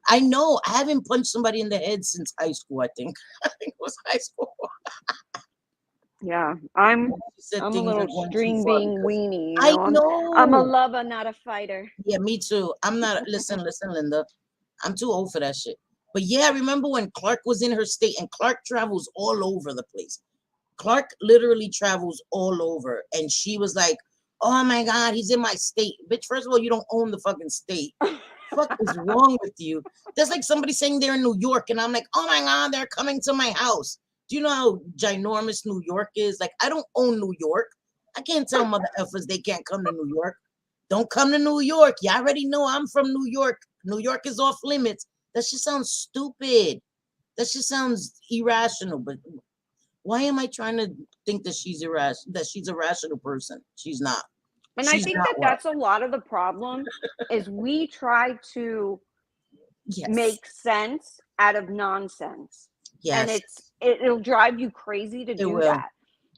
I know I haven't punched somebody in the head since high school. I think it was high school. Yeah, I'm She said a things are little going too string far being because weenie, you I know. I'm a know. lover, not a fighter. Yeah, me too. I'm not. Listen, Linda. I'm too old for that shit. But yeah, I remember when Clark was in her state, and Clark travels all over the place. Clark literally travels all over. And she was like, oh my God, he's in my state. Bitch, first of all, you don't own the fucking state. Fuck is wrong with you? That's like somebody saying they're in New York, and I'm like, oh my God, they're coming to my house. Do you know how ginormous New York is? Like, I don't own New York. I can't tell mother effers they can't come to New York. Don't come to New York. You already know I'm from New York. New York is off limits. That shit sounds stupid. That shit sounds irrational. But why am I trying to think that she's irrational? That she's a rational person? She's not. And I She's think not that well. that's a lot of the problem is we try to Yes. make sense out of nonsense. Yes. And it'll drive you crazy to do that.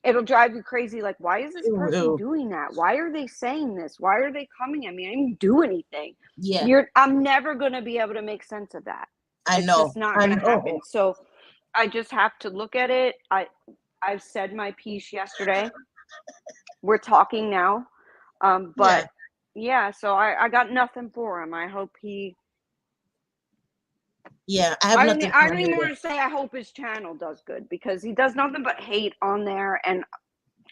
It'll drive you crazy. Like, why is this person doing that? Why are they saying this? Why are they coming at me? I didn't do anything. Yeah. I'm never going to be able to make sense of that. I know. It's just not going to happen. So I just have to look at it. I've said my piece yesterday. We're talking now. But yeah, so I got nothing for him. I hope he. Yeah, I have nothing. I don't even want to say I hope his channel does good because he does nothing but hate on there. And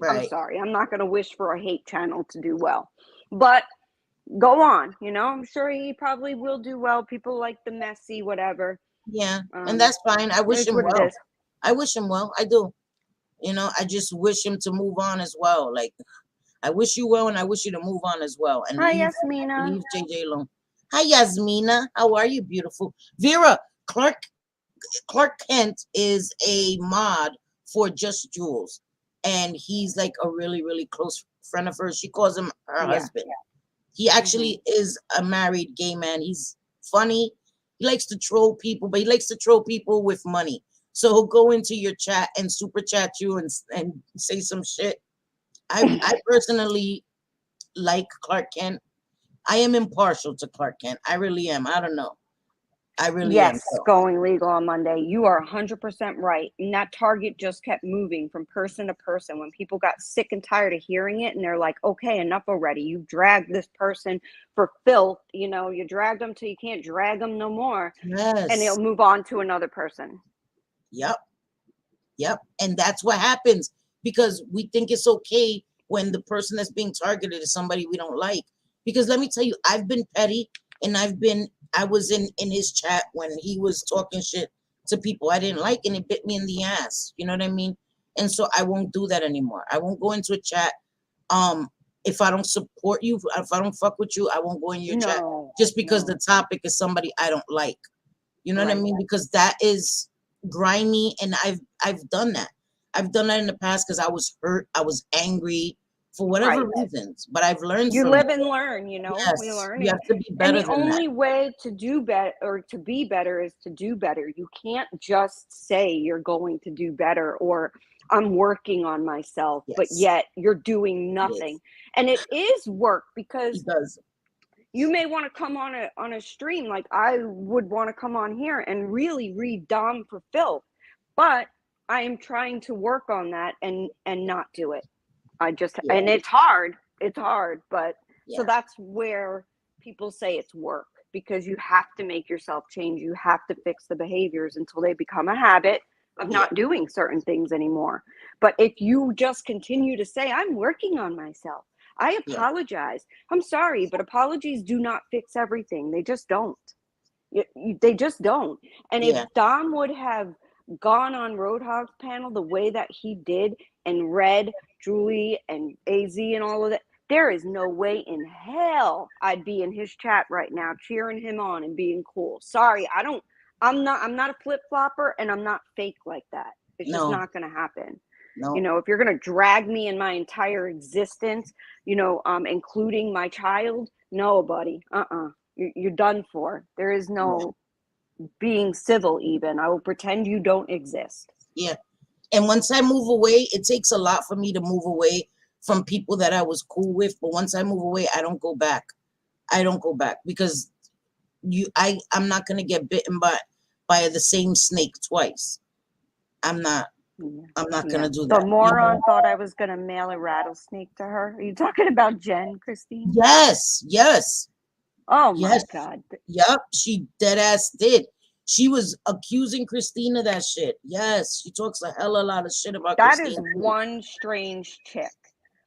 I'm sorry, I'm not going to wish for a hate channel to do well. But go on, you know, I'm sure he probably will do well. People like the messy, whatever. Yeah, and that's fine. I wish him well. I wish him well. I do. You know, I just wish him to move on as well. Like, I wish you well, and I wish you to move on as well. And Hi, Yasmina. Leave JJ alone. Hi, Yasmina. How are you, beautiful? Vera, Clark Kent is a mod for Just Jules. And he's like a really, really close friend of hers. She calls him her husband. He actually is a married gay man. He's funny. He likes to troll people, but he likes to troll people with money. So he'll go into your chat and super chat you and say some shit. I personally like Clark Kent. I am impartial to Clark Kent. I really am. I don't know. I really am. Yes, going legal on Monday. You are 100% right. And that target just kept moving from person to person. When people got sick and tired of hearing it, and they're like, okay, enough already. You dragged this person for filth. You know, you dragged them till you can't drag them no more. Yes. And it'll move on to another person. Yep. And that's what happens because we think it's okay when the person that's being targeted is somebody we don't like. Because let me tell you, I've been petty, and I was in his chat when he was talking shit to people I didn't like, and it bit me in the ass. You know what I mean? And so I won't do that anymore. I won't go into a chat. if I don't support you, if I don't fuck with you, I won't go in your chat No, just because no. the topic is somebody I don't like. You know what I Right. mean? Because that is grimy, and I've done that. I've done that in the past because I was hurt, I was angry for whatever Right. reasons, but I've learned You from live it. and learn, you know, we Yes, learn. you have to be And better the than that. only way to do better or to be better is to do better. You can't just say you're going to do better or I'm working on myself, but Yes, yet you're doing it nothing. is. And it is work He because does. you may want to come on a stream like I would want to come on here and really read Dom for filth, but I am trying to work on that and not do it. Yeah, And it's hard. It's hard, but so yeah, that's where people say it's work because you have to make yourself change. You have to fix the behaviors until they become a habit of yeah, not doing certain things anymore. But if you just continue to say, I'm working on myself, I yeah. apologize. I'm sorry, but apologies do not fix everything. They just don't. They just don't. And if Yeah. Dom would have gone on Roadhog's panel the way that he did and read Julie and AZ and all of that, there is no way in hell I'd be in his chat right now cheering him on and being cool. Sorry, I'm not a flip-flopper and I'm not fake like that. It's just No, not going to happen. You no, know, if you're going to drag me in my entire existence, including my child, no, buddy. You're done for. There is yeah, no being civil, even. I will pretend you don't exist. yeah. And once I move away, it takes a lot for me to move away from people that I was cool with. But once I move away, I don't go back. I don't go back because I'm not gonna get bitten by the same snake twice. I'm not. Yeah. I'm not Yeah. gonna do The that. You know? moron thought I was going to mail a rattlesnake to her. Are you talking about Jen, Christine? Yes, yes, Oh my yes. God. Yep. She dead ass did. She was accusing Christine of that shit. Yes, she talks a hell of a lot of shit about That is Christine too. one strange chick.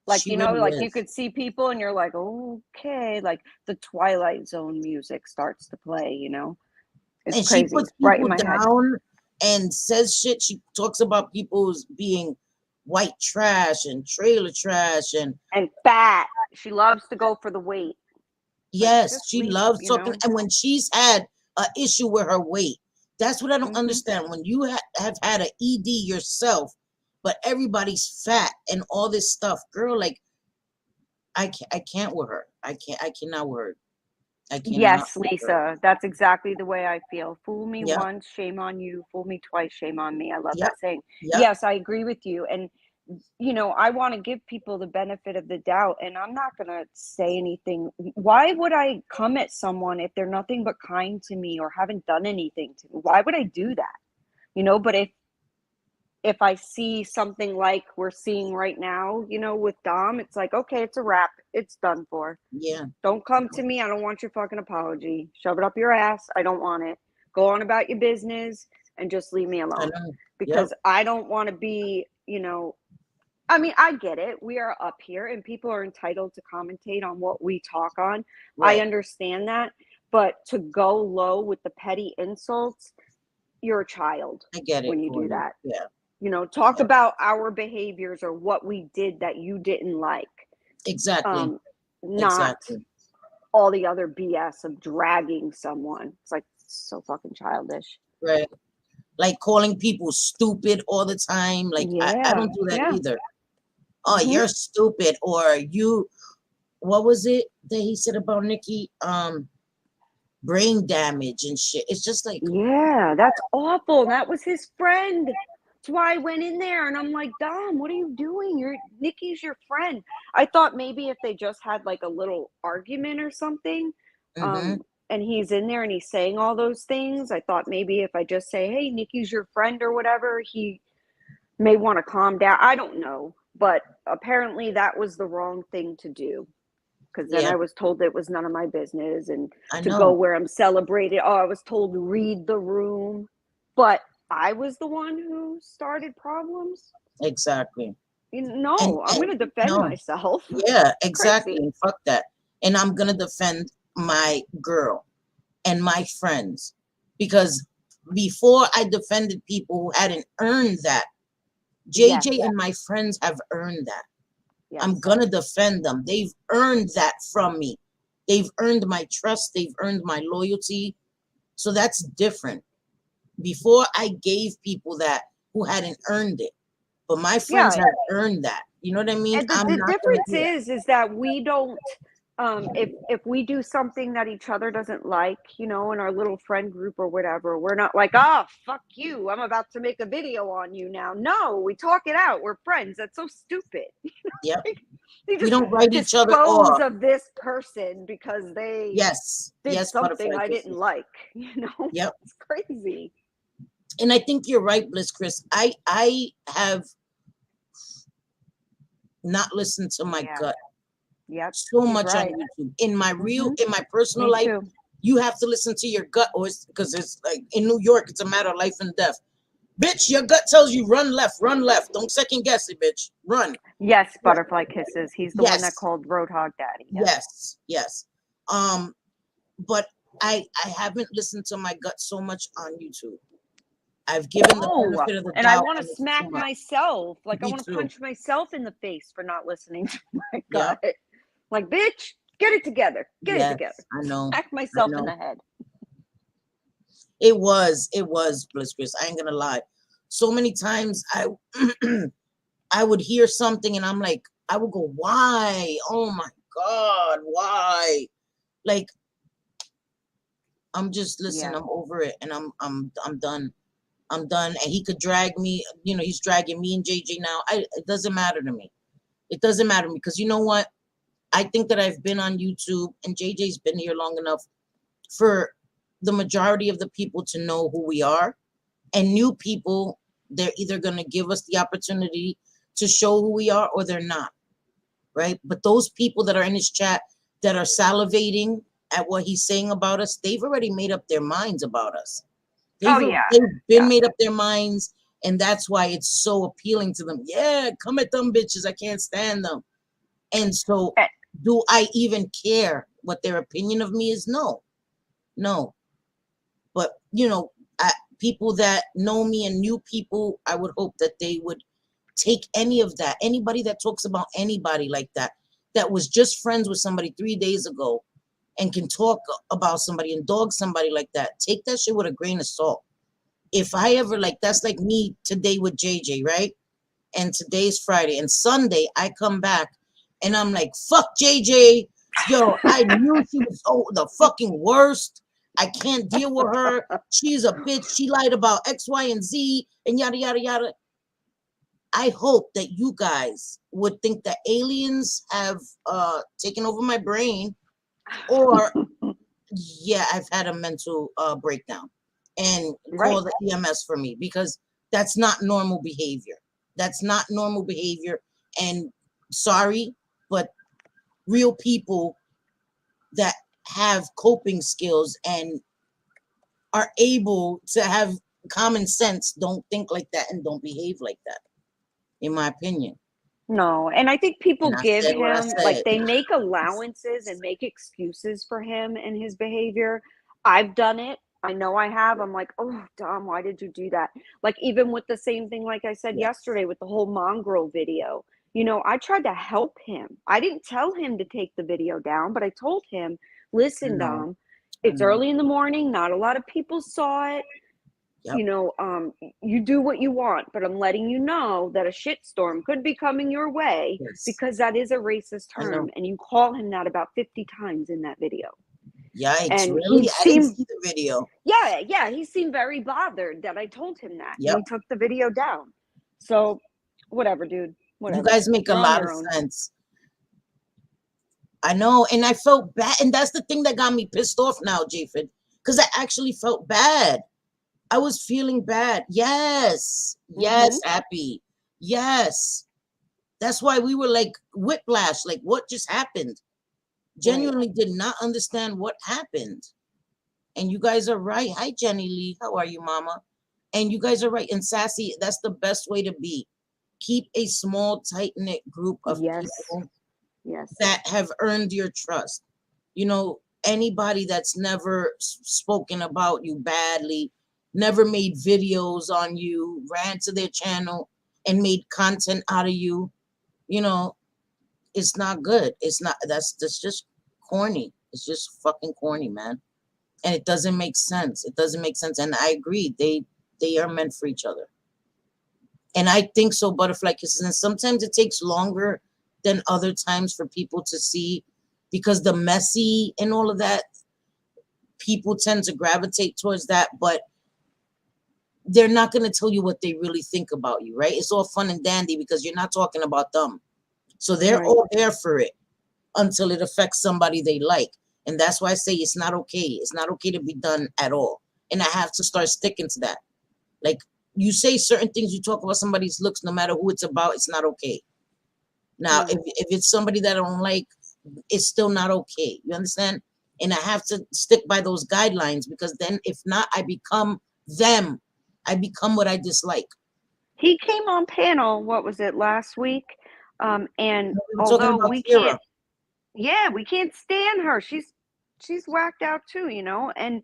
Like, She really like you is. could see people and you're like, okay, like the Twilight Zone music starts to play, It's And she crazy. puts Right in people my head. down and says shit. She talks about people as being white trash and trailer trash and And fat. She loves to go for the weight. Like, yes, just she leave, loves talking. And when she's had an issue with her weight, that's what I don't Mm-hmm. understand. When you have had an ED yourself, but everybody's fat and all this stuff, girl, like I can't with her. I cannot with her. I cannot Yes, with her. Lisa, that's exactly the way I feel. Fool me Yep, once, shame on you. Fool me twice, shame on me. I love yep, that saying. yep. Yes, I agree with you. And, I want to give people the benefit of the doubt, and I'm not going to say anything. Why would I come at someone if they're nothing but kind to me or haven't done anything to me? Why would I do that? But if I see something like we're seeing right now, with Dom, it's like, okay, it's a wrap. It's done for. Yeah, Don't come to me. I don't want your fucking apology. Shove it up your ass. I don't want it. Go on about your business and just leave me I alone. know. Yep, Because I don't want to be, I mean, I get it. We are up here and people are entitled to commentate on what we talk on. I right. understand that. But to go low with the petty insults, you're a child I get it, when you do Courtney. that. Yeah, Talk yeah. about our behaviors or what we did that you didn't like. Exactly, Not exactly. all the other BS of dragging someone. It's like so fucking childish. Right. Like calling people stupid all the time. Like I Yeah, don't do that yeah. either. Oh, Hmm. you're stupid, or you. What was it that he said about Nikki? Brain damage and shit. It's just like, Yeah, that's awful. And that was his friend. That's why I went in there and I'm like, Dom, what are you doing? Nikki's your friend. I thought maybe if they just had like a little argument or something, mm-hmm, and he's in there and he's saying all those things, I thought maybe if I just say, hey, Nikki's your friend or whatever, he may want to calm down. I don't know. But apparently that was the wrong thing to do. Because then yeah, I was told it was none of my business and I to go know where I'm celebrated. Oh, I was told to read the room. But I was the one who started problems. exactly. No, I'm And going to defend no, myself. yeah, exactly. Crazy. And fuck that. And I'm gonna defend my girl and my friends because before I defended people who hadn't earned that, Yes. JJ and my friends have earned that. I'm gonna defend them. They've earned that from me. They've earned my trust. They've earned my loyalty. So that's different. Before I gave people that who hadn't earned it, but my friends have earned that. You know what I mean? And I'm the not gonna difference do that. is that we don't if we do something that each other doesn't like, you know, in our little friend group or whatever, we're not like, oh fuck you, I'm about to make a video on you now. No, we talk it out. We're friends. That's so stupid. Yep. They We just don't write each other dispose off. of this person because they Yes. did Yes, something butterfly I didn't kisses. like, you know? Yep. It's crazy. And I think you're right, Bliss Chris. I have not listened to my gut so much on YouTube. In my in my personal life, you have to listen to your gut, or because it's like in New York, it's a matter of life and death. Bitch, your gut tells you run left, run left. Don't second guess it, bitch. Run. Yes, butterfly kisses. He's the one that Yes. called Roadhog Daddy. Yes. Yes. But I haven't listened to my gut so much on YouTube. I've given the benefit of the And doubt. I want to smack myself. Like, I Me want to too. punch myself in the face for not listening to my Yep. gut. Like, bitch, get it together. Get it Yes, together. I know. Smack myself I in know. the head. It was Bliss Chris. I ain't gonna lie. So many times I I would hear something and I'm like, I would go, why? Oh my God, why? Like, I'm just listen, I'm over it and I'm done. I'm done. And he could drag me, you know, he's dragging me and JJ now. It doesn't matter to me. It doesn't matter to me because you know what? I think that I've been on YouTube and JJ's been here long enough for the majority of the people to know who we are. And new people, they're either going to give us the opportunity to show who we are or they're not, right? But those people that are in his chat that are salivating at what he's saying about us, they've already made up their minds about us. They've been made up their minds, and that's why it's so appealing to them. Yeah, come at them bitches. I can't stand them. And so do I even care what their opinion of me is? No. But, you know, people that know me and new people, I would hope that they would take any of that. Anybody that talks about anybody like that, that was just friends with somebody 3 days ago and can talk about somebody and dog somebody like that, take that shit with a grain of salt. If I ever, like, that's like me today with JJ, right? And today's Friday. And Sunday, I come back and I'm like, fuck JJ. Yo, I knew she was the fucking worst. I can't deal with her. She's a bitch. She lied about X, Y, and Z and yada, yada, yada. I hope that you guys would think that aliens have taken over my brain, or yeah, I've had a mental breakdown, and call the EMS for me, because that's not normal behavior. That's not normal behavior. And sorry, but real people that have coping skills and are able to have common sense don't think like that and don't behave like that, in my opinion. No, and I think people And I give said what I him, like, said. they make allowances and make excuses for him and his behavior. I've done it. I know I have. I'm like, oh, Dom, why did you do that? Like, even with the same thing, like I said yesterday with the whole mongrel video, you know, I tried to help him. I didn't tell him to take the video down, but I told him, listen, Dom, it's early in the morning. Not a lot of people saw it. You know, you do what you want, but I'm letting you know that a shitstorm could be coming your way, because that is a racist term. And you call him that about 50 times in that video. Yikes, and really? I didn't see the video. Yeah, he seemed very bothered that I told him that. And he took the video down. So whatever, dude. Whatever. You guys make a lot of sense. I know, and I felt bad, and that's the thing that got me pissed off now, Japhid, because I actually felt bad. I was feeling bad. Yes, Happy. Yes. That's why we were like whiplash, like what just happened? Genuinely did not understand what happened. And you guys are right. Hi, Jenny Lee. How are you, mama? And you guys are right. And Sassy, that's the best way to be. Keep a small, tight-knit group of people that have earned your trust. You know, anybody that's never spoken about you badly, never made videos on you, ran to their channel and made content out of you, you know, it's not good. It's not, that's just corny. It's just fucking corny, man. And it doesn't make sense. It doesn't make sense. And I agree. They are meant for each other. And I think so, butterfly kisses. And sometimes it takes longer than other times for people to see, because the messy and all of that, people tend to gravitate towards that, but they're not going to tell you what they really think about you, right? It's all fun and dandy because you're not talking about them. So they're Right. all there for it until it affects somebody they like. And that's why I say it's not okay. It's not okay to be done at all. And I have to start sticking to that. Like, you say certain things, you talk about somebody's looks, no matter who it's about, it's not okay. Now, No. if it's somebody that I don't like, it's still not okay. You understand? And I have to stick by those guidelines, because then if not, I become them. I become what I dislike. He came on panel, what was it, last week? And We were talking although about we Kira. can't, yeah, we can't stand her. She's whacked out too, you know, and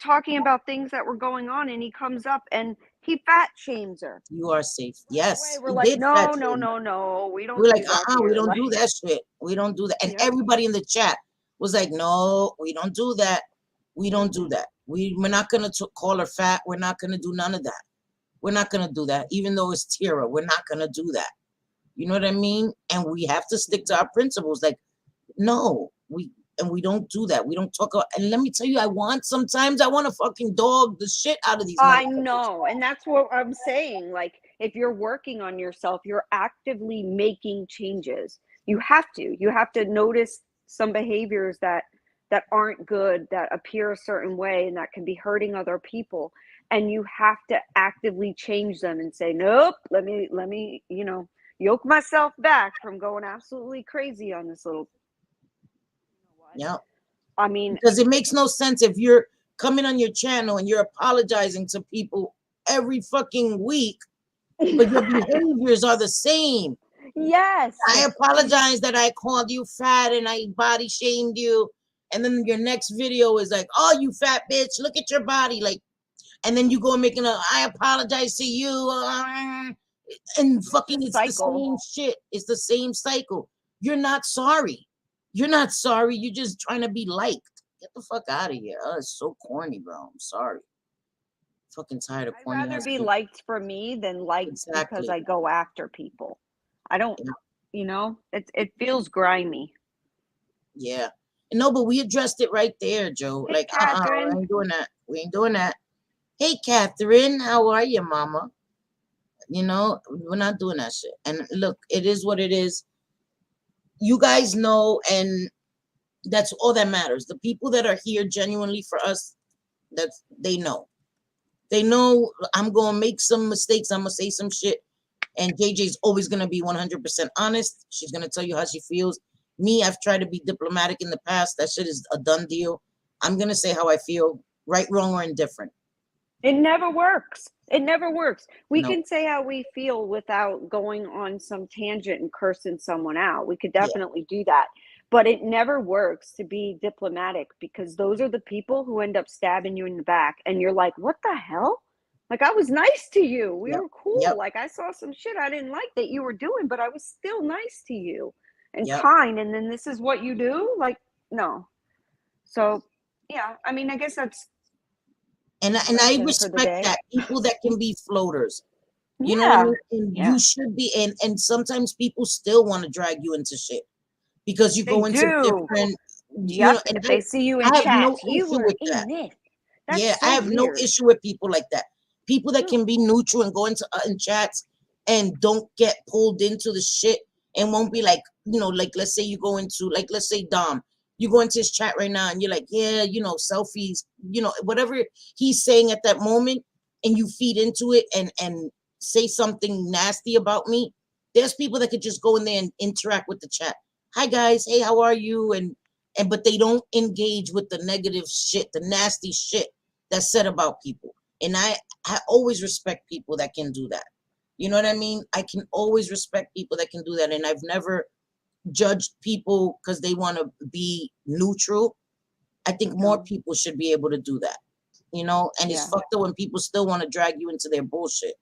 talking about things that were going on, and he comes up and he fat shames her. You are safe. Right away, Yes, we're he like, did fat no, no, shame her. no, no, we We don't were do like, that we here. don't Like, do that shit. We don't do that. And yep. everybody in the chat was like, no, we don't do that. We don't do that. We're not going to call her fat. We're not going to do none of that. We're not going to do that. Even though it's Tira, we're not going to do that. You know what I mean? And we have to stick to our principles. Like, no, we don't do that. We don't talk about, and let me tell you, sometimes I want to fucking dog the shit out of these I motherfuckers. know, and that's what I'm saying. Like, if you're working on yourself, you're actively making changes. You have to. You have to notice some behaviors that aren't good, that appear a certain way, and that can be hurting other people. And you have to actively change them and say, nope, let me, yoke myself back from going absolutely crazy on this little. You know what? Yeah. I mean, Because it makes no sense if you're coming on your channel and you're apologizing to people every fucking week, but your behaviors are the same. yes. I apologize that I called you fat and I body shamed you. And then your next video is like, oh, you fat bitch, look at your body. Like, and then you go and making I apologize to you. And fucking, it's the same shit. It's the same cycle. You're not sorry. You're not sorry. You're just trying to be liked. Get the fuck out of here. Oh, it's so corny, bro. I'm sorry. Fucking tired of I'd corny rather ass be people. liked for me than liked because Exactly. I go after people. I don't, Yeah. it feels grimy. Yeah. No, but we addressed it right there, Joe. Hey, Like, we Catherine. ain't doing that. We ain't doing that. Hey, Catherine, how are you, mama? You know, we're not doing that shit. And look, it is what it is. You guys know, and that's all that matters. The people that are here genuinely for us, that's they know. They know I'm gonna make some mistakes. I'm gonna say some shit. And JJ's always gonna be 100% honest. She's gonna tell you how she feels. Me, I've tried to be diplomatic in the past. That shit is a done deal. I'm gonna say how I feel, right, wrong, or indifferent. It never works. It never works. We No, can say how we feel without going on some tangent and cursing someone out. We could yeah, definitely do that. But it never works to be diplomatic, because those are the people who end up stabbing you in the back. And you're like, what the hell? Like, I was nice to you. We yep, were cool. yep, Like, I saw some shit I didn't like that you were doing, but I was still nice to you and yep. kind. And then this is what you do? Like, no. So, yeah, I mean, I guess that's And I lesson for the respect day. that, people that can be floaters. You know what I Yeah. mean? And Yeah. you should be. And sometimes people still want to drag you into shit because you They go into do. different. You know, Yep. and If they see you in I have no chats, you issue were with that. in this. Yeah, That's I so have no weird. issue with people like that. People that No. can be neutral and go into in chats and don't get pulled into the shit and won't be like, like let's say you go into, like, let's say Dom, you go into his chat right now and you're like, yeah, selfies, whatever he's saying at that moment, and you feed into it and say something nasty about me. There's people that could just go in there and interact with the chat. Hi guys, hey, how are you? And but they don't engage with the negative shit, the nasty shit that's said about people. And I always respect people that can do that. You know what I mean? I can always respect people that can do that. And I've never judged people because they want to be neutral. I think more No. people should be able to do that. And it's Yeah. fucked up when people still want to drag you into their bullshit.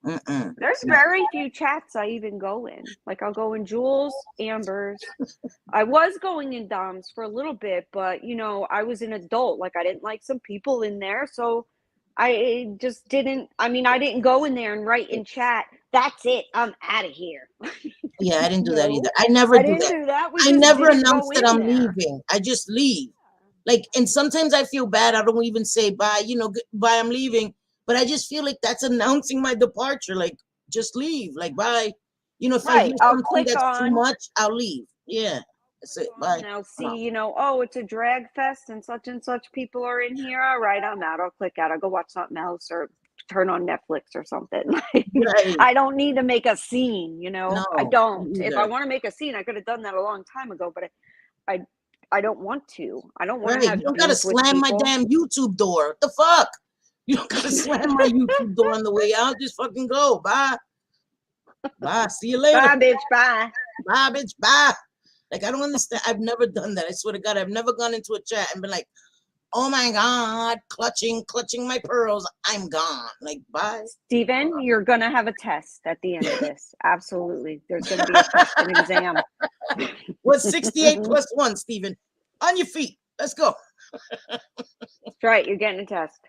Mm-mm. There's very few chats I even go in. Like I'll go in Jules, Amber's. I was going in Dom's for a little bit, but you know, I was an adult. Like I didn't like some people in there, so I just didn't. I mean, I didn't go in there and write in chat. That's it. I'm out of here. Yeah, I didn't do that either. No, I never I do didn't that. do that. We I just never didn't announce go that in I'm there. leaving. I just leave. Like, and sometimes I feel bad. I don't even say bye, goodbye, I'm leaving. But I just feel like that's announcing my departure. Like, just leave. Like, bye. If I Right. hear I'll something click that's too on. much, I'll leave. Yeah. That's it. Bye. And I'll I'm see, out. oh, it's a drag fest and such people are in here. All right, I'm out. I'll click out. I'll go watch something else or turn on Netflix or something. Right. I don't need to make a scene, No, I don't. me If I either. want to make a scene, I could have done that a long time ago, but I I don't want to. I don't want to Right. You have don't gotta beef with slam my people. damn YouTube door. What the fuck? You don't gotta slam my YouTube door on the way out. Just fucking go. Bye. Bye. See you later. Bye, bitch. Bye. Bye, bitch. Bye. Like, I don't understand. I've never done that. I swear to God, I've never gone into a chat and been like, oh my God, clutching my pearls. I'm gone. Like, bye. Steven, you're going to have a test at the end of this. Absolutely. There's going to be a test, an exam. What's 68 plus 1, Steven? On your feet. Let's go. That's right. You're getting a test.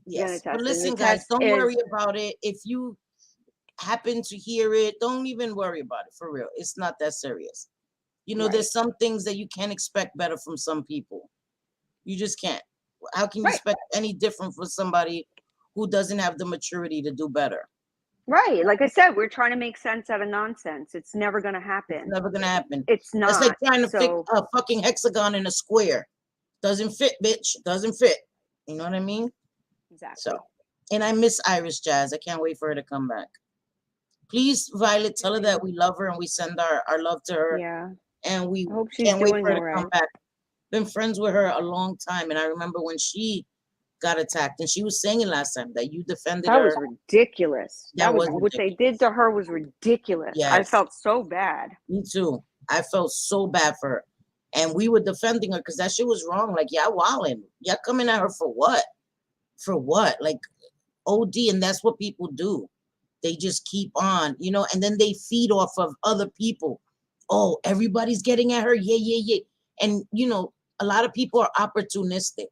Yes. But And the listen, guys, test don't is worry about it. If you happen to hear it, don't even worry about it. For real. It's not that serious. right. There's some things that you can't expect better from some people. You just can't. How can you Right. expect any different from somebody who doesn't have the maturity to do better? Right. Like I said, we're trying to make sense out of nonsense. It's never going to It's happen. never gonna happen. It's That's like not. trying to fix So, a fucking hexagon in a square. Doesn't fit, bitch. Doesn't fit. You know what I mean? exactly. So, and I miss Irish Jazz. I can't wait for her to come back. Please, Violet, tell her that we love her and we send our love to her. Yeah. And we I hope she's can't wait doing for her all to right. come back. Been friends with her a long time, and I remember when she got attacked, and she was saying last time that you defended That her. was ridiculous. That was what they ridiculous. did to her was ridiculous. I Yes, felt so bad. me too. I felt so bad for her, and we were defending her because that shit was wrong. Like, y'all wilding, y'all coming at her for what? For what? Like, OD, and that's what people do. They just keep on, and then they feed off of other people. Oh, everybody's getting at her. Yeah, yeah, yeah. And a lot of people are opportunistic,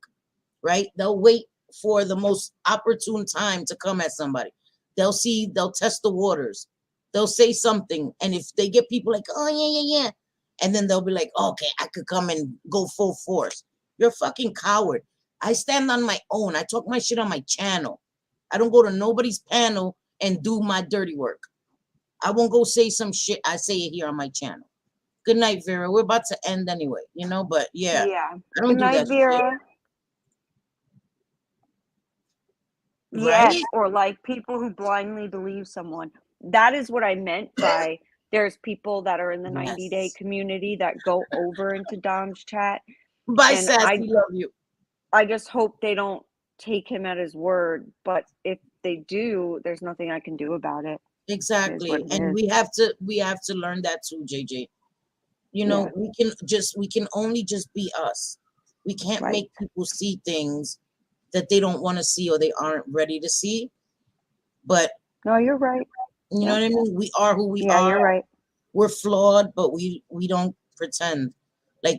right? They'll wait for the most opportune time to come at somebody. They'll test the waters. They'll say something. And if they get people like, oh, yeah, yeah, yeah. And then they'll be like, okay, I could come and go full force. You're a fucking coward. I stand on my own. I talk my shit on my channel. I don't go to nobody's panel and do my dirty work. I won't go say some shit. I say it here on my channel. Good night, Vera. We're about to end anyway, but yeah, I don't Good do night, that Vera. shit. Yes, Right? or like people who blindly believe someone. That is what I meant by there's people that are in the 90-day Yes. community that go over into Dom's chat. Bye, And Sassy. Love you. I just hope they don't take him at his word. But if they do, there's nothing I can do about it. Exactly. And we have to learn that too, JJ. Yeah. We can only just be us. We can't Right. make people see things that they don't want to see or they aren't ready to see. But No, you're right. you know what I mean? We are who we Yeah, are. you're right. We're flawed, but we don't pretend. Like,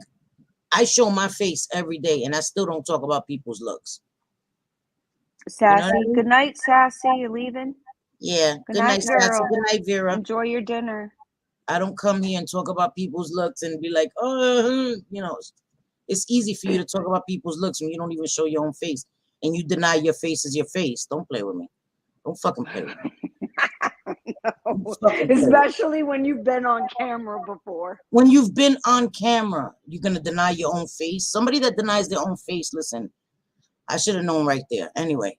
I show my face every day and I still don't talk about people's looks. You know what I Sassy. mean? Good night, Sassy. You leaving? Yeah. Good Good night, night, Sassy. girl. Good night, Vera. Enjoy your dinner. I don't come here and talk about people's looks and be like, oh, it's easy for you to talk about people's looks when you don't even show your own face and you deny your face is your face. Don't play with me. Don't fucking play with me. No. Especially when you've been on camera before. When you've been on camera, you're going to deny your own face. Somebody that denies their own face, listen, I should have known right there. Anyway,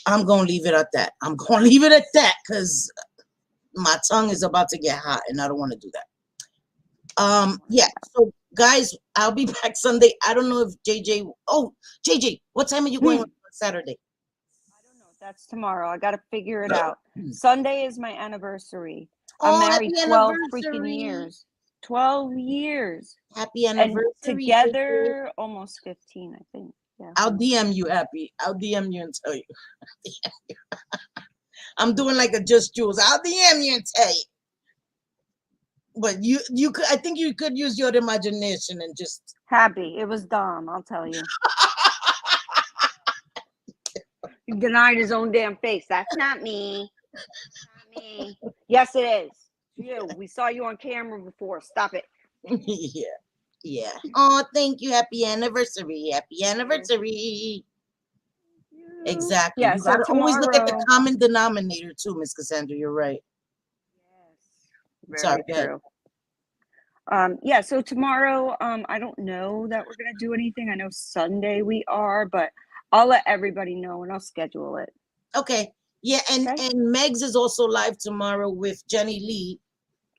I'm going to leave it at that. I'm going to leave it at that because my tongue is about to get hot and I don't want to do that. Yeah. So guys, I'll be back Sunday. I don't know if JJ, what time are you going on Saturday? I don't know. That's tomorrow. I got to figure it out. Sunday is my anniversary. I'm married happy 12 anniversary. freaking years. 12 years. Happy anniversary. And together, JJ. Almost 15, I think. Yeah. I'll DM you, Happy. I'll DM you and tell you. I'm doing like a Just Jules. I'll DM you and tell you. But you could, I think you could use your imagination and just. Happy. It was Dom, I'll tell you. He denied his own damn face. That's not me. Not me. Yes, it is. You. We saw you on camera before. Stop it. Yeah. Oh, thank you. Happy anniversary. Happy anniversary. Exactly. Yeah, You so gotta always look at the tomorrow. common denominator too, Miss Cassandra. You're right. Yes. Sorry, Very go true. Yeah, so tomorrow, I don't know that we're gonna do anything. I know Sunday we are, but I'll let everybody know and I'll schedule it. Okay. Yeah, and Okay. and Megs is also live tomorrow with Jenny Lee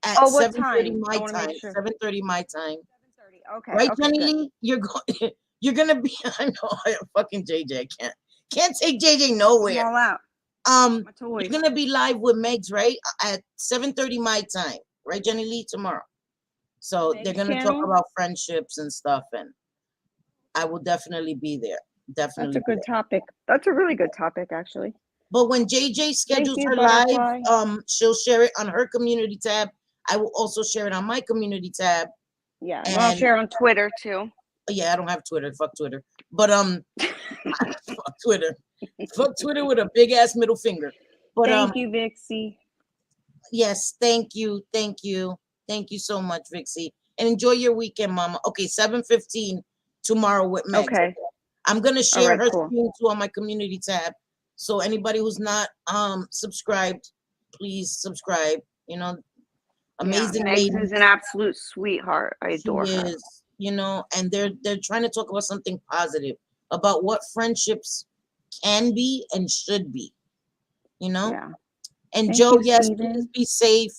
at Oh, what 7:30 time? I my want to make time. sure. 7:30 my time. 7:30. Okay. Right, Okay. Jenny Good. Lee? You're gonna be. I know. I fucking JJ. I can't take JJ I'm nowhere. all out. Um, My toys. you're gonna be live with Megs, right? At 7:30 my time, right, Jenny Lee, tomorrow. So they're Meg's gonna talk channel? about friendships and stuff, and I will definitely be there. That's Definitely a be good there. topic. That's a really good topic, actually. But when JJ Thank schedules you, her live, Butterfly. she'll share it on her community tab. I will also share it on my community tab. Yeah, and I'll share on Twitter too. Yeah, I don't have Twitter. Fuck Twitter. But fuck Twitter. Fuck Twitter with a big ass middle finger. But Thank you, Vixie. yes, thank you, thank you, thank you so much, Vixie, and enjoy your weekend, Mama. Okay, 7:15 tomorrow with Megs. Okay. I'm gonna All share right, her cool. screen too on my community tab. So anybody who's not subscribed, please subscribe. You know, amazing Yeah, lady Megs is an absolute sweetheart. I she adore her. is. You know, and they're trying to talk about something positive about what friendships can be and should be. You know, Yeah. and Thank Joe, you, yes, Steven. please be safe.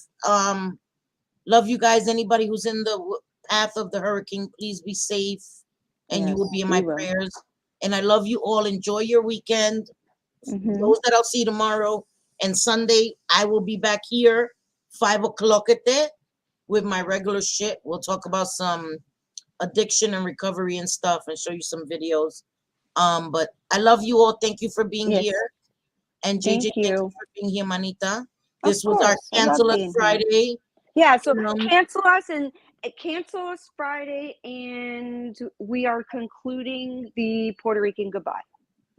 Love you guys. Anybody who's in the path of the hurricane, please be safe, and you will be in we my will. prayers. And I love you all. Enjoy your weekend. Those that I'll see tomorrow and Sunday, I will be back here 5 o'clock at there with my regular shit. We'll talk about some addiction and recovery and stuff, and show you some videos. But I love you all. Thank you for being Yes. here. And JJ, Thank thank you you. for being here, Manita. Of This was our course. I love Cancel Us being here. Friday. Yeah, so cancel us Friday, and we are concluding the Puerto Rican goodbye.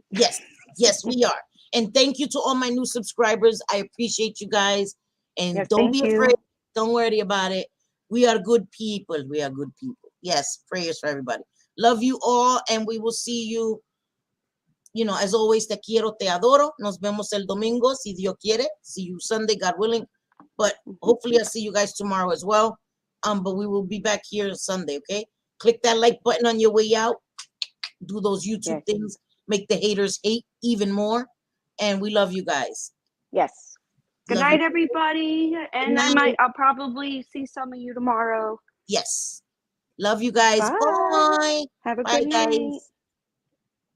Yes, yes, we are. And thank you to all my new subscribers. I appreciate you guys. And Yes, don't thank be you. afraid. Don't worry about it. We are good people. We are good people. Yes, prayers for everybody. Love you all, and we will see you. You know, as always, te quiero, te adoro. Nos vemos el domingo, si Dios quiere. See you Sunday, God willing. But hopefully I'll see you guys tomorrow as well. But we will be back here Sunday, okay? Click that like button on your way out. Do those YouTube things. Make the haters hate even more. And we love you guys. Yes. Good Love night, you. everybody. And I'll probably see some of you tomorrow. Yes. Love you guys. Bye. Bye. Have a Bye, good guys. night.